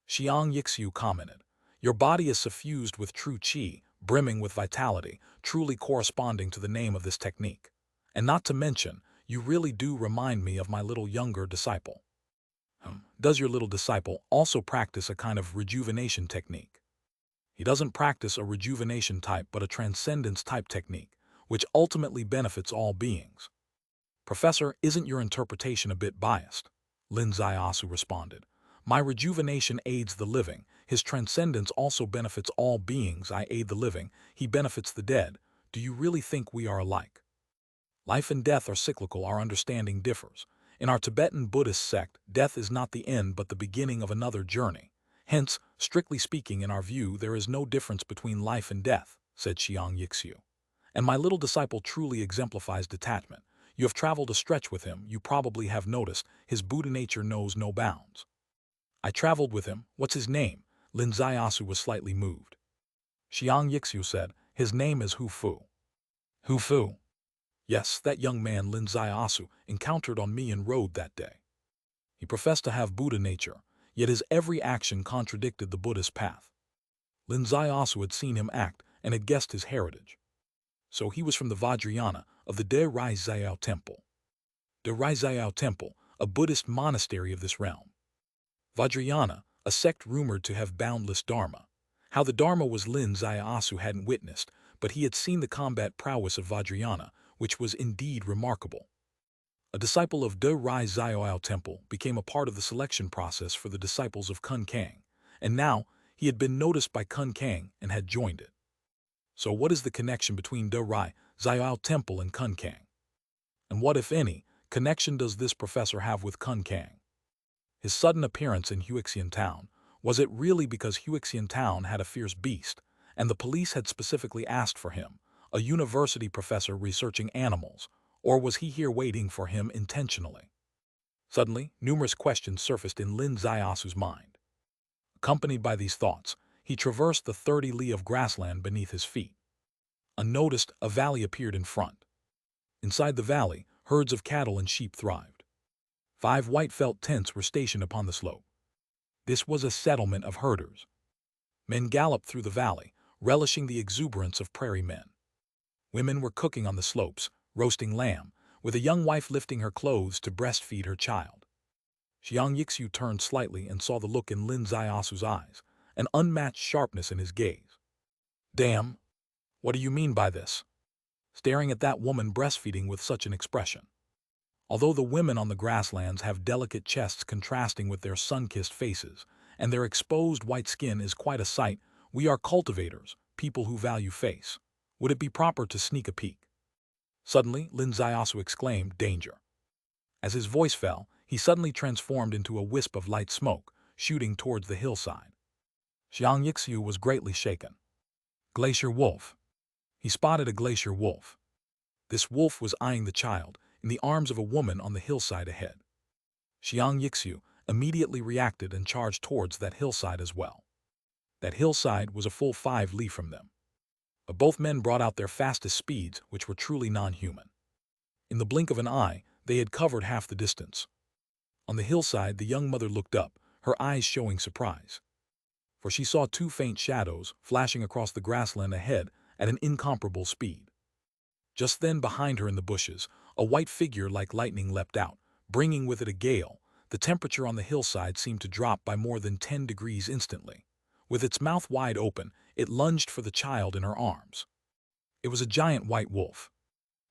Xiang Yixu commented, Your body is suffused with true qi, brimming with vitality, truly corresponding to the name of this technique. And not to mention, you really do remind me of my little younger disciple. Does your little disciple also practice a kind of rejuvenation technique? He doesn't practice a rejuvenation type but a transcendence type technique, which ultimately benefits all beings. Professor, isn't your interpretation a bit biased? Lin Zaiasu responded. My rejuvenation aids the living. His transcendence also benefits all beings. I aid the living. He benefits the dead. Do you really think we are alike? Life and death are cyclical. Our understanding differs. In our Tibetan Buddhist sect, death is not the end but the beginning of another journey. Hence, strictly speaking, in our view, there is no difference between life and death, said Xiang Yixu. And my little disciple truly exemplifies detachment. You have traveled a stretch with him. You probably have noticed his Buddha nature knows no bounds. I traveled with him. What's his name? Lin Zaiasu was slightly moved. Xiang Yixu said, His name is Hu Fu. Hu Fu? Yes, that young man Lin Zaiasu encountered on Mian Road that day. He professed to have Buddha nature, yet his every action contradicted the Buddhist path. Lin Zaiasu had seen him act and had guessed his heritage. So he was from the Vajrayana of the De Rai Zaiao Temple. De Rai Zaiao Temple, a Buddhist monastery of this realm. Vajrayana, a sect rumored to have boundless dharma. How the dharma was Lin Zaiasu hadn't witnessed, but he had seen the combat prowess of Vajrayana, which was indeed remarkable. A disciple of De Rai Zaiao Temple became a part of the selection process for the disciples of Kun Kang, and now he had been noticed by Kun Kang and had joined it. So what is the connection between De Rai Zaiao Temple and Kun Kang? And what, if any, connection does this professor have with Kun Kang? His sudden appearance in Huixian Town, was it really because Huixian Town had a fierce beast, and the police had specifically asked for him, a university professor researching animals, or was he here waiting for him intentionally? Suddenly, numerous questions surfaced in Lin Zaiasu's mind. Accompanied by these thoughts, he traversed the 30 li of grassland beneath his feet. Unnoticed, a valley appeared in front. Inside the valley, herds of cattle and sheep thrived. 5 white felt tents were stationed upon the slope. This was a settlement of herders. Men galloped through the valley, relishing the exuberance of prairie men. Women were cooking on the slopes, roasting lamb, with a young wife lifting her clothes to breastfeed her child. Xiang Yixu turned slightly and saw the look in Lin Zaiasu's eyes, an unmatched sharpness in his gaze. Damn! What do you mean by this? Staring at that woman breastfeeding with such an expression. Although the women on the grasslands have delicate chests contrasting with their sun-kissed faces, and their exposed white skin is quite a sight, we are cultivators, people who value face. Would it be proper to sneak a peek? Suddenly, Lin Zaiasu exclaimed, Danger! As his voice fell, he suddenly transformed into a wisp of light smoke, shooting towards the hillside. Xiang Yixu was greatly shaken. Glacier wolf. He spotted a glacier wolf. This wolf was eyeing the child, in the arms of a woman on the hillside ahead. Xiang Yixu immediately reacted and charged towards that hillside as well. That hillside was a full 5 li from them. But both men brought out their fastest speeds, which were truly non-human. In the blink of an eye, they had covered half the distance. On the hillside, the young mother looked up, her eyes showing surprise. For she saw two faint shadows flashing across the grassland ahead at an incomparable speed. Just then, behind her in the bushes, a white figure like lightning leapt out, bringing with it a gale. The temperature on the hillside seemed to drop by more than 10 degrees instantly. With its mouth wide open, it lunged for the child in her arms. It was a giant white wolf.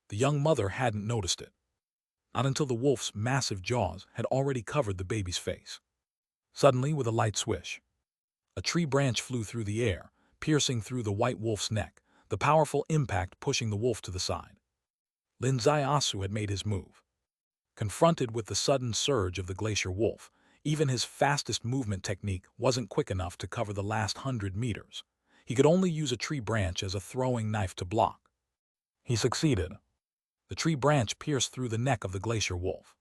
The young mother hadn't noticed it. Not until the wolf's massive jaws had already covered the baby's face. Suddenly, with a light swish, a tree branch flew through the air, piercing through the white wolf's neck, the powerful impact pushing the wolf to the side. Lin Zaiasu had made his move. Confronted with the sudden surge of the glacier wolf, even his fastest movement technique wasn't quick enough to cover the last 100 meters. He could only use a tree branch as a throwing knife to block. He succeeded. The tree branch pierced through the neck of the glacier wolf.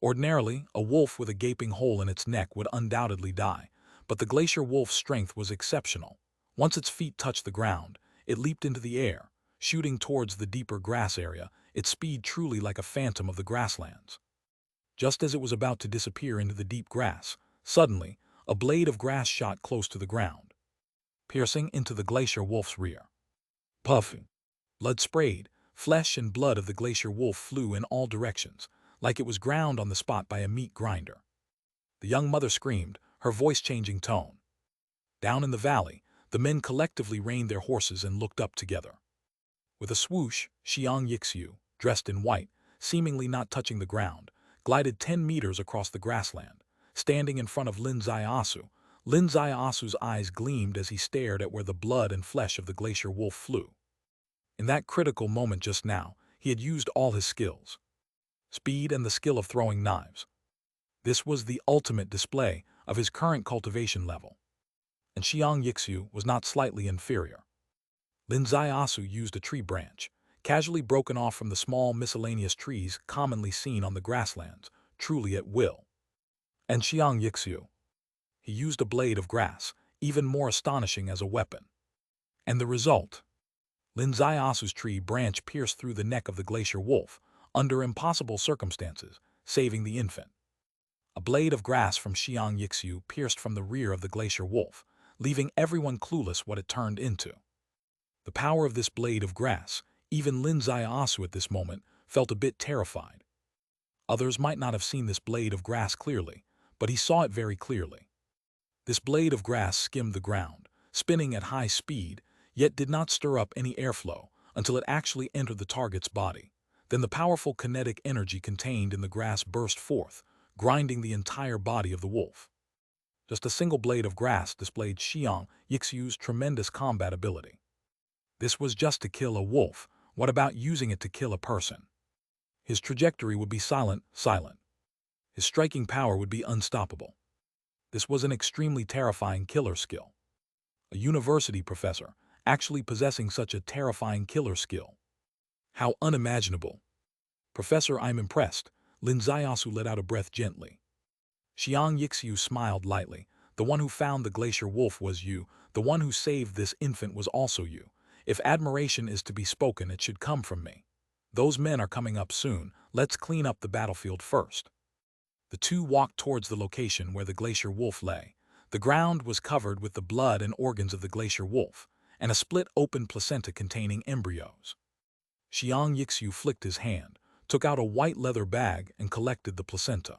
Ordinarily, a wolf with a gaping hole in its neck would undoubtedly die, but the glacier wolf's strength was exceptional. Once its feet touched the ground, it leaped into the air, shooting towards the deeper grass area, its speed truly like a phantom of the grasslands. Just as it was about to disappear into the deep grass, suddenly, a blade of grass shot close to the ground, piercing into the glacier wolf's rear. Puff! Blood sprayed, flesh and blood of the glacier wolf flew in all directions, like it was ground on the spot by a meat grinder. The young mother screamed, her voice changing tone. Down in the valley, the men collectively reined their horses and looked up together. With a swoosh, Xiang Yixiu, dressed in white, seemingly not touching the ground, glided 10 meters across the grassland, standing in front of Lin Zaiasu. Lin Zaiasu's eyes gleamed as he stared at where the blood and flesh of the glacier wolf flew. In that critical moment just now, he had used all his skills. Speed and the skill of throwing knives. This was the ultimate display of his current cultivation level. And Xiang Yixiu was not slightly inferior. Lin Zaiasu used a tree branch, casually broken off from the small miscellaneous trees commonly seen on the grasslands, truly at will. And Xiang Yixiu, he used a blade of grass, even more astonishing as a weapon. And the result? Lin Zaiasu's tree branch pierced through the neck of the glacier wolf, under impossible circumstances, saving the infant. A blade of grass from Xiang Yixiu pierced from the rear of the glacier wolf, leaving everyone clueless what it turned into. The power of this blade of grass, even Lin Zaiasu at this moment felt a bit terrified. Others might not have seen this blade of grass clearly, but he saw it very clearly. This blade of grass skimmed the ground, spinning at high speed, yet did not stir up any airflow until it actually entered the target's body. Then the powerful kinetic energy contained in the grass burst forth, grinding the entire body of the wolf. Just a single blade of grass displayed Xiang Yixiu's tremendous combat ability. This was just to kill a wolf. What about using it to kill a person? His trajectory would be silent. His striking power would be unstoppable. This was an extremely terrifying killer skill. A university professor actually possessing such a terrifying killer skill. How unimaginable. Professor, I'm impressed. Lin Zaiasu let out a breath gently. Xiang Yixiu smiled lightly. The one who found the glacier wolf was you. The one who saved this infant was also you. If admiration is to be spoken, it should come from me. Those men are coming up soon. Let's clean up the battlefield first. The two walked towards the location where the glacier wolf lay. The ground was covered with the blood and organs of the glacier wolf, and a split-open placenta containing embryos. Xiang Yixiu flicked his hand, took out a white leather bag and collected the placenta.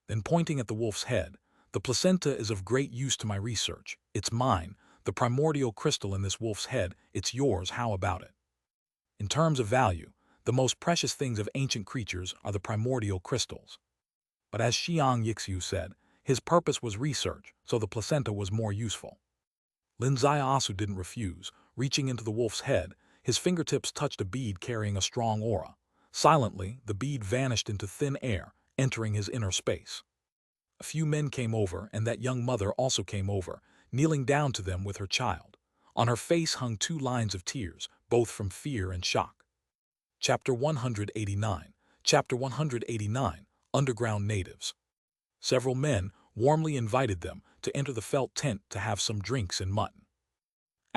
Then pointing at the wolf's head, the placenta is of great use to my research. It's mine, the primordial crystal in this wolf's head, it's yours, how about it? In terms of value, the most precious things of ancient creatures are the primordial crystals. But as Xiang Yixiu said, his purpose was research, so the placenta was more useful. Lin Zaiasu didn't refuse. Reaching into the wolf's head, his fingertips touched a bead carrying a strong aura. Silently, the bead vanished into thin air, entering his inner space. A few men came over, and that young mother also came over, kneeling down to them with her child. On her face hung 2 lines of tears, both from fear and shock. Chapter 189. Chapter 189. Underground Natives. Several men warmly invited them to enter the felt tent to have some drinks and mutton.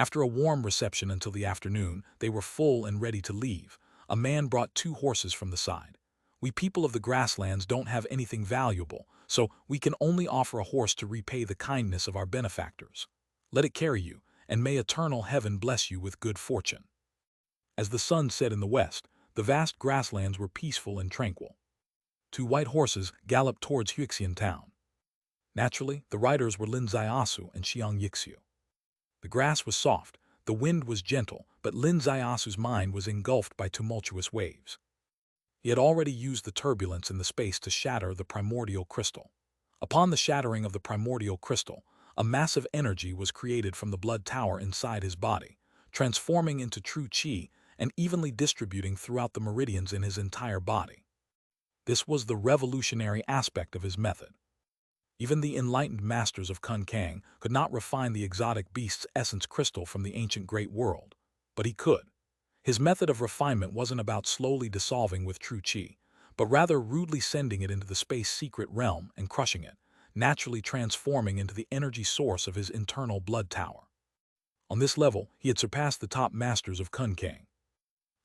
After a warm reception until the afternoon, they were full and ready to leave. A man brought 2 horses from the side. We people of the grasslands don't have anything valuable, so we can only offer a horse to repay the kindness of our benefactors. Let it carry you, and may eternal heaven bless you with good fortune. As the sun set in the west, the vast grasslands were peaceful and tranquil. 2 white horses galloped towards Huixian town. Naturally, the riders were Lin Ziasu and Xiang Yixu. The grass was soft, the wind was gentle, but Lin Ziasu's mind was engulfed by tumultuous waves. He had already used the turbulence in the space to shatter the primordial crystal. Upon the shattering of the primordial crystal, a massive energy was created from the blood tower inside his body, transforming into true qi and evenly distributing throughout the meridians in his entire body. This was the revolutionary aspect of his method. Even the enlightened masters of Kun Kang could not refine the exotic beast's essence crystal from the ancient great world, but he could. His method of refinement wasn't about slowly dissolving with true qi, but rather rudely sending it into the space secret realm and crushing it, naturally transforming into the energy source of his internal blood tower. On this level, he had surpassed the top masters of Kun Kang.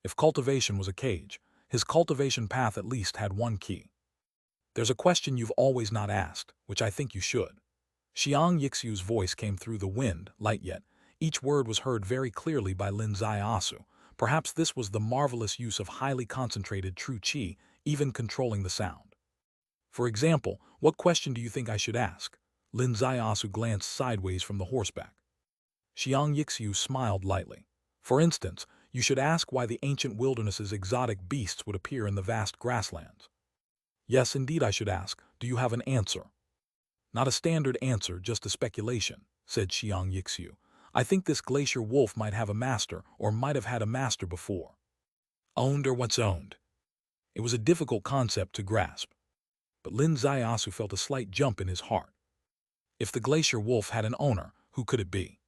If cultivation was a cage, his cultivation path at least had one key. There's a question you've always not asked, which I think you should. Xiang Yixu's voice came through the wind, light yet. Each word was heard very clearly by Lin Ziasu. Perhaps this was the marvelous use of highly concentrated true qi, even controlling the sound. For example, what question do you think I should ask? Lin Ziasu glanced sideways from the horseback. Xiang Yixu smiled lightly. For instance, you should ask why the ancient wilderness's exotic beasts would appear in the vast grasslands. Yes, indeed I should ask. Do you have an answer? Not a standard answer, just a speculation, said Xiang Yixu. I think this glacier wolf might have a master, or might have had a master before. Owned or what's owned? It was a difficult concept to grasp. But Lin Ziasu felt a slight jump in his heart. If the glacier wolf had an owner, who could it be?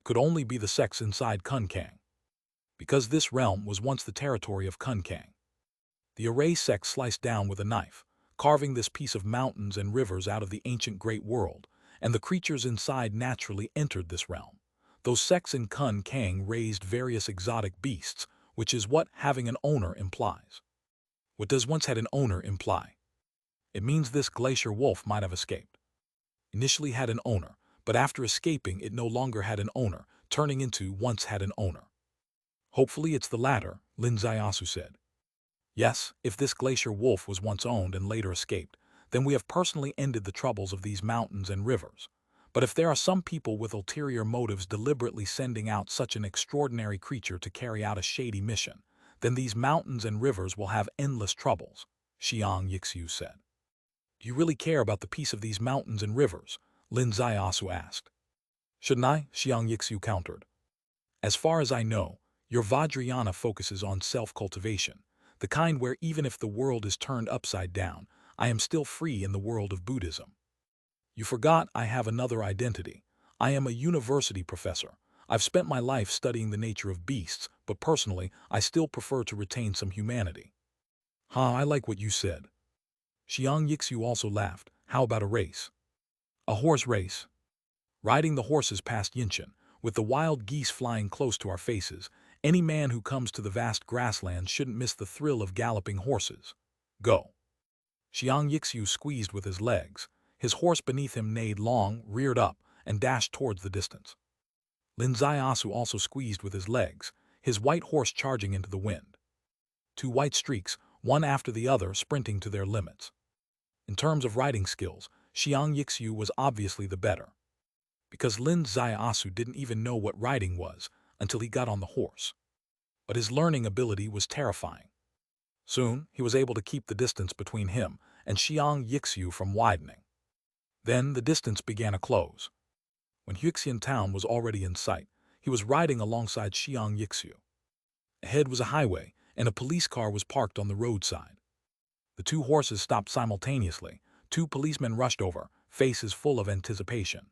Could only be the sex inside Kun Kang. Because this realm was once the territory of Kun Kang. The array sect sliced down with a knife, carving this piece of mountains and rivers out of the ancient great world, and the creatures inside naturally entered this realm. Those sects in Kun Kang raised various exotic beasts, which is what having an owner implies. What does once had an owner imply? It means this glacier wolf might have escaped. Initially had an owner, but after escaping it no longer had an owner, turning into once had an owner. Hopefully it's the latter, Lin Ziasu said. Yes, if this glacier wolf was once owned and later escaped, then we have personally ended the troubles of these mountains and rivers. But if there are some people with ulterior motives deliberately sending out such an extraordinary creature to carry out a shady mission, then these mountains and rivers will have endless troubles, Xiang Yixu said. Do you really care about the peace of these mountains and rivers? Lin Ziasu asked. Shouldn't I? Xiang Yixu countered. As far as I know, your Vajrayana focuses on self-cultivation, the kind where even if the world is turned upside down, I am still free in the world of Buddhism. You forgot I have another identity. I am a university professor. I've spent my life studying the nature of beasts, but personally, I still prefer to retain some humanity. I like what you said. Xiang Yixu also laughed. How about a race? A horse race? Riding the horses past Yinshan, with the wild geese flying close to our faces, any man who comes to the vast grasslands shouldn't miss the thrill of galloping horses. Go. Xiang Yixu squeezed with his legs. His horse beneath him neighed long, reared up, and dashed towards the distance. Lin Ziasu also squeezed with his legs, his white horse charging into the wind. 2 white streaks, one after the other, sprinting to their limits. In terms of riding skills, Xiang Yixu was obviously the better. Because Lin Ziasu didn't even know what riding was until he got on the horse. But his learning ability was terrifying. Soon, he was able to keep the distance between him and Xiang Yixu from widening. Then the distance began to close. When Huixian town was already in sight, he was riding alongside Xiang Yixu. Ahead was a highway, and a police car was parked on the roadside. The 2 horses stopped simultaneously. 2 policemen rushed over, faces full of anticipation.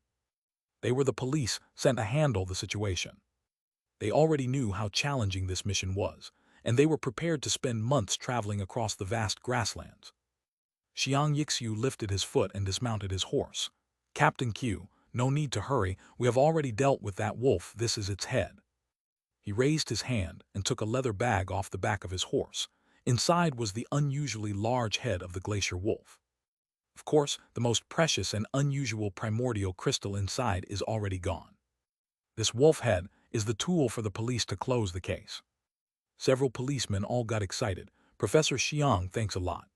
They were the police sent to handle the situation. They already knew how challenging this mission was, and they were prepared to spend months traveling across the vast grasslands. Xiang Yixu lifted his foot and dismounted his horse. Captain Q, No need to hurry, we have already dealt with that wolf, this is its head. He raised his hand and took a leather bag off the back of his horse. Inside was the unusually large head of the glacier wolf. Of course, the most precious and unusual primordial crystal inside is already gone. This wolf head is the tool for the police to close the case. Several policemen all got excited. Professor Xiang, thanks a lot.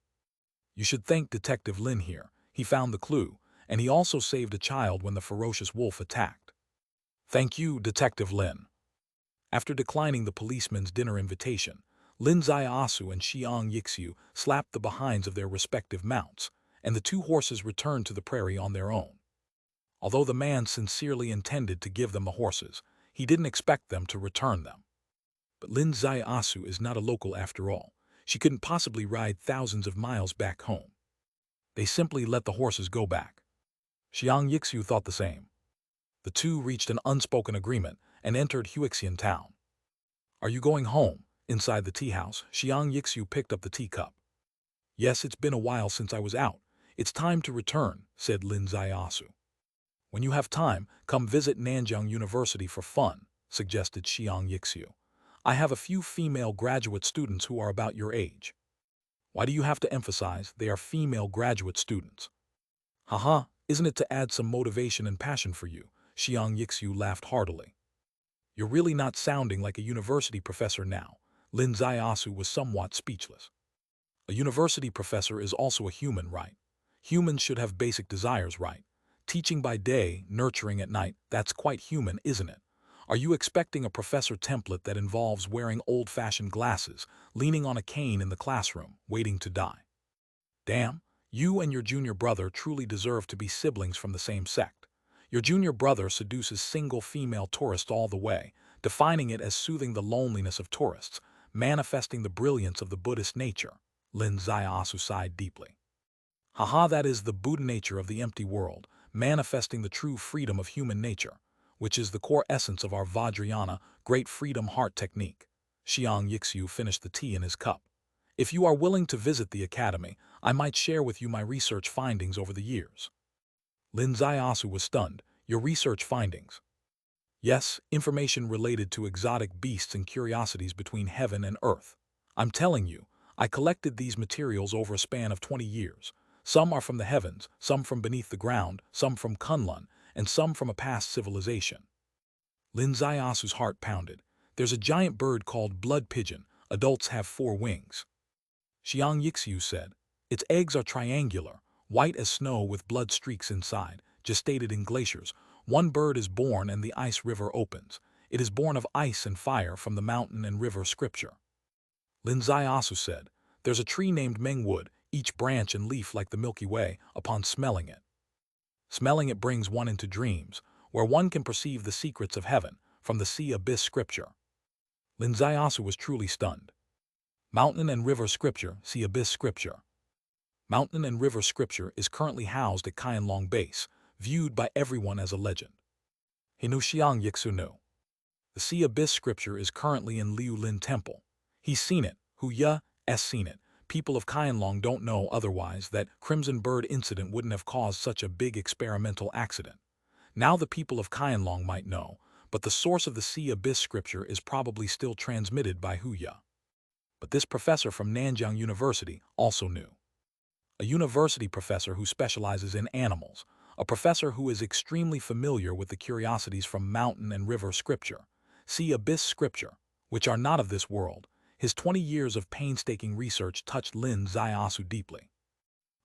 You should thank Detective Lin here. He found the clue, and he also saved a child when the ferocious wolf attacked. Thank you, Detective Lin. After declining the policeman's dinner invitation, Lin Ziasu and Xiang Yixiu slapped the behinds of their respective mounts, and the two horses returned to the prairie on their own. Although the man sincerely intended to give them the horses, he didn't expect them to return them. But Lin Ziasu is not a local after all. She couldn't possibly ride thousands of miles back home. They simply let the horses go back. Xiang Yixiu thought the same. The two reached an unspoken agreement and entered Huixian town. Are you going home? Inside the tea house, Xiang Yixiu picked up the teacup. Yes, it's been a while since I was out. It's time to return, said Lin Ziasu. When you have time, come visit Nanjing University for fun, suggested Xiang Yixiu. I have a few female graduate students who are about your age. Why do you have to emphasize they are female graduate students? Haha, isn't it to add some motivation and passion for you? Xiang Yixiu laughed heartily. You're really not sounding like a university professor now. Lin Ziasu was somewhat speechless. A university professor is also a human, right? Humans should have basic desires, right? Teaching by day, nurturing at night, that's quite human, isn't it? Are you expecting a professor template that involves wearing old-fashioned glasses, leaning on a cane in the classroom, waiting to die? Damn, you and your junior brother truly deserve to be siblings from the same sect. Your junior brother seduces single female tourists all the way, defining it as soothing the loneliness of tourists, manifesting the brilliance of the Buddhist nature. Lin Ziasu sighed deeply. Haha, that is the Buddha nature of the empty world, manifesting the true freedom of human nature, which is the core essence of our Vajrayana, Great Freedom Heart technique. Xiang Yixiu finished the tea in his cup. If you are willing to visit the academy, I might share with you my research findings over the years. Lin Ziasu was stunned. Your research findings? Yes, information related to exotic beasts and curiosities between heaven and earth. I'm telling you, I collected these materials over a span of 20 years. Some are from the heavens, some from beneath the ground, some from Kunlun, and some from a past civilization. Lin Ziasu's heart pounded. There's a giant bird called blood pigeon. Adults have 4 wings. Xiang Yixiu said. Its eggs are triangular, white as snow with blood streaks inside, gestated in glaciers. One bird is born and the ice river opens. It is born of ice and fire from the mountain and river scripture. Lin Ziasu said. There's a tree named Mengwood, each branch and leaf like the Milky Way, upon smelling it. Smelling it brings one into dreams, where one can perceive the secrets of heaven, from the sea abyss scripture. Lin Ziasu was truly stunned. Mountain and river scripture, sea abyss scripture. Mountain and river scripture is currently housed at Qianlong Base, viewed by everyone as a legend. He knew Xiang Yixiu knew. The sea abyss scripture is currently in Liu Lin Temple. He's seen it, Hu Ye's seen it. People of Qianlong don't know otherwise that Crimson Bird incident wouldn't have caused such a big experimental accident. Now the people of Qianlong might know, but the source of the sea abyss scripture is probably still transmitted by Hu Ye. But this professor from Nanjing University also knew. A university professor who specializes in animals, a professor who is extremely familiar with the curiosities from mountain and river scripture, sea abyss scripture, which are not of this world. His 20 years of painstaking research touched Lin Ziasu deeply.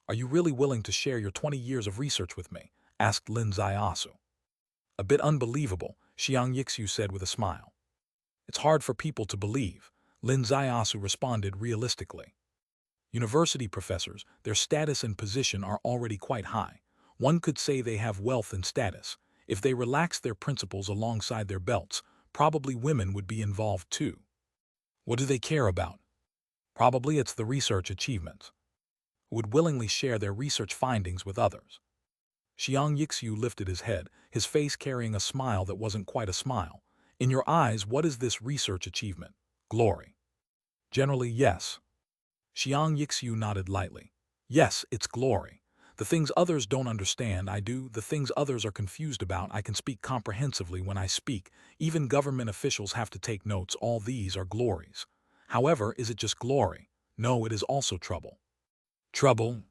Are you really willing to share your 20 years of research with me? Asked Lin Ziasu. A bit unbelievable, Xiang Yixiu said with a smile. It's hard for people to believe, Lin Ziasu responded realistically. University professors, their status and position are already quite high. One could say they have wealth and status. If they relaxed their principles alongside their belts, probably women would be involved too. What do they care about? Probably it's the research achievements. Who would willingly share their research findings with others? Xiang Yixiu lifted his head, his face carrying a smile that wasn't quite a smile. In your eyes, what is this research achievement? Glory. Generally, yes. Xiang Yixiu nodded lightly. Yes, it's glory. The things others don't understand, I do. The things others are confused about, I can speak comprehensively when I speak. Even government officials have to take notes. All these are glories. However, is it just glory? No, it is also trouble. Trouble?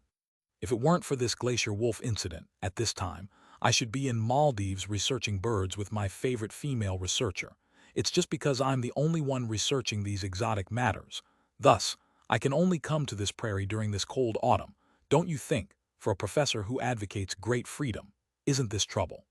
If it weren't for this glacier wolf incident, at this time, I should be in Maldives researching birds with my favorite female researcher. It's just because I'm the only one researching these exotic matters. Thus, I can only come to this prairie during this cold autumn. Don't you think, for a professor who advocates great freedom, isn't this trouble?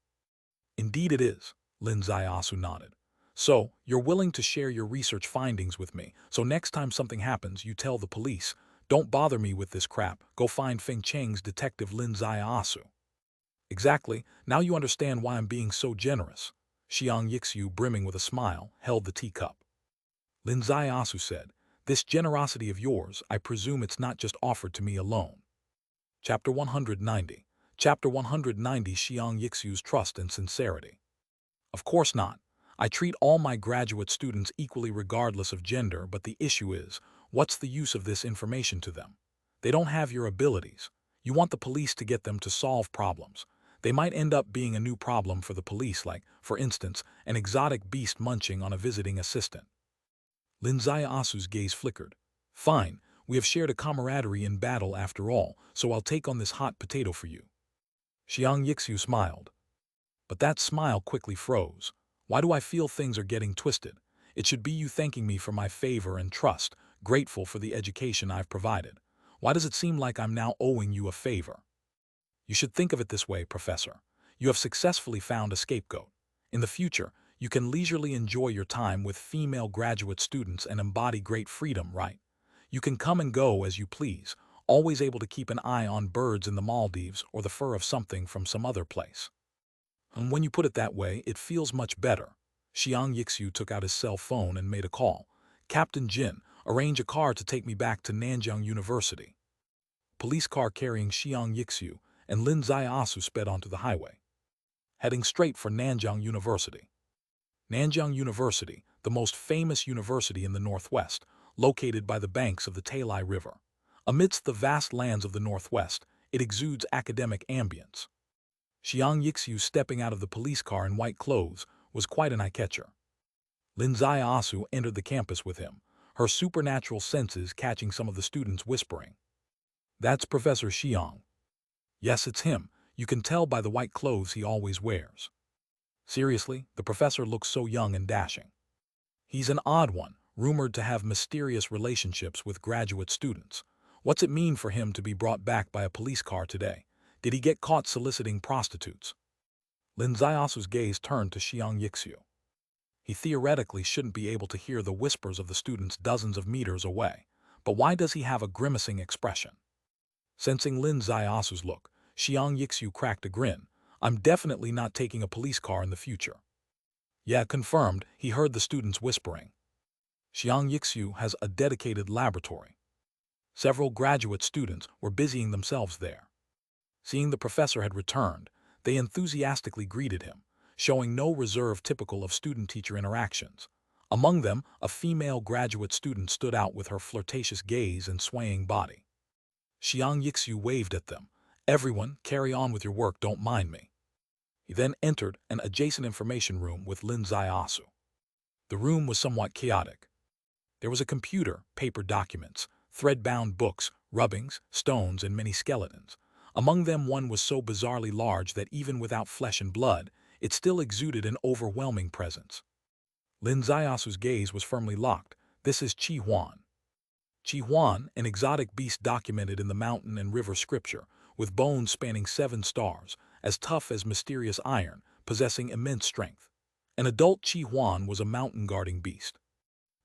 Indeed it is, Lin Zaiasu nodded. So, you're willing to share your research findings with me, so next time something happens, you tell the police, don't bother me with this crap, go find Feng Cheng's detective Lin Zaiasu. Exactly, now you understand why I'm being so generous. Xiang Yixiu, brimming with a smile, held the teacup. Lin Zaiasu said, this generosity of yours, I presume it's not just offered to me alone. Chapter 190. Chapter 190, Xiang Yixiu's trust and sincerity. Of course not. I treat all my graduate students equally regardless of gender, but the issue is, what's the use of this information to them? They don't have your abilities. You want the police to get them to solve problems. They might end up being a new problem for the police, like, for instance, an exotic beast munching on a visiting assistant. Lin Zaiasu's gaze flickered. Fine, we have shared a camaraderie in battle after all, so I'll take on this hot potato for you. Xiang Yixiu smiled. But that smile quickly froze. Why do I feel things are getting twisted? It should be you thanking me for my favor and trust, grateful for the education I've provided. Why does it seem like I'm now owing you a favor? You should think of it this way, Professor. You have successfully found a scapegoat. In the future, you can leisurely enjoy your time with female graduate students and embody great freedom, right? You can come and go as you please, always able to keep an eye on birds in the Maldives or the fur of something from some other place. And when you put it that way, it feels much better. Xiang Yixiu took out his cell phone and made a call. Captain Jin, arrange a car to take me back to Nanjiang University. Police car carrying Xiang Yixiu and Lin Zaiasu sped onto the highway, heading straight for Nanjiang University. Nanjiang University, the most famous university in the Northwest, located by the banks of the Talai River. Amidst the vast lands of the Northwest, it exudes academic ambience. Xiang Yixiu stepping out of the police car in white clothes was quite an eye-catcher. Lin Zaiasu entered the campus with him, her supernatural senses catching some of the students whispering. That's Professor Xiang. Yes, it's him. You can tell by the white clothes he always wears. Seriously, the professor looks so young and dashing. He's an odd one, rumored to have mysterious relationships with graduate students. What's it mean for him to be brought back by a police car today? Did he get caught soliciting prostitutes? Lin Zaiasu's gaze turned to Xiang Yixiu. He theoretically shouldn't be able to hear the whispers of the students dozens of meters away, but why does he have a grimacing expression? Sensing Lin Zaiasu's look, Xiang Yixiu cracked a grin. I'm definitely not taking a police car in the future. Yeah, confirmed, he heard the students whispering. Xiang Yixiu has a dedicated laboratory. Several graduate students were busying themselves there. Seeing the professor had returned, they enthusiastically greeted him, showing no reserve typical of student-teacher interactions. Among them, a female graduate student stood out with her flirtatious gaze and swaying body. Xiang Yixiu waved at them. Everyone, carry on with your work, don't mind me. He then entered an adjacent information room with Lin Zaiasu. The room was somewhat chaotic. There was a computer, paper documents, thread-bound books, rubbings, stones, and many skeletons. Among them one was so bizarrely large that even without flesh and blood, it still exuded an overwhelming presence. Lin Zaiasu's gaze was firmly locked. This is Qi Huan. Qi Huan, an exotic beast documented in the mountain and river scripture, with bones spanning 7 stars, as tough as mysterious iron, possessing immense strength. An adult Qi Huan was a mountain-guarding beast.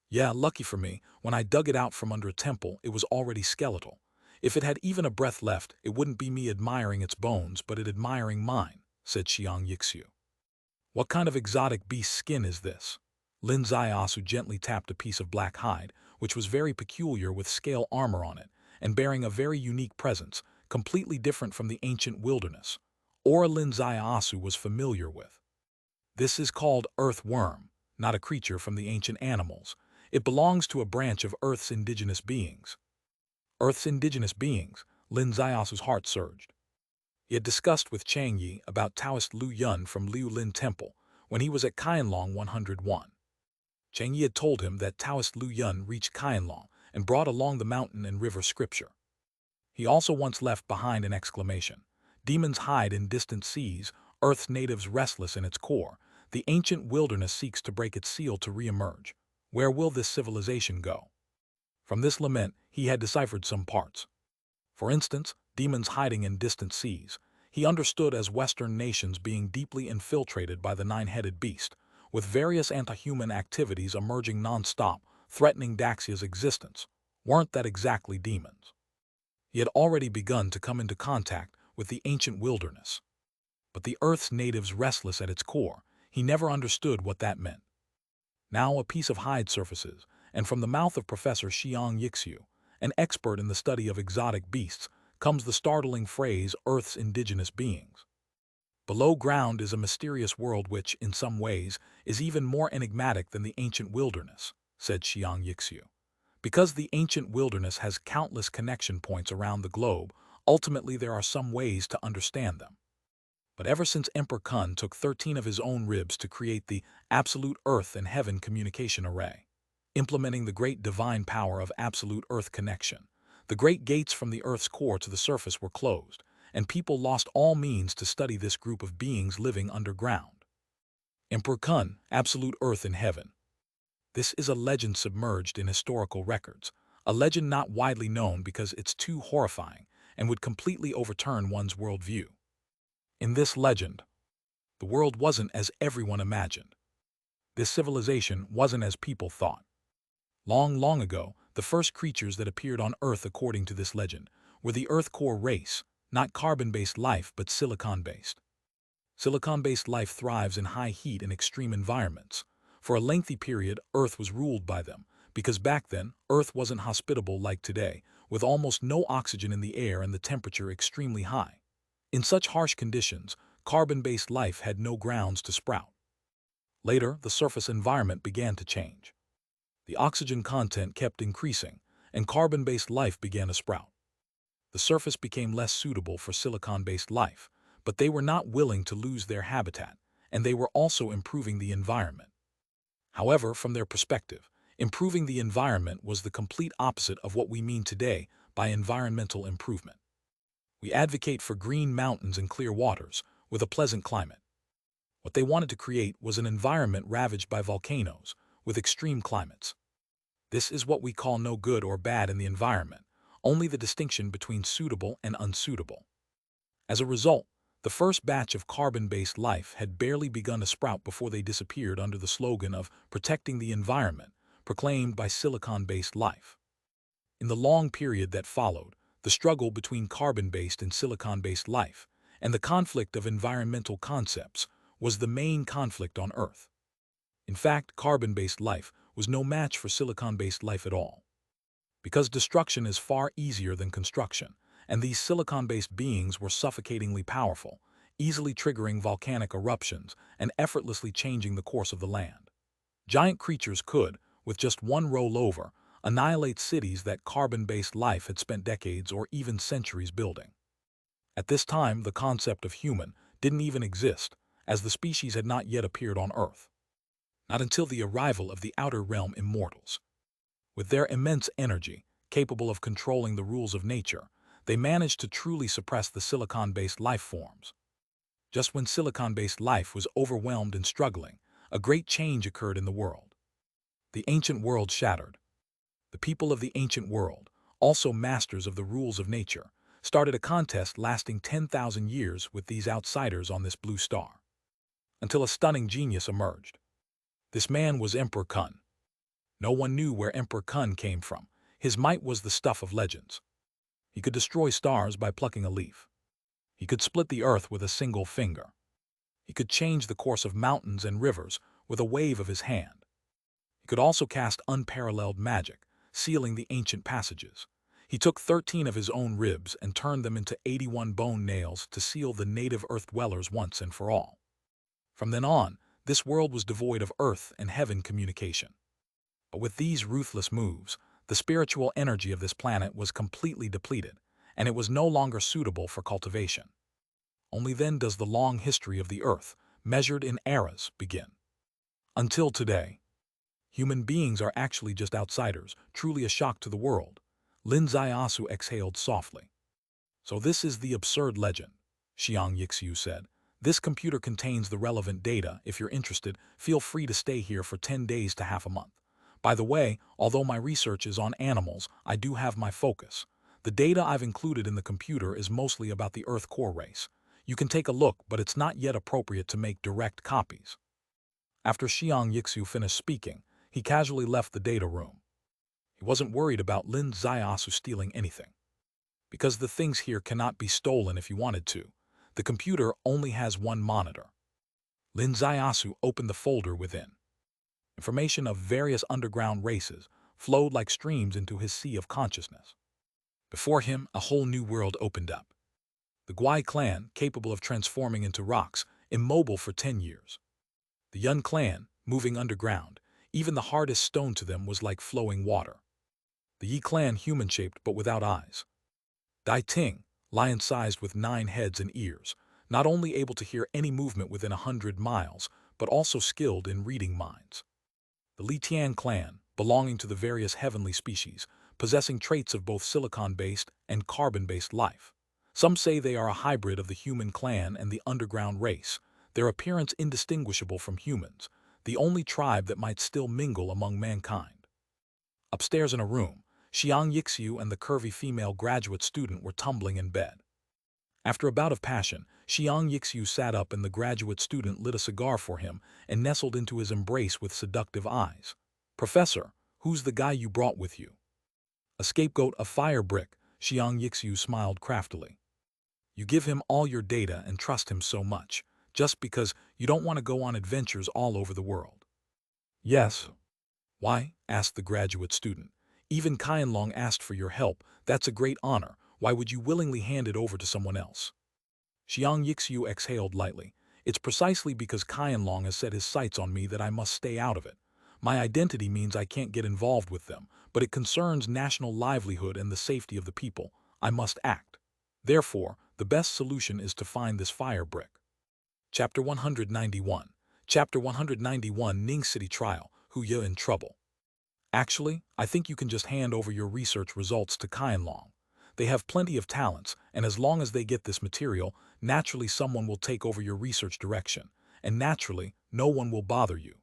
Yeah, lucky for me, when I dug it out from under a temple, it was already skeletal. If it had even a breath left, it wouldn't be me admiring its bones, but it admiring mine, said Xiang Yixiu. What kind of exotic beast skin is this? Lin Zaiasu gently tapped a piece of black hide, which was very peculiar with scale armor on it, and bearing a very unique presence, completely different from the ancient wilderness, or Lin Zaiasu was familiar with. This is called earthworm, not a creature from the ancient animals. It belongs to a branch of Earth's indigenous beings. Earth's indigenous beings, Lin Zaiasu's heart surged. He had discussed with Chang Yi about Taoist Liu Yun from Liu Lin Temple when he was at Qianlong 101. Chang Yi had told him that Taoist Liu Yun reached Qianlong and brought along the mountain and river scripture. He also once left behind an exclamation: "Demons hide in distant seas, Earth's natives restless in its core, the ancient wilderness seeks to break its seal to re-emerge. Where will this civilization go?" From this lament, he had deciphered some parts. For instance, demons hiding in distant seas, he understood as Western nations being deeply infiltrated by the nine-headed beast, with various anti-human activities emerging non-stop, threatening Daxia's existence. Weren't that exactly demons? He had already begun to come into contact with the ancient wilderness. But the Earth's natives restless at its core, he never understood what that meant. Now a piece of hide surfaces, and from the mouth of Professor Xiang Yixiu, an expert in the study of exotic beasts, comes the startling phrase Earth's indigenous beings. Below ground is a mysterious world which, in some ways, is even more enigmatic than the ancient wilderness, said Xiang Yixiu. Because the ancient wilderness has countless connection points around the globe, ultimately there are some ways to understand them. But ever since Emperor Kun took 13 of his own ribs to create the absolute Earth and Heaven communication array, implementing the great divine power of absolute Earth connection, the great gates from the Earth's core to the surface were closed, and people lost all means to study this group of beings living underground. Emperor Kun, absolute Earth and Heaven. This is a legend submerged in historical records, a legend not widely known because it's too horrifying and would completely overturn one's worldview. In this legend, the world wasn't as everyone imagined. This civilization wasn't as people thought. Long, long ago, the first creatures that appeared on Earth according to this legend were the Earth core race, not carbon-based life but silicon-based. Silicon-based life thrives in high heat and extreme environments. For a lengthy period, Earth was ruled by them, because back then, Earth wasn't hospitable like today, with almost no oxygen in the air and the temperature extremely high. In such harsh conditions, carbon-based life had no grounds to sprout. Later, the surface environment began to change. The oxygen content kept increasing, and carbon-based life began to sprout. The surface became less suitable for silicon-based life, but they were not willing to lose their habitat, and they were also improving the environment. However, from their perspective, improving the environment was the complete opposite of what we mean today by environmental improvement. We advocate for green mountains and clear waters, with a pleasant climate. What they wanted to create was an environment ravaged by volcanoes, with extreme climates. This is what we call no good or bad in the environment, only the distinction between suitable and unsuitable. As a result, the first batch of carbon-based life had barely begun to sprout before they disappeared under the slogan of protecting the environment, proclaimed by silicon-based life. In the long period that followed, the struggle between carbon-based and silicon-based life, and the conflict of environmental concepts, was the main conflict on Earth. In fact, carbon-based life was no match for silicon-based life at all. Because destruction is far easier than construction, and these silicon-based beings were suffocatingly powerful, easily triggering volcanic eruptions and effortlessly changing the course of the land. Giant creatures could, with just one rollover, annihilate cities that carbon-based life had spent decades or even centuries building. At this time, the concept of human didn't even exist, as the species had not yet appeared on Earth. Not until the arrival of the outer realm immortals. With their immense energy, capable of controlling the rules of nature, they managed to truly suppress the silicon-based life forms. Just when silicon-based life was overwhelmed and struggling, a great change occurred in the world. The ancient world shattered. The people of the ancient world, also masters of the rules of nature, started a contest lasting 10,000 years with these outsiders on this blue star. Until a stunning genius emerged. This man was Emperor Kun. No one knew where Emperor Kun came from. His might was the stuff of legends. He could destroy stars by plucking a leaf. He could split the earth with a single finger. He could change the course of mountains and rivers with a wave of his hand. He could also cast unparalleled magic, sealing the ancient passages. He took 13 of his own ribs and turned them into 81 bone nails to seal the native earth dwellers once and for all. From then on, this world was devoid of earth and heaven communication. But with these ruthless moves, the spiritual energy of this planet was completely depleted, and it was no longer suitable for cultivation. Only then does the long history of the Earth, measured in eras, begin. Until today, human beings are actually just outsiders, truly a shock to the world. Lin Zaiasu exhaled softly. So this is the absurd legend, Xiang Yixiu said. This computer contains the relevant data. If you're interested, feel free to stay here for 10 days to half a month. By the way, although my research is on animals, I do have my focus. The data I've included in the computer is mostly about the Earth core race. You can take a look, but it's not yet appropriate to make direct copies. After Xiang Yixiu finished speaking, he casually left the data room. He wasn't worried about Lin Zaiasu stealing anything, because the things here cannot be stolen if you wanted to. The computer only has one monitor. Lin Zaiasu opened the folder within. Information of various underground races flowed like streams into his sea of consciousness. Before him, a whole new world opened up. The Guai clan, capable of transforming into rocks, immobile for 10 years. The Yun clan, moving underground, even the hardest stone to them was like flowing water. The Yi clan, human-shaped but without eyes. Dai Ting, lion-sized with 9 heads and ears, not only able to hear any movement within 100 miles, but also skilled in reading minds. The Li Tian clan, belonging to the various heavenly species, possessing traits of both silicon-based and carbon-based life. Some say they are a hybrid of the human clan and the underground race, their appearance indistinguishable from humans, the only tribe that might still mingle among mankind. Upstairs in a room, Xiang Yixiu and the curvy female graduate student were tumbling in bed. After a bout of passion, Xiang Yixiu sat up and the graduate student lit a cigar for him and nestled into his embrace with seductive eyes. "Professor, who's the guy you brought with you?" "A scapegoat, a fire brick," Xiang Yixiu smiled craftily. "You give him all your data and trust him so much, just because you don't want to go on adventures all over the world." "Yes." "Why?" asked the graduate student. "Even Qianlong asked for your help. That's a great honor. Why would you willingly hand it over to someone else?" Xiang Yixiu exhaled lightly. "It's precisely because Qianlong has set his sights on me that I must stay out of it. My identity means I can't get involved with them, but it concerns national livelihood and the safety of the people. I must act. Therefore, the best solution is to find this fire brick." Chapter 191. Chapter 191 Ning City Trial, Hu Ye in Trouble. "Actually, I think you can just hand over your research results to Qianlong. They have plenty of talents, and as long as they get this material, naturally someone will take over your research direction, and naturally, no one will bother you."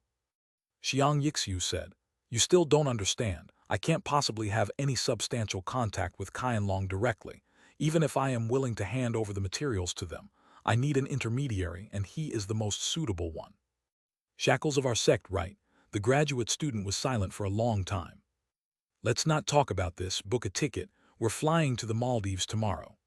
Xiang Yixiu said, "You still don't understand. I can't possibly have any substantial contact with Qianlong directly, even if I am willing to hand over the materials to them. I need an intermediary, and he is the most suitable one." "Shackles of our sect, right?" The graduate student was silent for a long time. "Let's not talk about this. Book a ticket. We're flying to the Maldives tomorrow."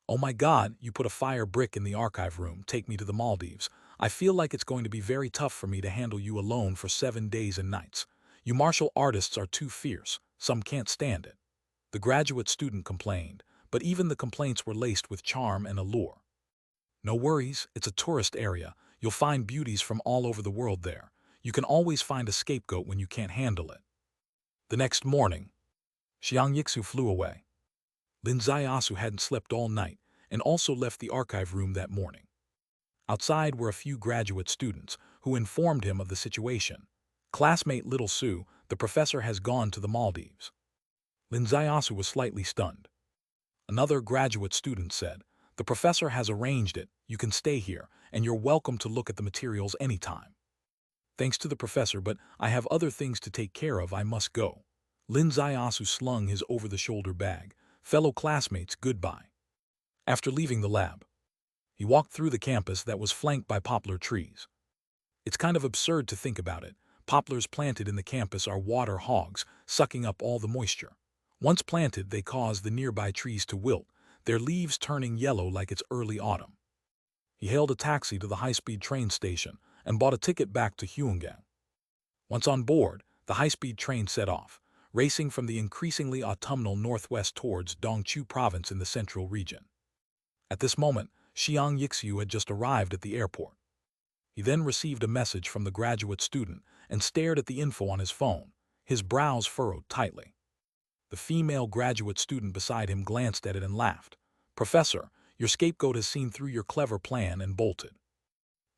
"Oh my God, you put a fire brick in the archive room. Take me to the Maldives. I feel like it's going to be very tough for me to handle you alone for 7 days and nights. You martial artists are too fierce. Some can't stand it." The graduate student complained, but even the complaints were laced with charm and allure. "No worries, it's a tourist area. You'll find beauties from all over the world there. You can always find a scapegoat when you can't handle it." The next morning, Xiang Yixiu flew away. Lin Zaiasu hadn't slept all night and also left the archive room that morning. Outside were a few graduate students who informed him of the situation. "Classmate Little Sue, the professor has gone to the Maldives." Lin Zaiasu was slightly stunned. Another graduate student said, "The professor has arranged it. You can stay here, and you're welcome to look at the materials anytime." "Thanks to the professor, but I have other things to take care of. I must go." Lin Zaiasu slung his over-the-shoulder bag. "Fellow classmates, goodbye." After leaving the lab, he walked through the campus that was flanked by poplar trees. It's kind of absurd to think about it. Poplars planted in the campus are water hogs, sucking up all the moisture. Once planted, they cause the nearby trees to wilt, their leaves turning yellow like it's early autumn. He hailed a taxi to the high-speed train station and bought a ticket back to Huanggang. Once on board, the high-speed train set off, racing from the increasingly autumnal northwest towards Dongchu province in the central region. At this moment, Xiang Yixiu had just arrived at the airport. He then received a message from the graduate student and stared at the info on his phone, his brows furrowed tightly. The female graduate student beside him glanced at it and laughed. "Professor, Your scapegoat has seen through your clever plan and bolted.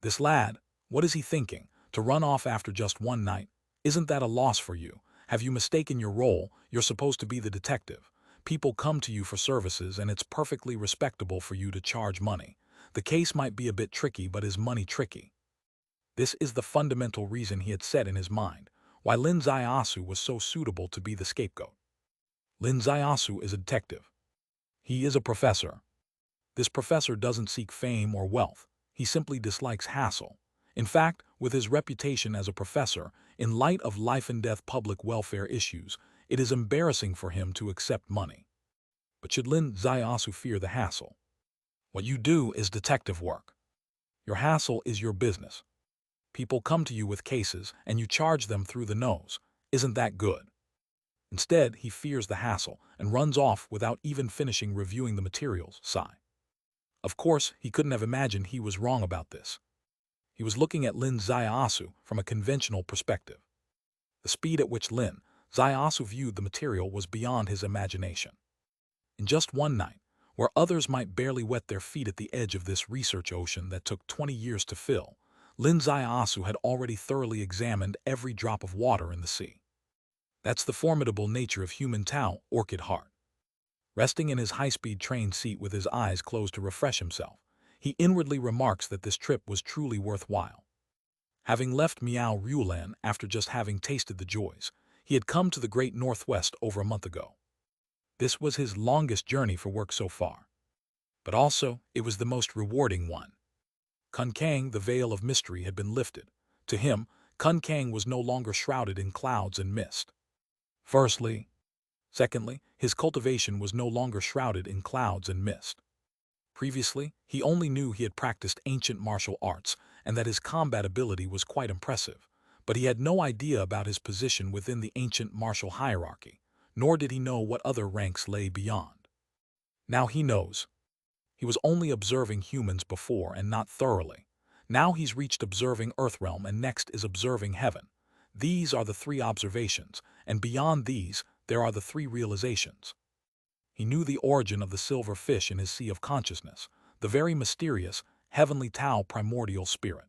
This lad, what is he thinking? To run off after just one night? Isn't that a loss for you? Have you mistaken your role? You're supposed to be the detective. People come to you for services, and it's perfectly respectable for you to charge money. The case might be a bit tricky, but is money tricky? This is the fundamental reason he had set in his mind, why Lin Zaiasu was so suitable to be the scapegoat. Lin Zaiasu is a detective. He is a professor. This professor doesn't seek fame or wealth. He simply dislikes hassle. In fact, with his reputation as a professor, in light of life-and-death public welfare issues, it is embarrassing for him to accept money. But should Lin Zaiasu fear the hassle? What you do is detective work. Your hassle is your business. People come to you with cases, and you charge them through the nose. Isn't that good? Instead, he fears the hassle and runs off without even finishing reviewing the materials. Sigh. Of course, he couldn't have imagined he was wrong about this. He was looking at Lin Zaiasu from a conventional perspective. The speed at which Lin Zaiasu viewed the material was beyond his imagination. In just one night, where others might barely wet their feet at the edge of this research ocean that took 20 years to fill, Lin Zaiasu had already thoroughly examined every drop of water in the sea. That's the formidable nature of human Tao, orchid heart. Resting in his high-speed train seat with his eyes closed to refresh himself, he inwardly remarks that this trip was truly worthwhile. Having left Miao Rulan after just having tasted the joys, he had come to the great Northwest over a month ago. This was his longest journey for work so far. But also, it was the most rewarding one. Kun Kang, the veil of mystery, had been lifted. To him, Kun Kang was no longer shrouded in clouds and mist. Secondly, his cultivation was no longer shrouded in clouds and mist. Previously, he only knew he had practiced ancient martial arts and that his combat ability was quite impressive, but he had no idea about his position within the ancient martial hierarchy, nor did he know what other ranks lay beyond. Now he knows. He was only observing humans before and not thoroughly. Now he's reached observing Earthrealm and next is observing heaven. These are the three observations, and beyond these, there are the three realizations. He knew the origin of the silver fish in his sea of consciousness, the very mysterious, heavenly Tao primordial spirit.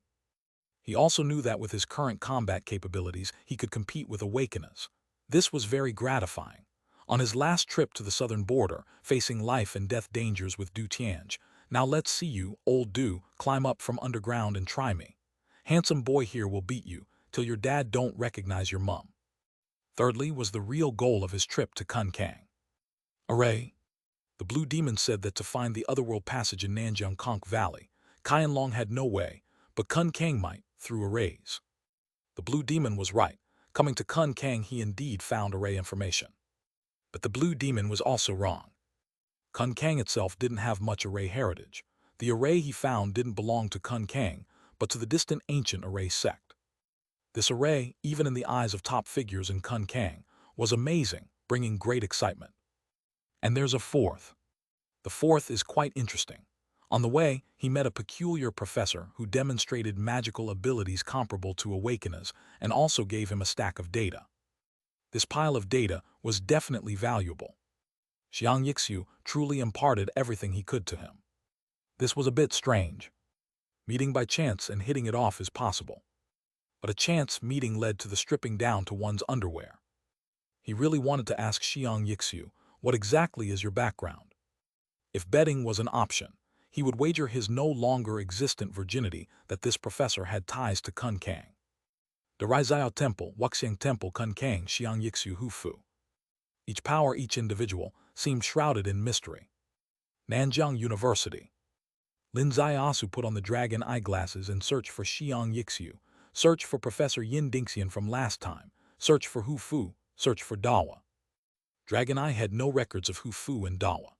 He also knew that with his current combat capabilities, he could compete with awakeners. This was very gratifying. On his last trip to the southern border, facing life and death dangers with Du Tiange, now let's see you, old Du, climb up from underground and try me. Handsome boy here will beat you, till your dad don't recognize your mum. Thirdly was the real goal of his trip to Kun Kang. Array. The Blue Demon said that to find the otherworld passage in Nanjiang Conch Valley, Qianlong had no way, but Kun Kang might, through arrays. The Blue Demon was right. Coming to Kun Kang, he indeed found array information. But the Blue Demon was also wrong. Kun Kang itself didn't have much array heritage. The array he found didn't belong to Kun Kang, but to the distant ancient array sect. This array, even in the eyes of top figures in Kun Kang, was amazing, bringing great excitement. And there's a fourth. The fourth is quite interesting. On the way, he met a peculiar professor who demonstrated magical abilities comparable to awakeners and also gave him a stack of data. This pile of data was definitely valuable. Xiang Yixiu truly imparted everything he could to him. This was a bit strange. Meeting by chance and hitting it off is possible. But a chance meeting led to the stripping down to one's underwear. He really wanted to ask Xiang Yixiu, what exactly is your background? If betting was an option, he would wager his no longer existent virginity that this professor had ties to Kun Kang. The Rizao Temple, Wuxiang Temple, Kun Kang, Xiang Yixiu Hufu. Each power, each individual, seemed shrouded in mystery. Nanjiang University. Lin Zaiasu put on the dragon eyeglasses and searched for Xiang Yixiu, search for Professor Yin Dingxian from last time, search for Hufu, search for Dawa. Dragon Eye had no records of Hufu and Dawa,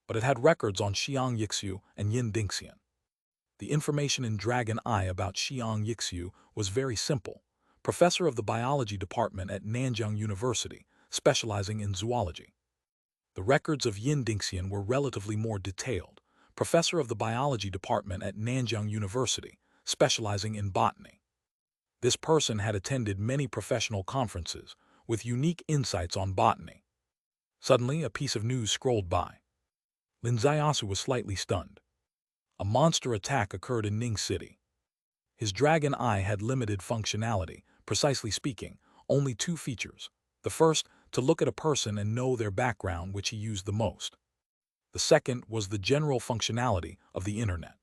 but it had records on Xiang Yixiu and Yin Dingxian. The information in Dragon Eye about Xiang Yixiu was very simple. Professor of the biology department at Nanjiang University, specializing in zoology. The records of Yin Dingxian were relatively more detailed. Professor of the biology department at Nanjiang University, specializing in botany. This person had attended many professional conferences with unique insights on botany. Suddenly, a piece of news scrolled by. Lin Zaiyasu was slightly stunned. A monster attack occurred in Ning City. His dragon eye had limited functionality, precisely speaking, only two features. The first, to look at a person and know their background, which he used the most. The second was the general functionality of the internet.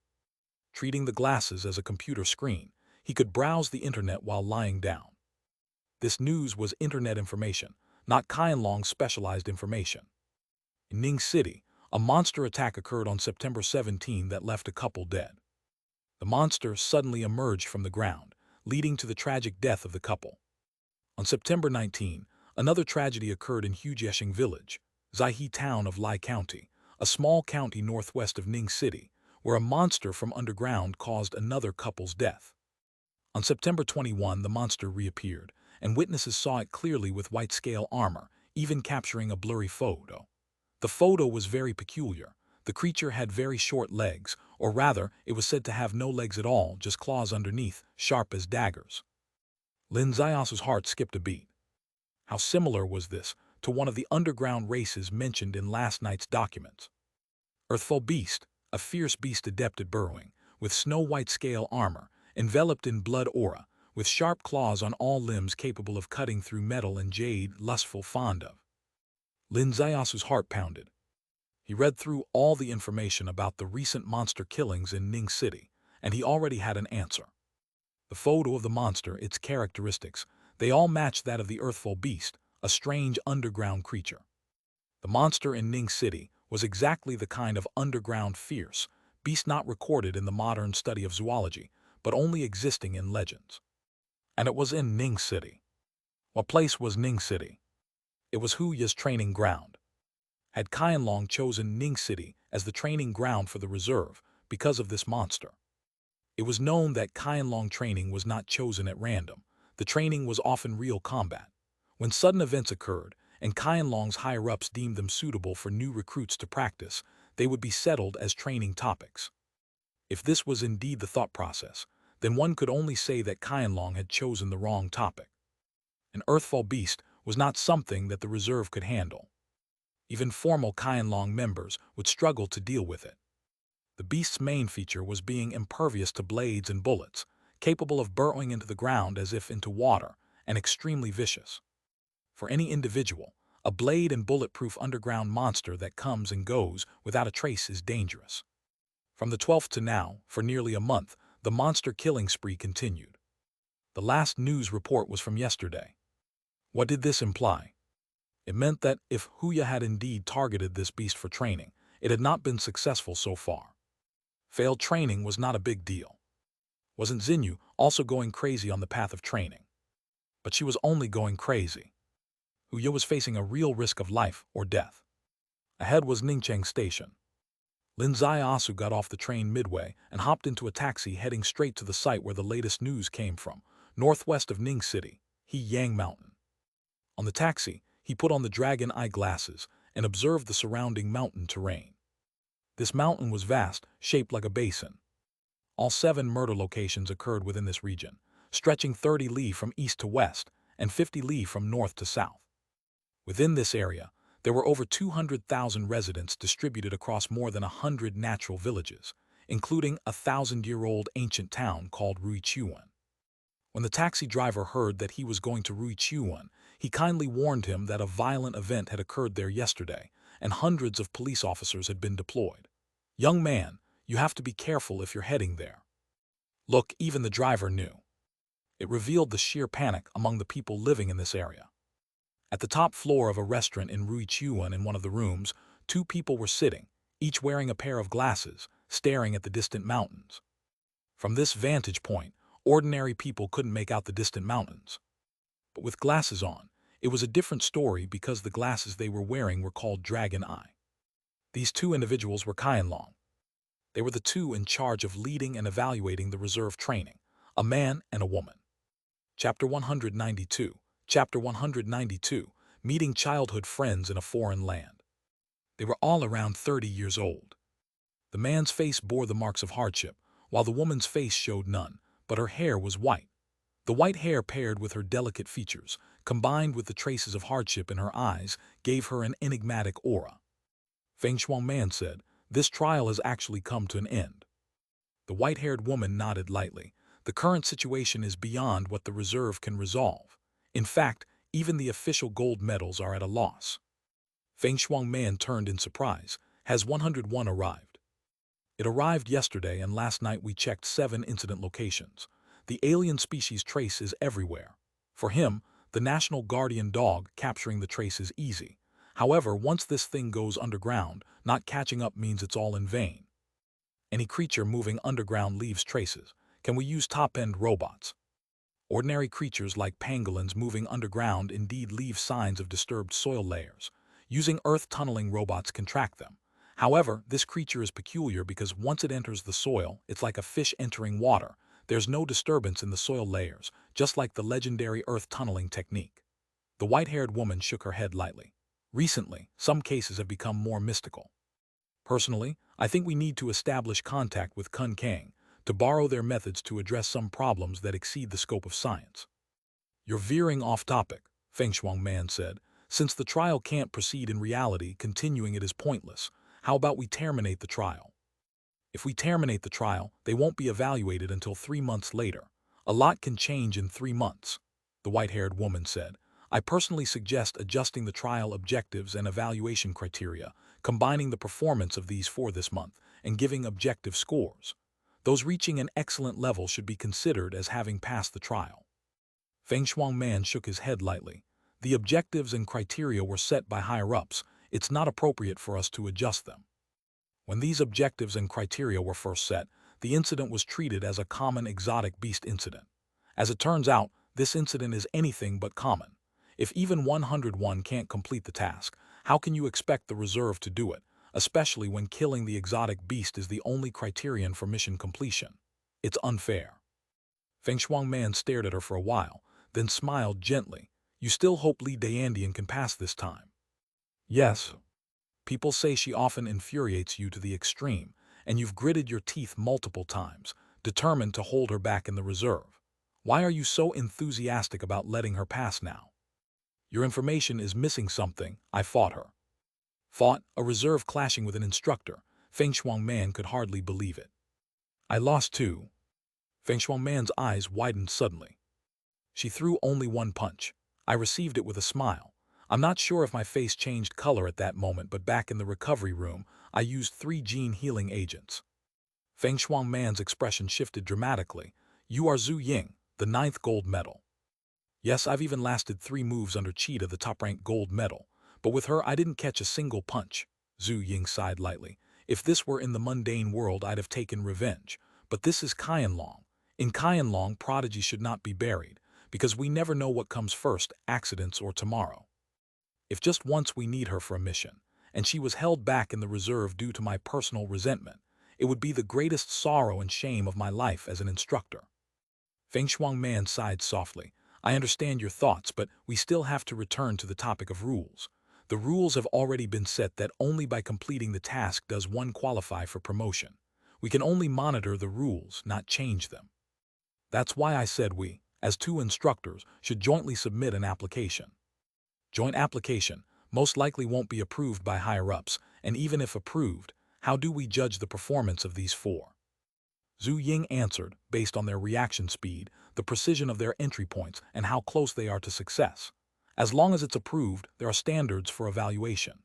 Treating the glasses as a computer screen, he could browse the internet while lying down. This news was internet information, not Qianlong's specialized information. In Ning City, a monster attack occurred on September 17 that left a couple dead. The monster suddenly emerged from the ground, leading to the tragic death of the couple. On September 19, another tragedy occurred in Hujieshing Village, Zaihe Town of Lai County, a small county northwest of Ning City, where a monster from underground caused another couple's death. On September 21, the monster reappeared, and witnesses saw it clearly with white-scale armor, even capturing a blurry photo. The photo was very peculiar. The creature had very short legs, or rather, it was said to have no legs at all, just claws underneath, sharp as daggers. Lin Zaiyasu's heart skipped a beat. How similar was this to one of the underground races mentioned in last night's documents? Earthfall Beast, a fierce beast adept at burrowing, with snow-white scale armor, enveloped in blood aura, with sharp claws on all limbs capable of cutting through metal, and Jade lustful fond of. Lin Zaiyasu's heart pounded. He read through all the information about the recent monster killings in Ning City, and he already had an answer. The photo of the monster, its characteristics, they all matched that of the Earthfall Beast, a strange underground creature. The monster in Ning City was exactly the kind of underground fierce beast not recorded in the modern study of zoology, but only existing in legends. And it was in Ning City. What place was Ning City? It was Hu Ya's training ground. Had Qianlong chosen Ning City as the training ground for the reserve because of this monster? It was known that Qianlong training was not chosen at random. The training was often real combat. When sudden events occurred, and Qianlong's higher-ups deemed them suitable for new recruits to practice, they would be settled as training topics. If this was indeed the thought process, then one could only say that Qianlong had chosen the wrong topic. An Earthfall Beast was not something that the reserve could handle. Even formal Qianlong members would struggle to deal with it. The beast's main feature was being impervious to blades and bullets, capable of burrowing into the ground as if into water, and extremely vicious. For any individual, a blade and bulletproof underground monster that comes and goes without a trace is dangerous. From the 12th to now, for nearly a month, the monster killing spree continued. The last news report was from yesterday. What did this imply? It meant that if Hu Ya had indeed targeted this beast for training, it had not been successful so far. Failed training was not a big deal. Wasn't Xinyu also going crazy on the path of training? But she was only going crazy. Hu Ya was facing a real risk of life or death. Ahead was Ningcheng Station. Lin Zaiyasu got off the train midway and hopped into a taxi heading straight to the site where the latest news came from, northwest of Ning City, Yang Mountain. On the taxi, he put on the dragon eye glasses and observed the surrounding mountain terrain. This mountain was vast, shaped like a basin. All 7 murder locations occurred within this region, stretching 30 li from east to west and 50 li from north to south. Within this area, there were over 200,000 residents distributed across more than 100 natural villages, including a 1,000-year-old ancient town called Ruichuan. When the taxi driver heard that he was going to Ruichuan, he kindly warned him that a violent event had occurred there yesterday, and hundreds of police officers had been deployed. "Young man, you have to be careful if you're heading there." Look, even the driver knew. It revealed the sheer panic among the people living in this area. At the top floor of a restaurant in Ruichuan, in one of the rooms, 2 people were sitting, each wearing a pair of glasses, staring at the distant mountains. From this vantage point, ordinary people couldn't make out the distant mountains. But with glasses on, it was a different story because the glasses they were wearing were called Dragon Eye. These 2 individuals were Qianlong. They were the 2 in charge of leading and evaluating the reserve training, a man and a woman. Chapter 192. Chapter 192. Meeting childhood friends in a foreign land. They were all around 30 years old. The man's face bore the marks of hardship, while the woman's face showed none, but her hair was white. The white hair paired with her delicate features, combined with the traces of hardship in her eyes, gave her an enigmatic aura. Feng Shuangman said, This trial has actually come to an end. The white-haired woman nodded lightly. The current situation is beyond what the reserve can resolve. In fact, even the official gold medals are at a loss. Feng Shuangman turned in surprise. Has 101 arrived? It arrived yesterday, and last night we checked 7 incident locations. The alien species trace is everywhere. For him, the National Guardian dog, capturing the trace is easy. However, once this thing goes underground, not catching up means it's all in vain. Any creature moving underground leaves traces. Can we use top-end robots? Ordinary creatures like pangolins moving underground indeed leave signs of disturbed soil layers. Using earth tunneling robots can track them. However, this creature is peculiar because once it enters the soil, it's like a fish entering water. There's no disturbance in the soil layers, just like the legendary earth tunneling technique. The white-haired woman shook her head lightly. Recently, some cases have become more mystical. Personally, I think we need to establish contact with Kun Kang to borrow their methods to address some problems that exceed the scope of science. You're veering off topic, Feng Shuangman said. Since the trial can't proceed in reality, continuing it is pointless. How about we terminate the trial? If we terminate the trial, they won't be evaluated until 3 months later. A lot can change in 3 months, the white-haired woman said. I personally suggest adjusting the trial objectives and evaluation criteria, combining the performance of these for this month, and giving objective scores. Those reaching an excellent level should be considered as having passed the trial. Feng Shuangman shook his head lightly. The objectives and criteria were set by higher-ups. It's not appropriate for us to adjust them. When these objectives and criteria were first set, the incident was treated as a common exotic beast incident. As it turns out, this incident is anything but common. If even 101 can't complete the task, how can you expect the reserve to do it, especially when killing the exotic beast is the only criterion for mission completion? It's unfair. Feng Shuangman stared at her for a while, then smiled gently. You still hope Li Dayandian can pass this time? Yes. People say she often infuriates you to the extreme, and you've gritted your teeth multiple times, determined to hold her back in the reserve. Why are you so enthusiastic about letting her pass now? Your information is missing something. I fought her. Fought? A reserve clashing with an instructor. Feng Shuangman could hardly believe it. I lost too. Feng Shuangman's eyes widened suddenly. She threw only one punch. I received it with a smile. I'm not sure if my face changed color at that moment, but back in the recovery room, I used 3 gene healing agents. Feng Shuangman's expression shifted dramatically. You are Zhu Ying, the 9th gold medal. Yes, I've even lasted 3 moves under Cheetah, the top-ranked gold medal. But with her, I didn't catch a single punch. Zhu Ying sighed lightly. If this were in the mundane world, I'd have taken revenge. But this is Qianlong. In Qianlong, prodigy should not be buried, because we never know what comes first, accidents or tomorrow. If just once we need her for a mission, and she was held back in the reserve due to my personal resentment, it would be the greatest sorrow and shame of my life as an instructor. Feng Shuangman sighed softly. I understand your thoughts, but we still have to return to the topic of rules. The rules have already been set that only by completing the task does one qualify for promotion. We can only monitor the rules, not change them. That's why I said we, as 2 instructors, should jointly submit an application. Joint application most likely won't be approved by higher-ups, and even if approved, how do we judge the performance of these 4? Zhu Ying answered, based on their reaction speed, the precision of their entry points, and how close they are to success. As long as it's approved, there are standards for evaluation.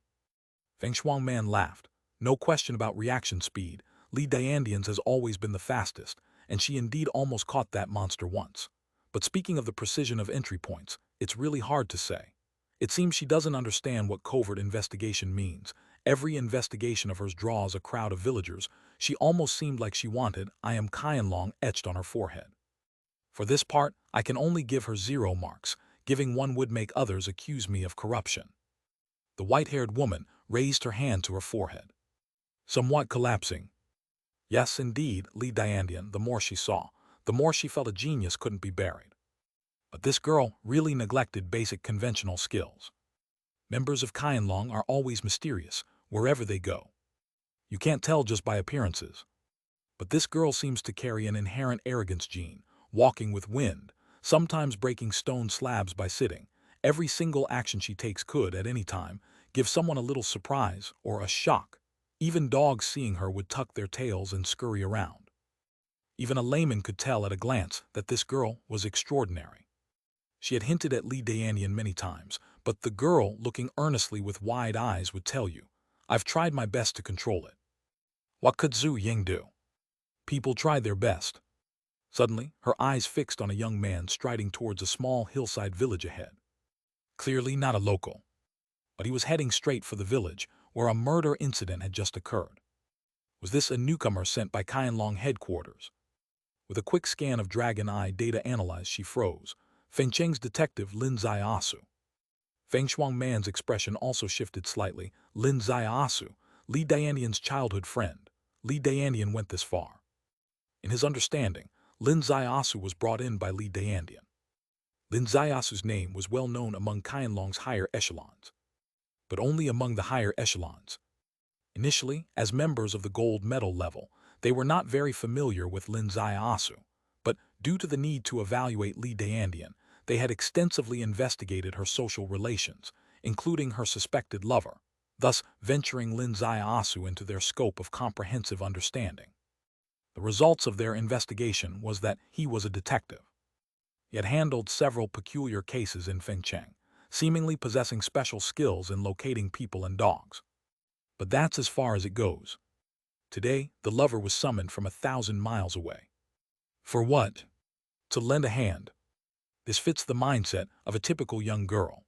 Feng Shuangman laughed. No question about reaction speed. Li Dayandian's has always been the fastest, and she indeed almost caught that monster once. But speaking of the precision of entry points, it's really hard to say. It seems she doesn't understand what covert investigation means. Every investigation of hers draws a crowd of villagers. She almost seemed like she wanted I am Qianlong etched on her forehead. For this part, I can only give her 0 marks. Giving 1 would make others accuse me of corruption. The white-haired woman raised her hand to her forehead, somewhat collapsing. Yes, indeed, Li Dayandian, the more she saw, the more she felt a genius couldn't be buried. But this girl really neglected basic conventional skills. Members of Qianlong are always mysterious, wherever they go. You can't tell just by appearances. But this girl seems to carry an inherent arrogance gene, walking with wind, sometimes breaking stone slabs by sitting. Every single action she takes could, at any time, give someone a little surprise or a shock. Even dogs seeing her would tuck their tails and scurry around. Even a layman could tell at a glance that this girl was extraordinary. She had hinted at Li Danian many times, but the girl, looking earnestly with wide eyes, would tell you, "I've tried my best to control it." What could Zhu Ying do? People tried their best. Suddenly, her eyes fixed on a young man striding towards a small hillside village ahead. Clearly not a local, but he was heading straight for the village where a murder incident had just occurred. Was this a newcomer sent by Qianlong headquarters? With a quick scan of Dragon Eye data analyzed, she froze. Fengcheng's detective Lin Ziasu. Feng Shuangman's expression also shifted slightly. Lin Ziasu, Li Danian's childhood friend. Li Danian went this far. In his understanding, Lin Ziasu was brought in by Li Danian. Lin Ziasu's name was well known among Qianlong's higher echelons, but only among the higher echelons. Initially, as members of the gold medal level, they were not very familiar with Lin Ziasu, but due to the need to evaluate Li Danian, they had extensively investigated her social relations, including her suspected lover, thus venturing Lin Ziasu into their scope of comprehensive understanding. The results of their investigation was that he was a detective. He had handled several peculiar cases in Fengcheng, seemingly possessing special skills in locating people and dogs. But that's as far as it goes. Today, the lover was summoned from 1,000 miles away. For what? To lend a hand. This fits the mindset of a typical young girl.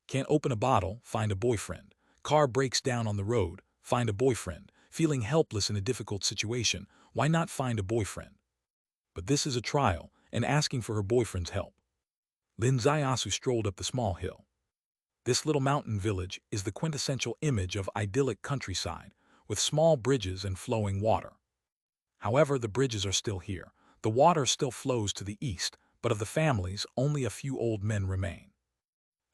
Can't open a bottle, find a boyfriend. Car breaks down on the road, find a boyfriend. Feeling helpless in a difficult situation, why not find a boyfriend? But this is a trial, and asking for her boyfriend's help. Lin Ziasu strolled up the small hill. This little mountain village is the quintessential image of idyllic countryside, with small bridges and flowing water. However, the bridges are still here. The water still flows to the east, but of the families, only a few old men remain.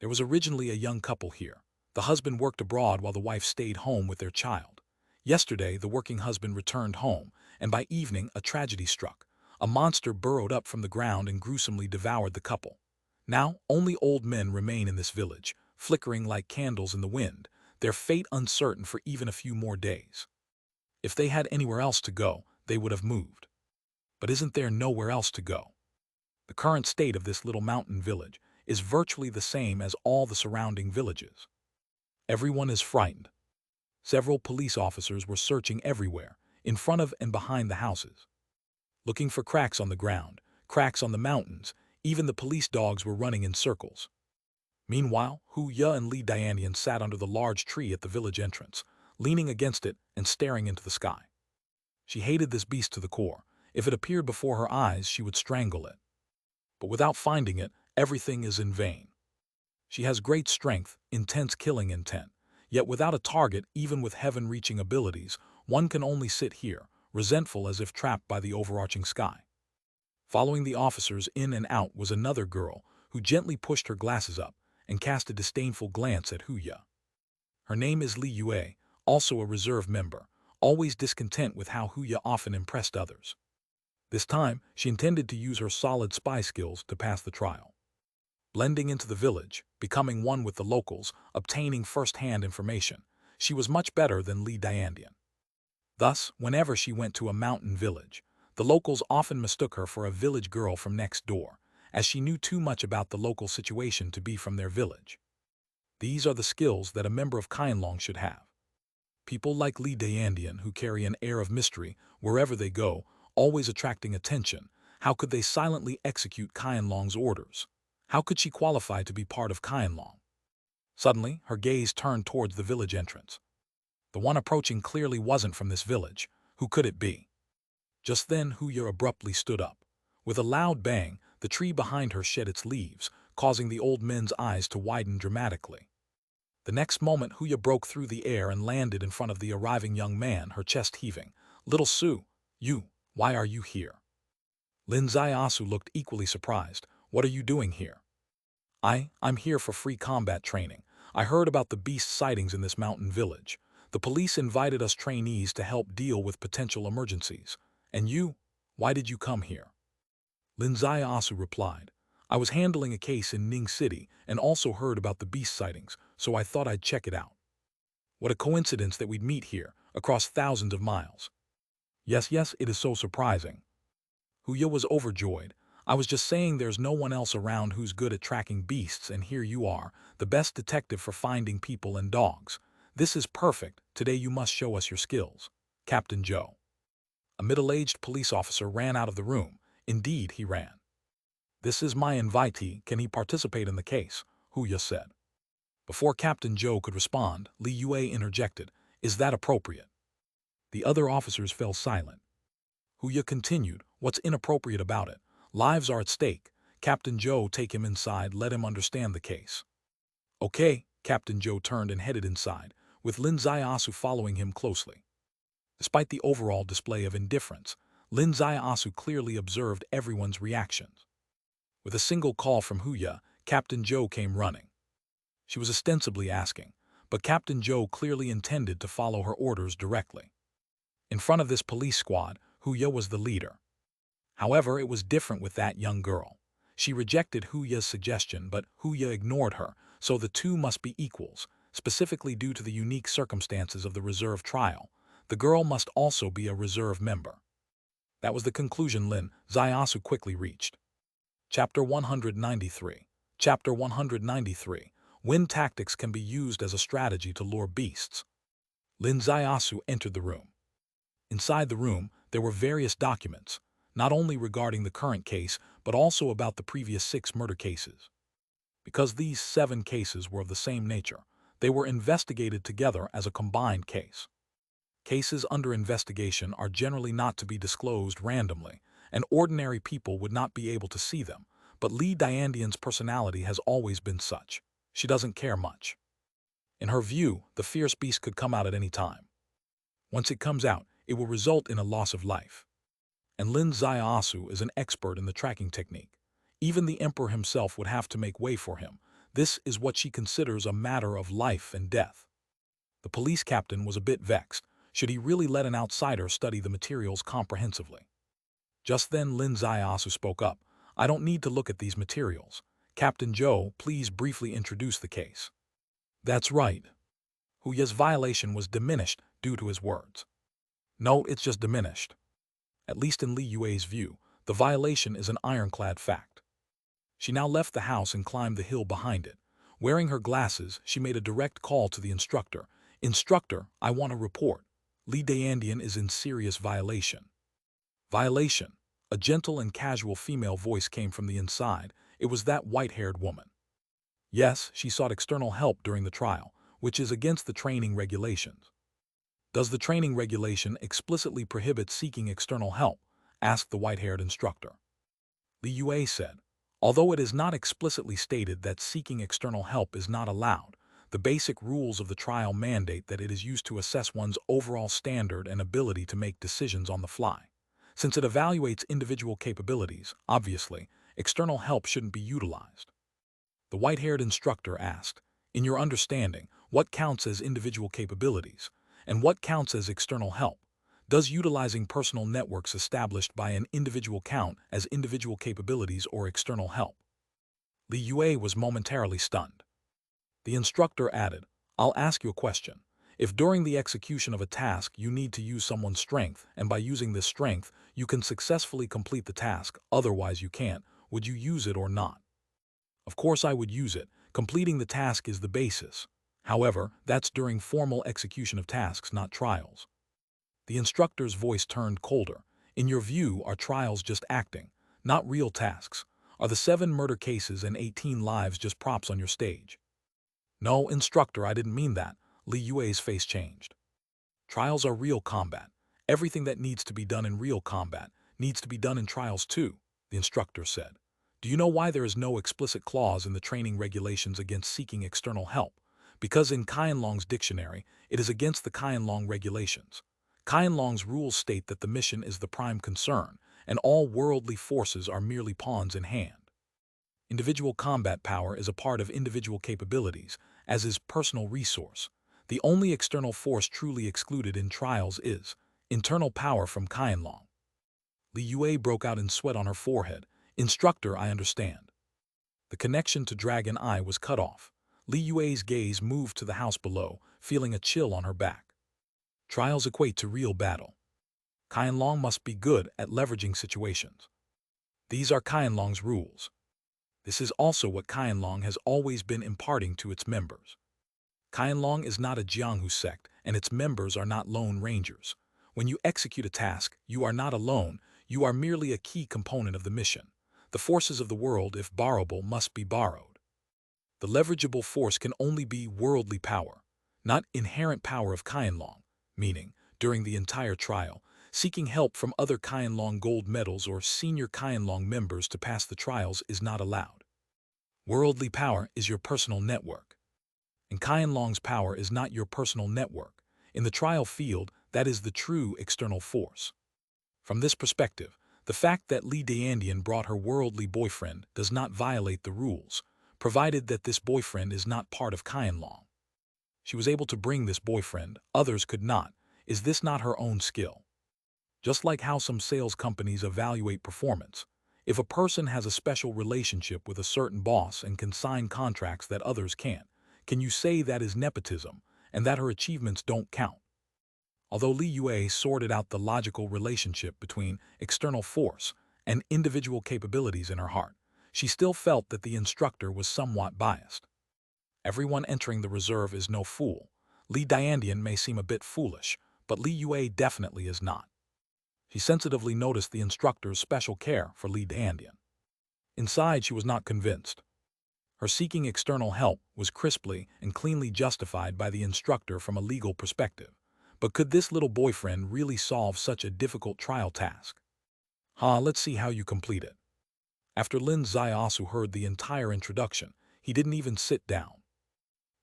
There was originally a young couple here. The husband worked abroad while the wife stayed home with their child. Yesterday, the working husband returned home, and by evening, a tragedy struck. A monster burrowed up from the ground and gruesomely devoured the couple. Now, only old men remain in this village, flickering like candles in the wind, their fate uncertain for even a few more days. If they had anywhere else to go, they would have moved. But isn't there nowhere else to go? The current state of this little mountain village is virtually the same as all the surrounding villages. Everyone is frightened. Several police officers were searching everywhere, in front of and behind the houses, looking for cracks on the ground, cracks on the mountains. Even the police dogs were running in circles. Meanwhile, Hu Ye and Li Danian sat under the large tree at the village entrance, leaning against it and staring into the sky. She hated this beast to the core. If it appeared before her eyes, she would strangle it. But without finding it, everything is in vain. She has great strength, intense killing intent, yet without a target, even with heaven-reaching abilities, one can only sit here, resentful as if trapped by the overarching sky. Following the officers in and out was another girl, who gently pushed her glasses up and cast a disdainful glance at Hu Ye. Her name is Li Yue, also a reserve member, always discontent with how Hu Ye often impressed others. This time, she intended to use her solid spy skills to pass the trial. Blending into the village, becoming one with the locals, obtaining first-hand information, she was much better than Li Danian. Thus, whenever she went to a mountain village, the locals often mistook her for a village girl from next door, as she knew too much about the local situation to be from their village. These are the skills that a member of Qianlong should have. People like Li Danian, who carry an air of mystery wherever they go, always attracting attention. How could they silently execute Qianlong's orders? How could she qualify to be part of Qianlong? Suddenly, her gaze turned towards the village entrance. The one approaching clearly wasn't from this village. Who could it be? Just then, Hu Ye abruptly stood up. With a loud bang, the tree behind her shed its leaves, causing the old men's eyes to widen dramatically. The next moment, Hu Ye broke through the air and landed in front of the arriving young man, her chest heaving. "Little Su, why are you here?" Lin Ziasu looked equally surprised. "What are you doing here?" I'm here for free combat training. I heard about the beast sightings in this mountain village. The police invited us trainees to help deal with potential emergencies. And you? Why did you come here?" Lin Ziasu replied, "I was handling a case in Ning City and also heard about the beast sightings, so I thought I'd check it out." "What a coincidence that we'd meet here. across thousands of miles. Yes, yes, it is so surprising. Huya was overjoyed. I was just saying there's no one else around who's good at tracking beasts, and here you are, the best detective for finding people and dogs. This is perfect. Today you must show us your skills. Captain Joe. A middle-aged police officer ran out of the room. Indeed, he ran. This is my invitee. Can he participate in the case? Huya said. Before Captain Joe could respond, Li Yue interjected. Is that appropriate? The other officers fell silent. Huya continued. What's inappropriate about it? Lives are at stake. Captain Joe, take him inside. Let him understand the case. Okay. Captain Joe turned and headed inside, with Lin Zaiasu following him closely. Despite the overall display of indifference, Lin Zaiasu clearly observed everyone's reactions. With a single call from Huya, Captain Joe came running. She was ostensibly asking, but Captain Joe clearly intended to follow her orders directly. In front of this police squad, Huya was the leader. However, it was different with that young girl. She rejected Huya's suggestion, but Huya ignored her, so the two must be equals, specifically due to the unique circumstances of the reserve trial. The girl must also be a reserve member. That was the conclusion Lin Zaiasu quickly reached. Chapter 193. Chapter 193. Wind tactics can be used as a strategy to lure beasts. Lin Zaiasu entered the room. Inside the room, there were various documents, not only regarding the current case, but also about the previous 6 murder cases. Because these 7 cases were of the same nature, they were investigated together as a combined case. Cases under investigation are generally not to be disclosed randomly, and ordinary people would not be able to see them, but Li Diandian's personality has always been such. She doesn't care much. In her view, the fierce beast could come out at any time. Once it comes out, it will result in a loss of life. And Lin Zaiasu is an expert in the tracking technique. Even the emperor himself would have to make way for him. This is what she considers a matter of life and death. The police captain was a bit vexed. Should he really let an outsider study the materials comprehensively? Just then Lin Zaiasu spoke up. I don't need to look at these materials. Captain Joe, please briefly introduce the case. That's right. Huya's violation was diminished due to his words. No, it's just diminished. At least in Li Yue's view, the violation is an ironclad fact. She now left the house and climbed the hill behind it. Wearing her glasses, she made a direct call to the instructor. Instructor, I want a report. Li Diandian is in serious violation. Violation. A gentle and casual female voice came from the inside. It was that white-haired woman. Yes, she sought external help during the trial, which is against the training regulations. Does the training regulation explicitly prohibit seeking external help? Asked the white-haired instructor. Li Yue said, although it is not explicitly stated that seeking external help is not allowed, the basic rules of the trial mandate that it is used to assess one's overall standard and ability to make decisions on the fly. Since it evaluates individual capabilities, obviously, external help shouldn't be utilized. The white-haired instructor asked, in your understanding, what counts as individual capabilities, and what counts as external help? Does utilizing personal networks established by an individual count as individual capabilities or external help? Li Yue was momentarily stunned. The instructor added, I'll ask you a question. If during the execution of a task you need to use someone's strength, and by using this strength you can successfully complete the task, otherwise you can't, would you use it or not? Of course I would use it. Completing the task is the basis. However, that's during formal execution of tasks, not trials. The instructor's voice turned colder. In your view, are trials just acting, not real tasks? Are the 7 murder cases and 18 lives just props on your stage? No, instructor, I didn't mean that. Li Yue's face changed. Trials are real combat. Everything that needs to be done in real combat needs to be done in trials too, the instructor said. Do you know why there is no explicit clause in the training regulations against seeking external help? Because in Qianlong's dictionary, it is against the Qianlong regulations. Qianlong's rules state that the mission is the prime concern, and all worldly forces are merely pawns in hand. Individual combat power is a part of individual capabilities, as is personal resource. The only external force truly excluded in trials is internal power from Qianlong. Li Yue broke out in sweat on her forehead. Instructor, I understand. The connection to Dragon Eye was cut off. Li Yue's gaze moved to the house below, feeling a chill on her back. Trials equate to real battle. Qianlong must be good at leveraging situations. These are Qianlong's rules. This is also what Qianlong has always been imparting to its members. Qianlong is not a Jianghu sect, and its members are not lone rangers. When you execute a task, you are not alone, you are merely a key component of the mission. The forces of the world, if borrowable, must be borrowed. The leverageable force can only be worldly power, not inherent power of Qianlong, meaning, during the entire trial, seeking help from other Qianlong gold medals or senior Qianlong members to pass the trials is not allowed. Worldly power is your personal network. And Qianlong's power is not your personal network. In the trial field, that is the true external force. From this perspective, the fact that Li Dayandian brought her worldly boyfriend does not violate the rules, provided that this boyfriend is not part of Qianlong. She was able to bring this boyfriend, others could not. Is this not her own skill? Just like how some sales companies evaluate performance, if a person has a special relationship with a certain boss and can sign contracts that others can't, can you say that is nepotism and that her achievements don't count? Although Li Yue sorted out the logical relationship between external force and individual capabilities in her heart, she still felt that the instructor was somewhat biased. Everyone entering the reserve is no fool. Li Dayandian may seem a bit foolish, but Li Yue definitely is not. She sensitively noticed the instructor's special care for Li Dayandian. Inside, she was not convinced. Her seeking external help was crisply and cleanly justified by the instructor from a legal perspective. But could this little boyfriend really solve such a difficult trial task? Let's see how you complete it. After Lin Ziaosu heard the entire introduction, he didn't even sit down.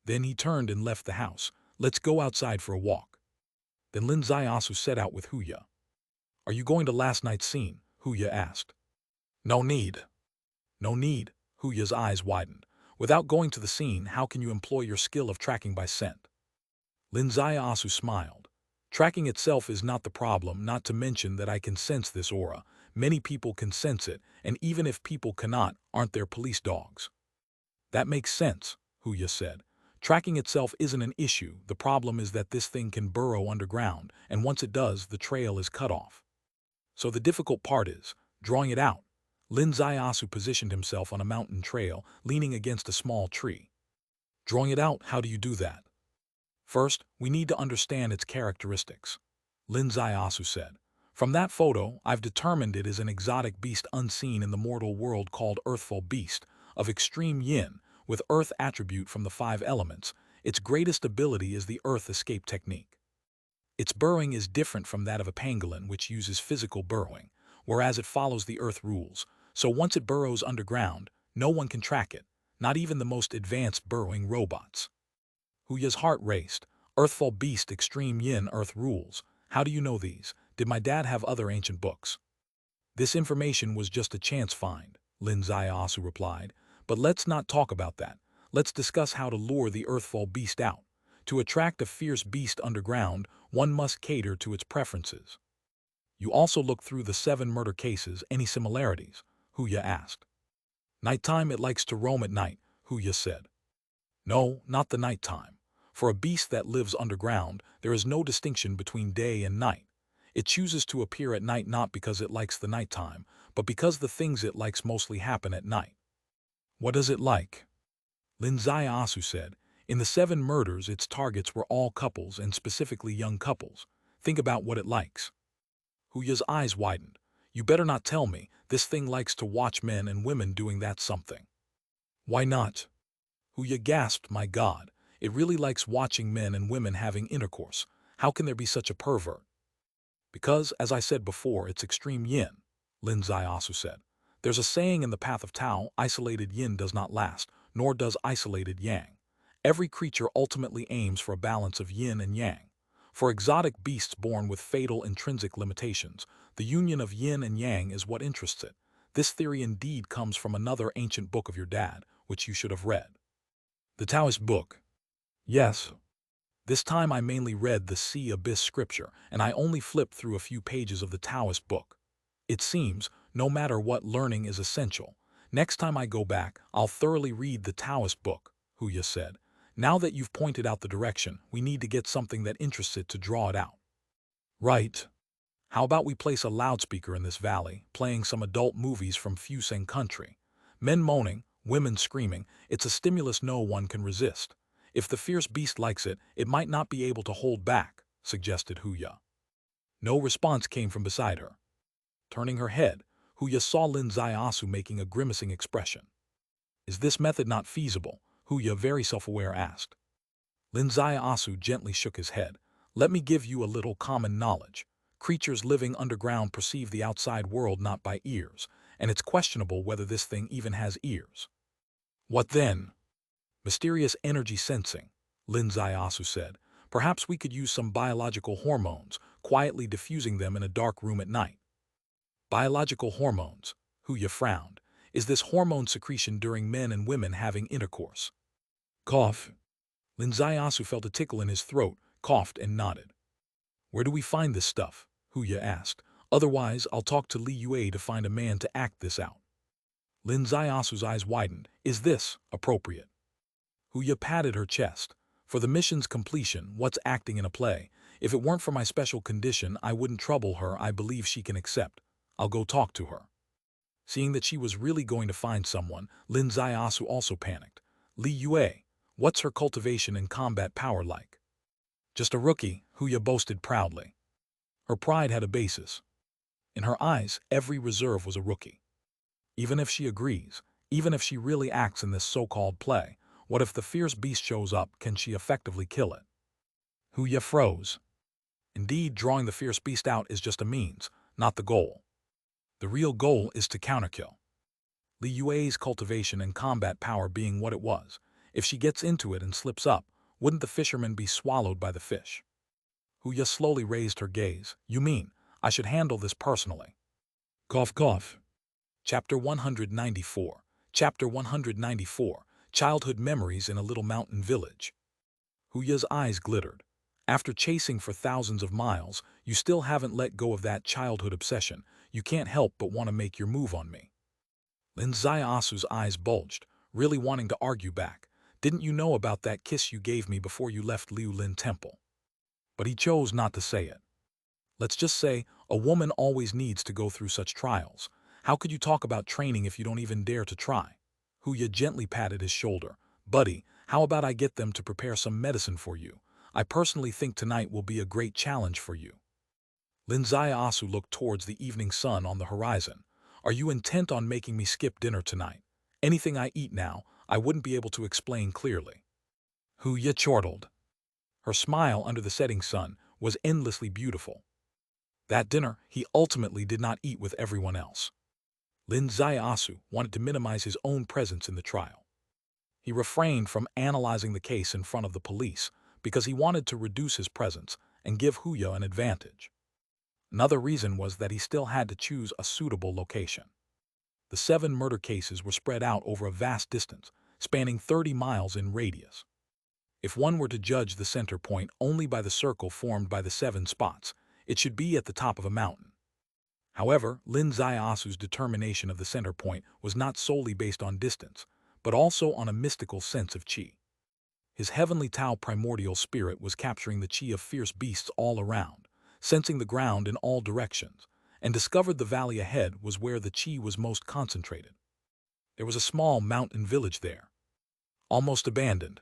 Then he turned and left the house. Let's go outside for a walk. Then Lin Ziaosu set out with Huya. Are you going to last night's scene? Huya asked. No need. No need. Huya's eyes widened. Without going to the scene, how can you employ your skill of tracking by scent? Lin Ziaosu smiled. Tracking itself is not the problem, not to mention that I can sense this aura. Many people can sense it, and even if people cannot, aren't there police dogs? That makes sense, Huya said. Tracking itself isn't an issue. The problem is that this thing can burrow underground, and once it does, the trail is cut off. So the difficult part is drawing it out. Lin Ziaosu positioned himself on a mountain trail, leaning against a small tree. Drawing it out, how do you do that? First, we need to understand its characteristics. Lin Ziaosu said. From that photo, I've determined it is an exotic beast unseen in the mortal world called Earthful Beast, of extreme yin, with earth attribute from the 5 elements. Its greatest ability is the earth escape technique. Its burrowing is different from that of a pangolin, which uses physical burrowing, whereas it follows the earth rules. So once it burrows underground, no one can track it, not even the most advanced burrowing robots. Huya's heart raced. Earthful Beast, extreme yin, earth rules. How do you know these? Did my dad have other ancient books? This information was just a chance find, Lin Ziaosu replied. But let's not talk about that. Let's discuss how to lure the Earthful Beast out. To attract a fierce beast underground, one must cater to its preferences. You also look through the 7 murder cases. Any similarities? Huya asked. Nighttime, it likes to roam at night, Huya said. No, not the nighttime. For a beast that lives underground, there is no distinction between day and night. It chooses to appear at night not because it likes the nighttime, but because the things it likes mostly happen at night. What does it like? Lin Ziaosu said. In the 7 murders, its targets were all couples and specifically young couples. Think about what it likes. Huya's eyes widened. You better not tell me this thing likes to watch men and women doing that something. Why not? Huya gasped. My God, it really likes watching men and women having intercourse. How can there be such a pervert? Because, as I said before, it's extreme yin, Lin Ziaosu said. There's a saying in the path of Tao, isolated yin does not last, nor does isolated yang. Every creature ultimately aims for a balance of yin and yang. For exotic beasts born with fatal intrinsic limitations, the union of yin and yang is what interests it. This theory indeed comes from another ancient book of your dad, which you should have read. The Taoist book. Yes. This time I mainly read the Sea Abyss scripture, and I only flipped through a few pages of the Taoist book. It seems, no matter what, learning is essential. Next time I go back, I'll thoroughly read the Taoist book, Huya said. Now that you've pointed out the direction, we need to get something that interests it to draw it out. Right. How about we place a loudspeaker in this valley, playing some adult movies from Fusang country? Men moaning, women screaming, it's a stimulus no one can resist. If the fierce beast likes it, it might not be able to hold back, suggested Huya. No response came from beside her. Turning her head, Huya saw Lin Zaiasu making a grimacing expression. Is this method not feasible? Huya, very self-aware, asked. Lin Zaiasu gently shook his head. Let me give you a little common knowledge. Creatures living underground perceive the outside world not by ears, and it's questionable whether this thing even has ears. What then? Mysterious energy sensing, Lin Zaiasu said. Perhaps we could use some biological hormones, quietly diffusing them in a dark room at night. Biological hormones, Huya frowned. Is this hormone secretion during men and women having intercourse? Cough. Lin Zaiasu felt a tickle in his throat, coughed and nodded. Where do we find this stuff? Huya asked. Otherwise, I'll talk to Li Yue to find a man to act this out. Lin Zaiasu's eyes widened. Is this appropriate? Huya patted her chest. For the mission's completion, what's acting in a play? If it weren't for my special condition, I wouldn't trouble her. I believe she can accept. I'll go talk to her. Seeing that she was really going to find someone, Lin Zaiasu also panicked. Li Yue, what's her cultivation and combat power like? Just a rookie, Huya boasted proudly. Her pride had a basis. In her eyes, every reserve was a rookie. Even if she agrees, even if she really acts in this so-called play, what if the fierce beast shows up? Can she effectively kill it? Huya froze. Indeed, drawing the fierce beast out is just a means, not the goal. The real goal is to counterkill. Li Yue's cultivation and combat power being what it was, if she gets into it and slips up, wouldn't the fisherman be swallowed by the fish? Huya slowly raised her gaze. You mean, I should handle this personally? Cough, cough. Chapter 194. Chapter 194. Childhood Memories in a Little Mountain Village. Huya's eyes glittered. After chasing for thousands of miles, you still haven't let go of that childhood obsession. You can't help but want to make your move on me. Lin Zaiasu's eyes bulged, really wanting to argue back. Didn't you know about that kiss you gave me before you left Liu Lin Temple? But he chose not to say it. Let's just say, a woman always needs to go through such trials. How could you talk about training if you don't even dare to try? Huya gently patted his shoulder. Buddy, how about I get them to prepare some medicine for you? I personally think tonight will be a great challenge for you. Lin Zaiasu looked towards the evening sun on the horizon. Are you intent on making me skip dinner tonight? Anything I eat now, I wouldn't be able to explain clearly. Huya chortled. Her smile under the setting sun was endlessly beautiful. That dinner, he ultimately did not eat with everyone else. Lin Zaiasu wanted to minimize his own presence in the trial. He refrained from analyzing the case in front of the police because he wanted to reduce his presence and give Huya an advantage. Another reason was that he still had to choose a suitable location. The 7 murder cases were spread out over a vast distance, spanning 30 miles in radius. If one were to judge the center point only by the circle formed by the 7 spots, it should be at the top of a mountain. However, Lin Zaiasu's determination of the center point was not solely based on distance, but also on a mystical sense of qi. His heavenly Tao primordial spirit was capturing the qi of fierce beasts all around, sensing the ground in all directions, and discovered the valley ahead was where the qi was most concentrated. There was a small mountain village there, almost abandoned.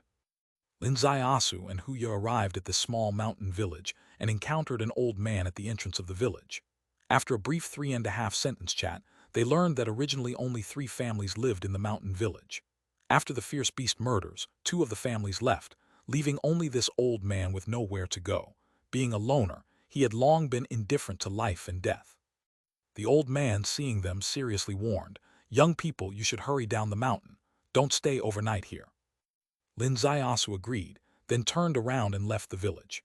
Lin Zaiasu and Huya arrived at this small mountain village and encountered an old man at the entrance of the village. After a brief 3.5-sentence chat, they learned that originally only 3 families lived in the mountain village. After the fierce beast murders, 2 of the families left, leaving only this old man with nowhere to go. Being a loner, he had long been indifferent to life and death. The old man, seeing them, seriously warned, "Young people, you should hurry down the mountain. Don't stay overnight here." Lin Zaiasu agreed, then turned around and left the village.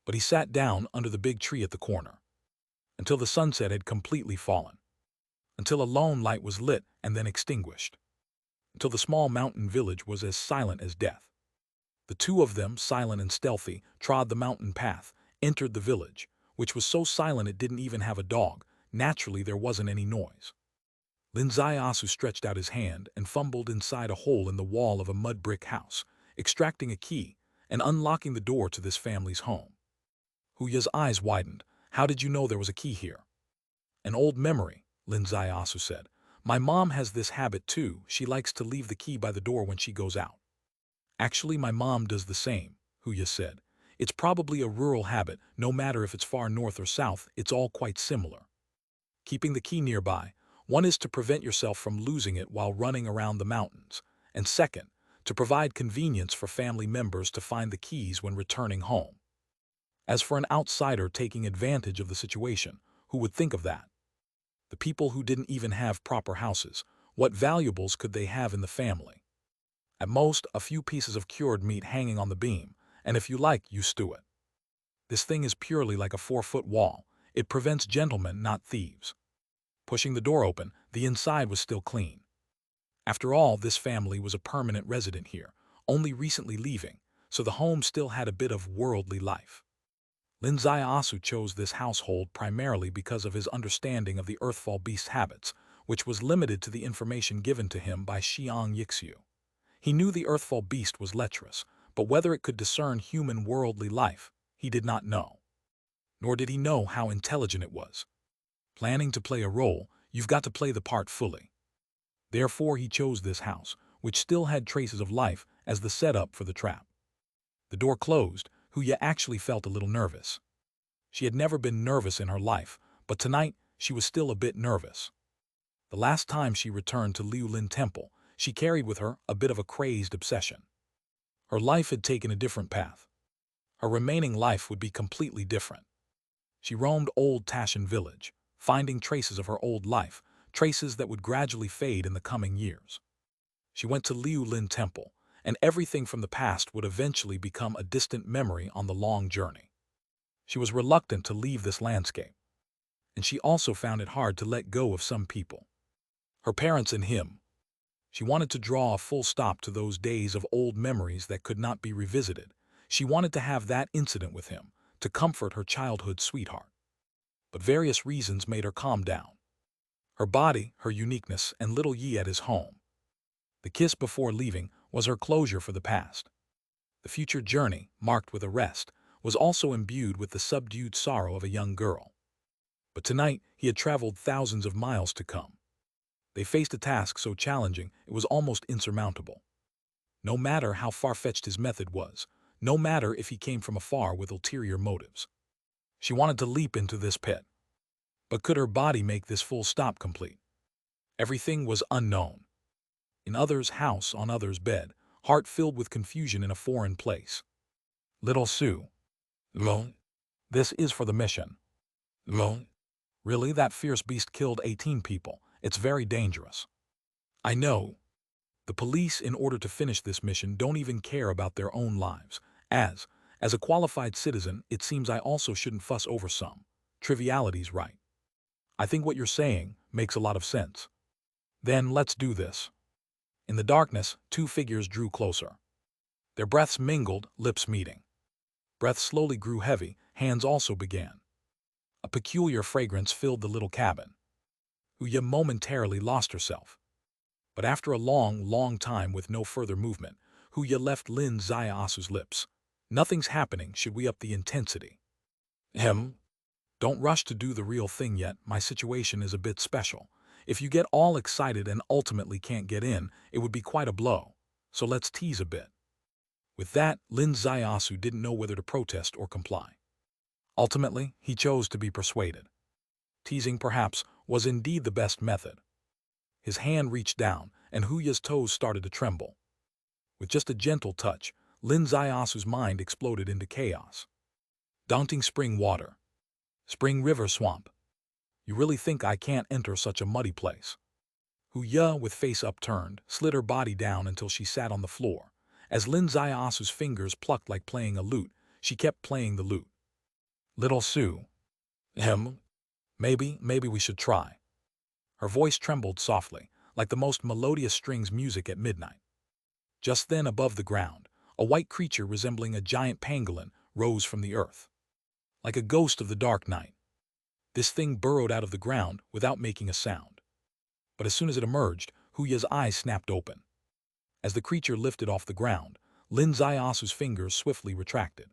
But he sat down under the big tree at the corner, until the sunset had completely fallen, until a lone light was lit and then extinguished, until the small mountain village was as silent as death. The 2 of them, silent and stealthy, trod the mountain path, entered the village, which was so silent it didn't even have a dog. Naturally, there wasn't any noise. Lin Zaiasu stretched out his hand and fumbled inside a hole in the wall of a mud brick house, extracting a key and unlocking the door to this family's home. Huya's eyes widened. How did you know there was a key here? An old memory, Lin Zaiasu said. My mom has this habit too. She likes to leave the key by the door when she goes out. Actually, my mom does the same, Huya said. It's probably a rural habit, no matter if it's far north or south, it's all quite similar. Keeping the key nearby, one is to prevent yourself from losing it while running around the mountains, and second, to provide convenience for family members to find the keys when returning home. As for an outsider taking advantage of the situation, who would think of that? The people who didn't even have proper houses, what valuables could they have in the family? At most, a few pieces of cured meat hanging on the beam, and if you like, you stew it. This thing is purely like a 4-foot wall. It prevents gentlemen, not thieves. Pushing the door open, the inside was still clean. After all, this family was a permanent resident here, only recently leaving, so the home still had a bit of worldly life. Lin Zaiasu chose this household primarily because of his understanding of the Earthfall beast's habits, which was limited to the information given to him by Xiang Yixiu. He knew the Earthfall beast was lecherous, but whether it could discern human worldly life, he did not know. Nor did he know how intelligent it was. Planning to play a role, you've got to play the part fully. Therefore, he chose this house, which still had traces of life, as the setup for the trap. The door closed, Huya actually felt a little nervous. She had never been nervous in her life, but tonight she was still a bit nervous. The last time she returned to Liulin Temple, she carried with her a bit of a crazed obsession. Her life had taken a different path. Her remaining life would be completely different. She roamed Old Tashin village, finding traces of her old life, traces that would gradually fade in the coming years. She went to Liulin Temple, and everything from the past would eventually become a distant memory on the long journey. She was reluctant to leave this landscape, and she also found it hard to let go of some people. Her parents and him. She wanted to draw a full stop to those days of old memories that could not be revisited. She wanted to have that incident with him, to comfort her childhood sweetheart. But various reasons made her calm down. Her body, her uniqueness, and little Yi at his home. The kiss before leaving was her closure for the past. The future journey, marked with a rest, was also imbued with the subdued sorrow of a young girl. But tonight he had traveled thousands of miles to come. They faced a task so challenging it was almost insurmountable. No matter how far-fetched his method was, no matter if he came from afar with ulterior motives. She wanted to leap into this pit. But could her body make this full stop complete? Everything was unknown. In others' house, on others' bed, heart filled with confusion in a foreign place. Little Sue. Lo. This is for the mission. Lo. Really, that fierce beast killed 18 people. It's very dangerous. I know. The police, in order to finish this mission, don't even care about their own lives. As a qualified citizen, it seems I also shouldn't fuss over some trivialities, right? I think what you're saying makes a lot of sense. Then let's do this. In the darkness, two figures drew closer. Their breaths mingled, lips meeting. Breath slowly grew heavy, hands also began. A peculiar fragrance filled the little cabin. Huya momentarily lost herself. But after a long time with no further movement, Huya left Lin Zaiasu's lips. Nothing's happening, should we up the intensity? Don't rush to do the real thing yet, my situation is a bit special. If you get all excited and ultimately can't get in, it would be quite a blow. So let's tease a bit. With that, Lin Zaiasu didn't know whether to protest or comply. Ultimately, he chose to be persuaded. Teasing, perhaps, was indeed the best method. His hand reached down, and Huya's toes started to tremble. With just a gentle touch, Lin Zaiasu's mind exploded into chaos. Daunting spring water. Spring river swamp. You really think I can't enter such a muddy place? Huya, with face upturned, slid her body down until she sat on the floor. As Lin Zaiasu's fingers plucked like playing a lute, she kept playing the lute. Little Sue. Maybe we should try. Her voice trembled softly, like the most melodious strings music at midnight. Just then, above the ground, a white creature resembling a giant pangolin rose from the earth. Like a ghost of the dark night. This thing burrowed out of the ground without making a sound. But as soon as it emerged, Huya's eyes snapped open. As the creature lifted off the ground, Lin Zaiasu's fingers swiftly retracted.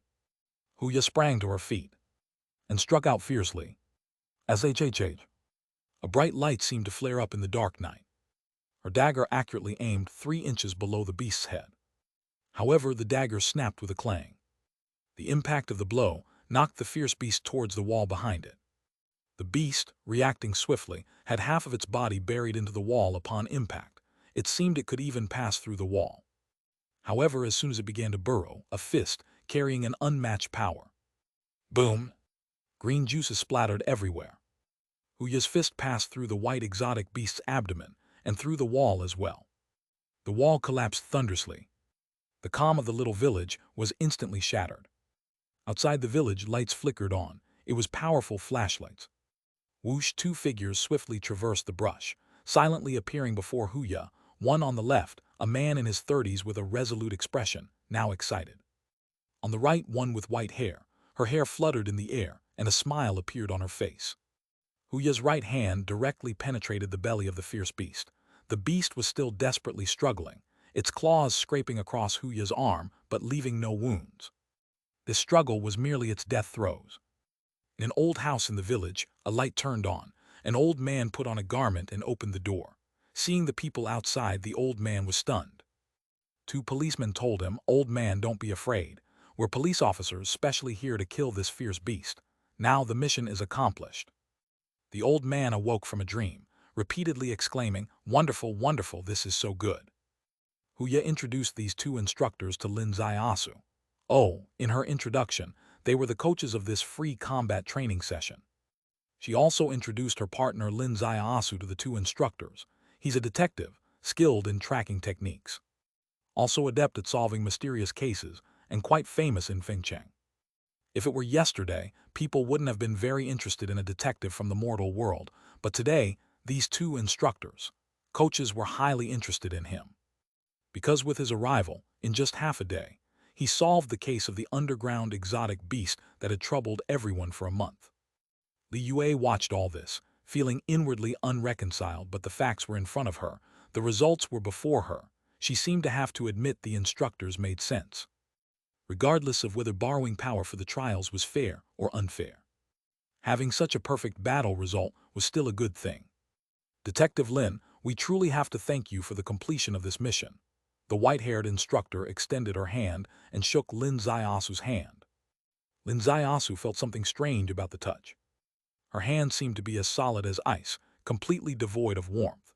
Huya sprang to her feet. and struck out fiercely. SHHH. A bright light seemed to flare up in the dark night. Her dagger accurately aimed 3 inches below the beast's head. However, the dagger snapped with a clang. The impact of the blow knocked the fierce beast towards the wall behind it. The beast, reacting swiftly, had half of its body buried into the wall upon impact. It seemed it could even pass through the wall. However, as soon as it began to burrow, a fist, carrying an unmatched power. Boom! Green juices splattered everywhere. Huya's fist passed through the white exotic beast's abdomen and through the wall as well. The wall collapsed thunderously. The calm of the little village was instantly shattered. Outside the village, lights flickered on. It was powerful flashlights. Whoosh, 2 figures swiftly traversed the brush, silently appearing before Huya, one on the left, a man in his 30s with a resolute expression, now excited. On the right, one with white hair. Her hair fluttered in the air, and a smile appeared on her face. Huya's right hand directly penetrated the belly of the fierce beast. The beast was still desperately struggling, its claws scraping across Huya's arm but leaving no wounds. This struggle was merely its death throes. In an old house in the village, a light turned on. An old man put on a garment and opened the door. Seeing the people outside, the old man was stunned. 2 policemen told him, "Old man, don't be afraid. We're police officers specially here to kill this fierce beast. Now the mission is accomplished." The old man awoke from a dream, repeatedly exclaiming, "Wonderful, wonderful, this is so good." Huya introduced these 2 instructors to Lin Zaiasu. Oh, in her introduction, they were the coaches of this free combat training session. She also introduced her partner Lin Zaiasu to the 2 instructors. He's a detective, skilled in tracking techniques. Also adept at solving mysterious cases, and quite famous in Fengcheng. If it were yesterday, people wouldn't have been very interested in a detective from the mortal world, but today, these 2 instructors, coaches, were highly interested in him. Because with his arrival, in just half a day, he solved the case of the underground exotic beast that had troubled everyone for a month. Li Yue watched all this, feeling inwardly unreconciled, but the facts were in front of her, the results were before her. She seemed to have to admit the instructors made sense, regardless of whether borrowing power for the trials was fair or unfair. Having such a perfect battle result was still a good thing. "Detective Lin, we truly have to thank you for the completion of this mission." The white-haired instructor extended her hand and shook Lin Zaiasu's hand. Lin Zaiasu felt something strange about the touch. Her hand seemed to be as solid as ice, completely devoid of warmth.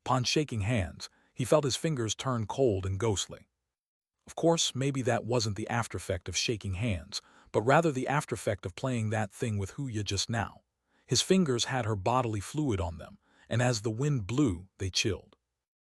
Upon shaking hands, he felt his fingers turn cold and ghostly. Of course, maybe that wasn't the aftereffect of shaking hands, but rather the aftereffect of playing that thing with Huya just now. His fingers had her bodily fluid on them, and as the wind blew, they chilled.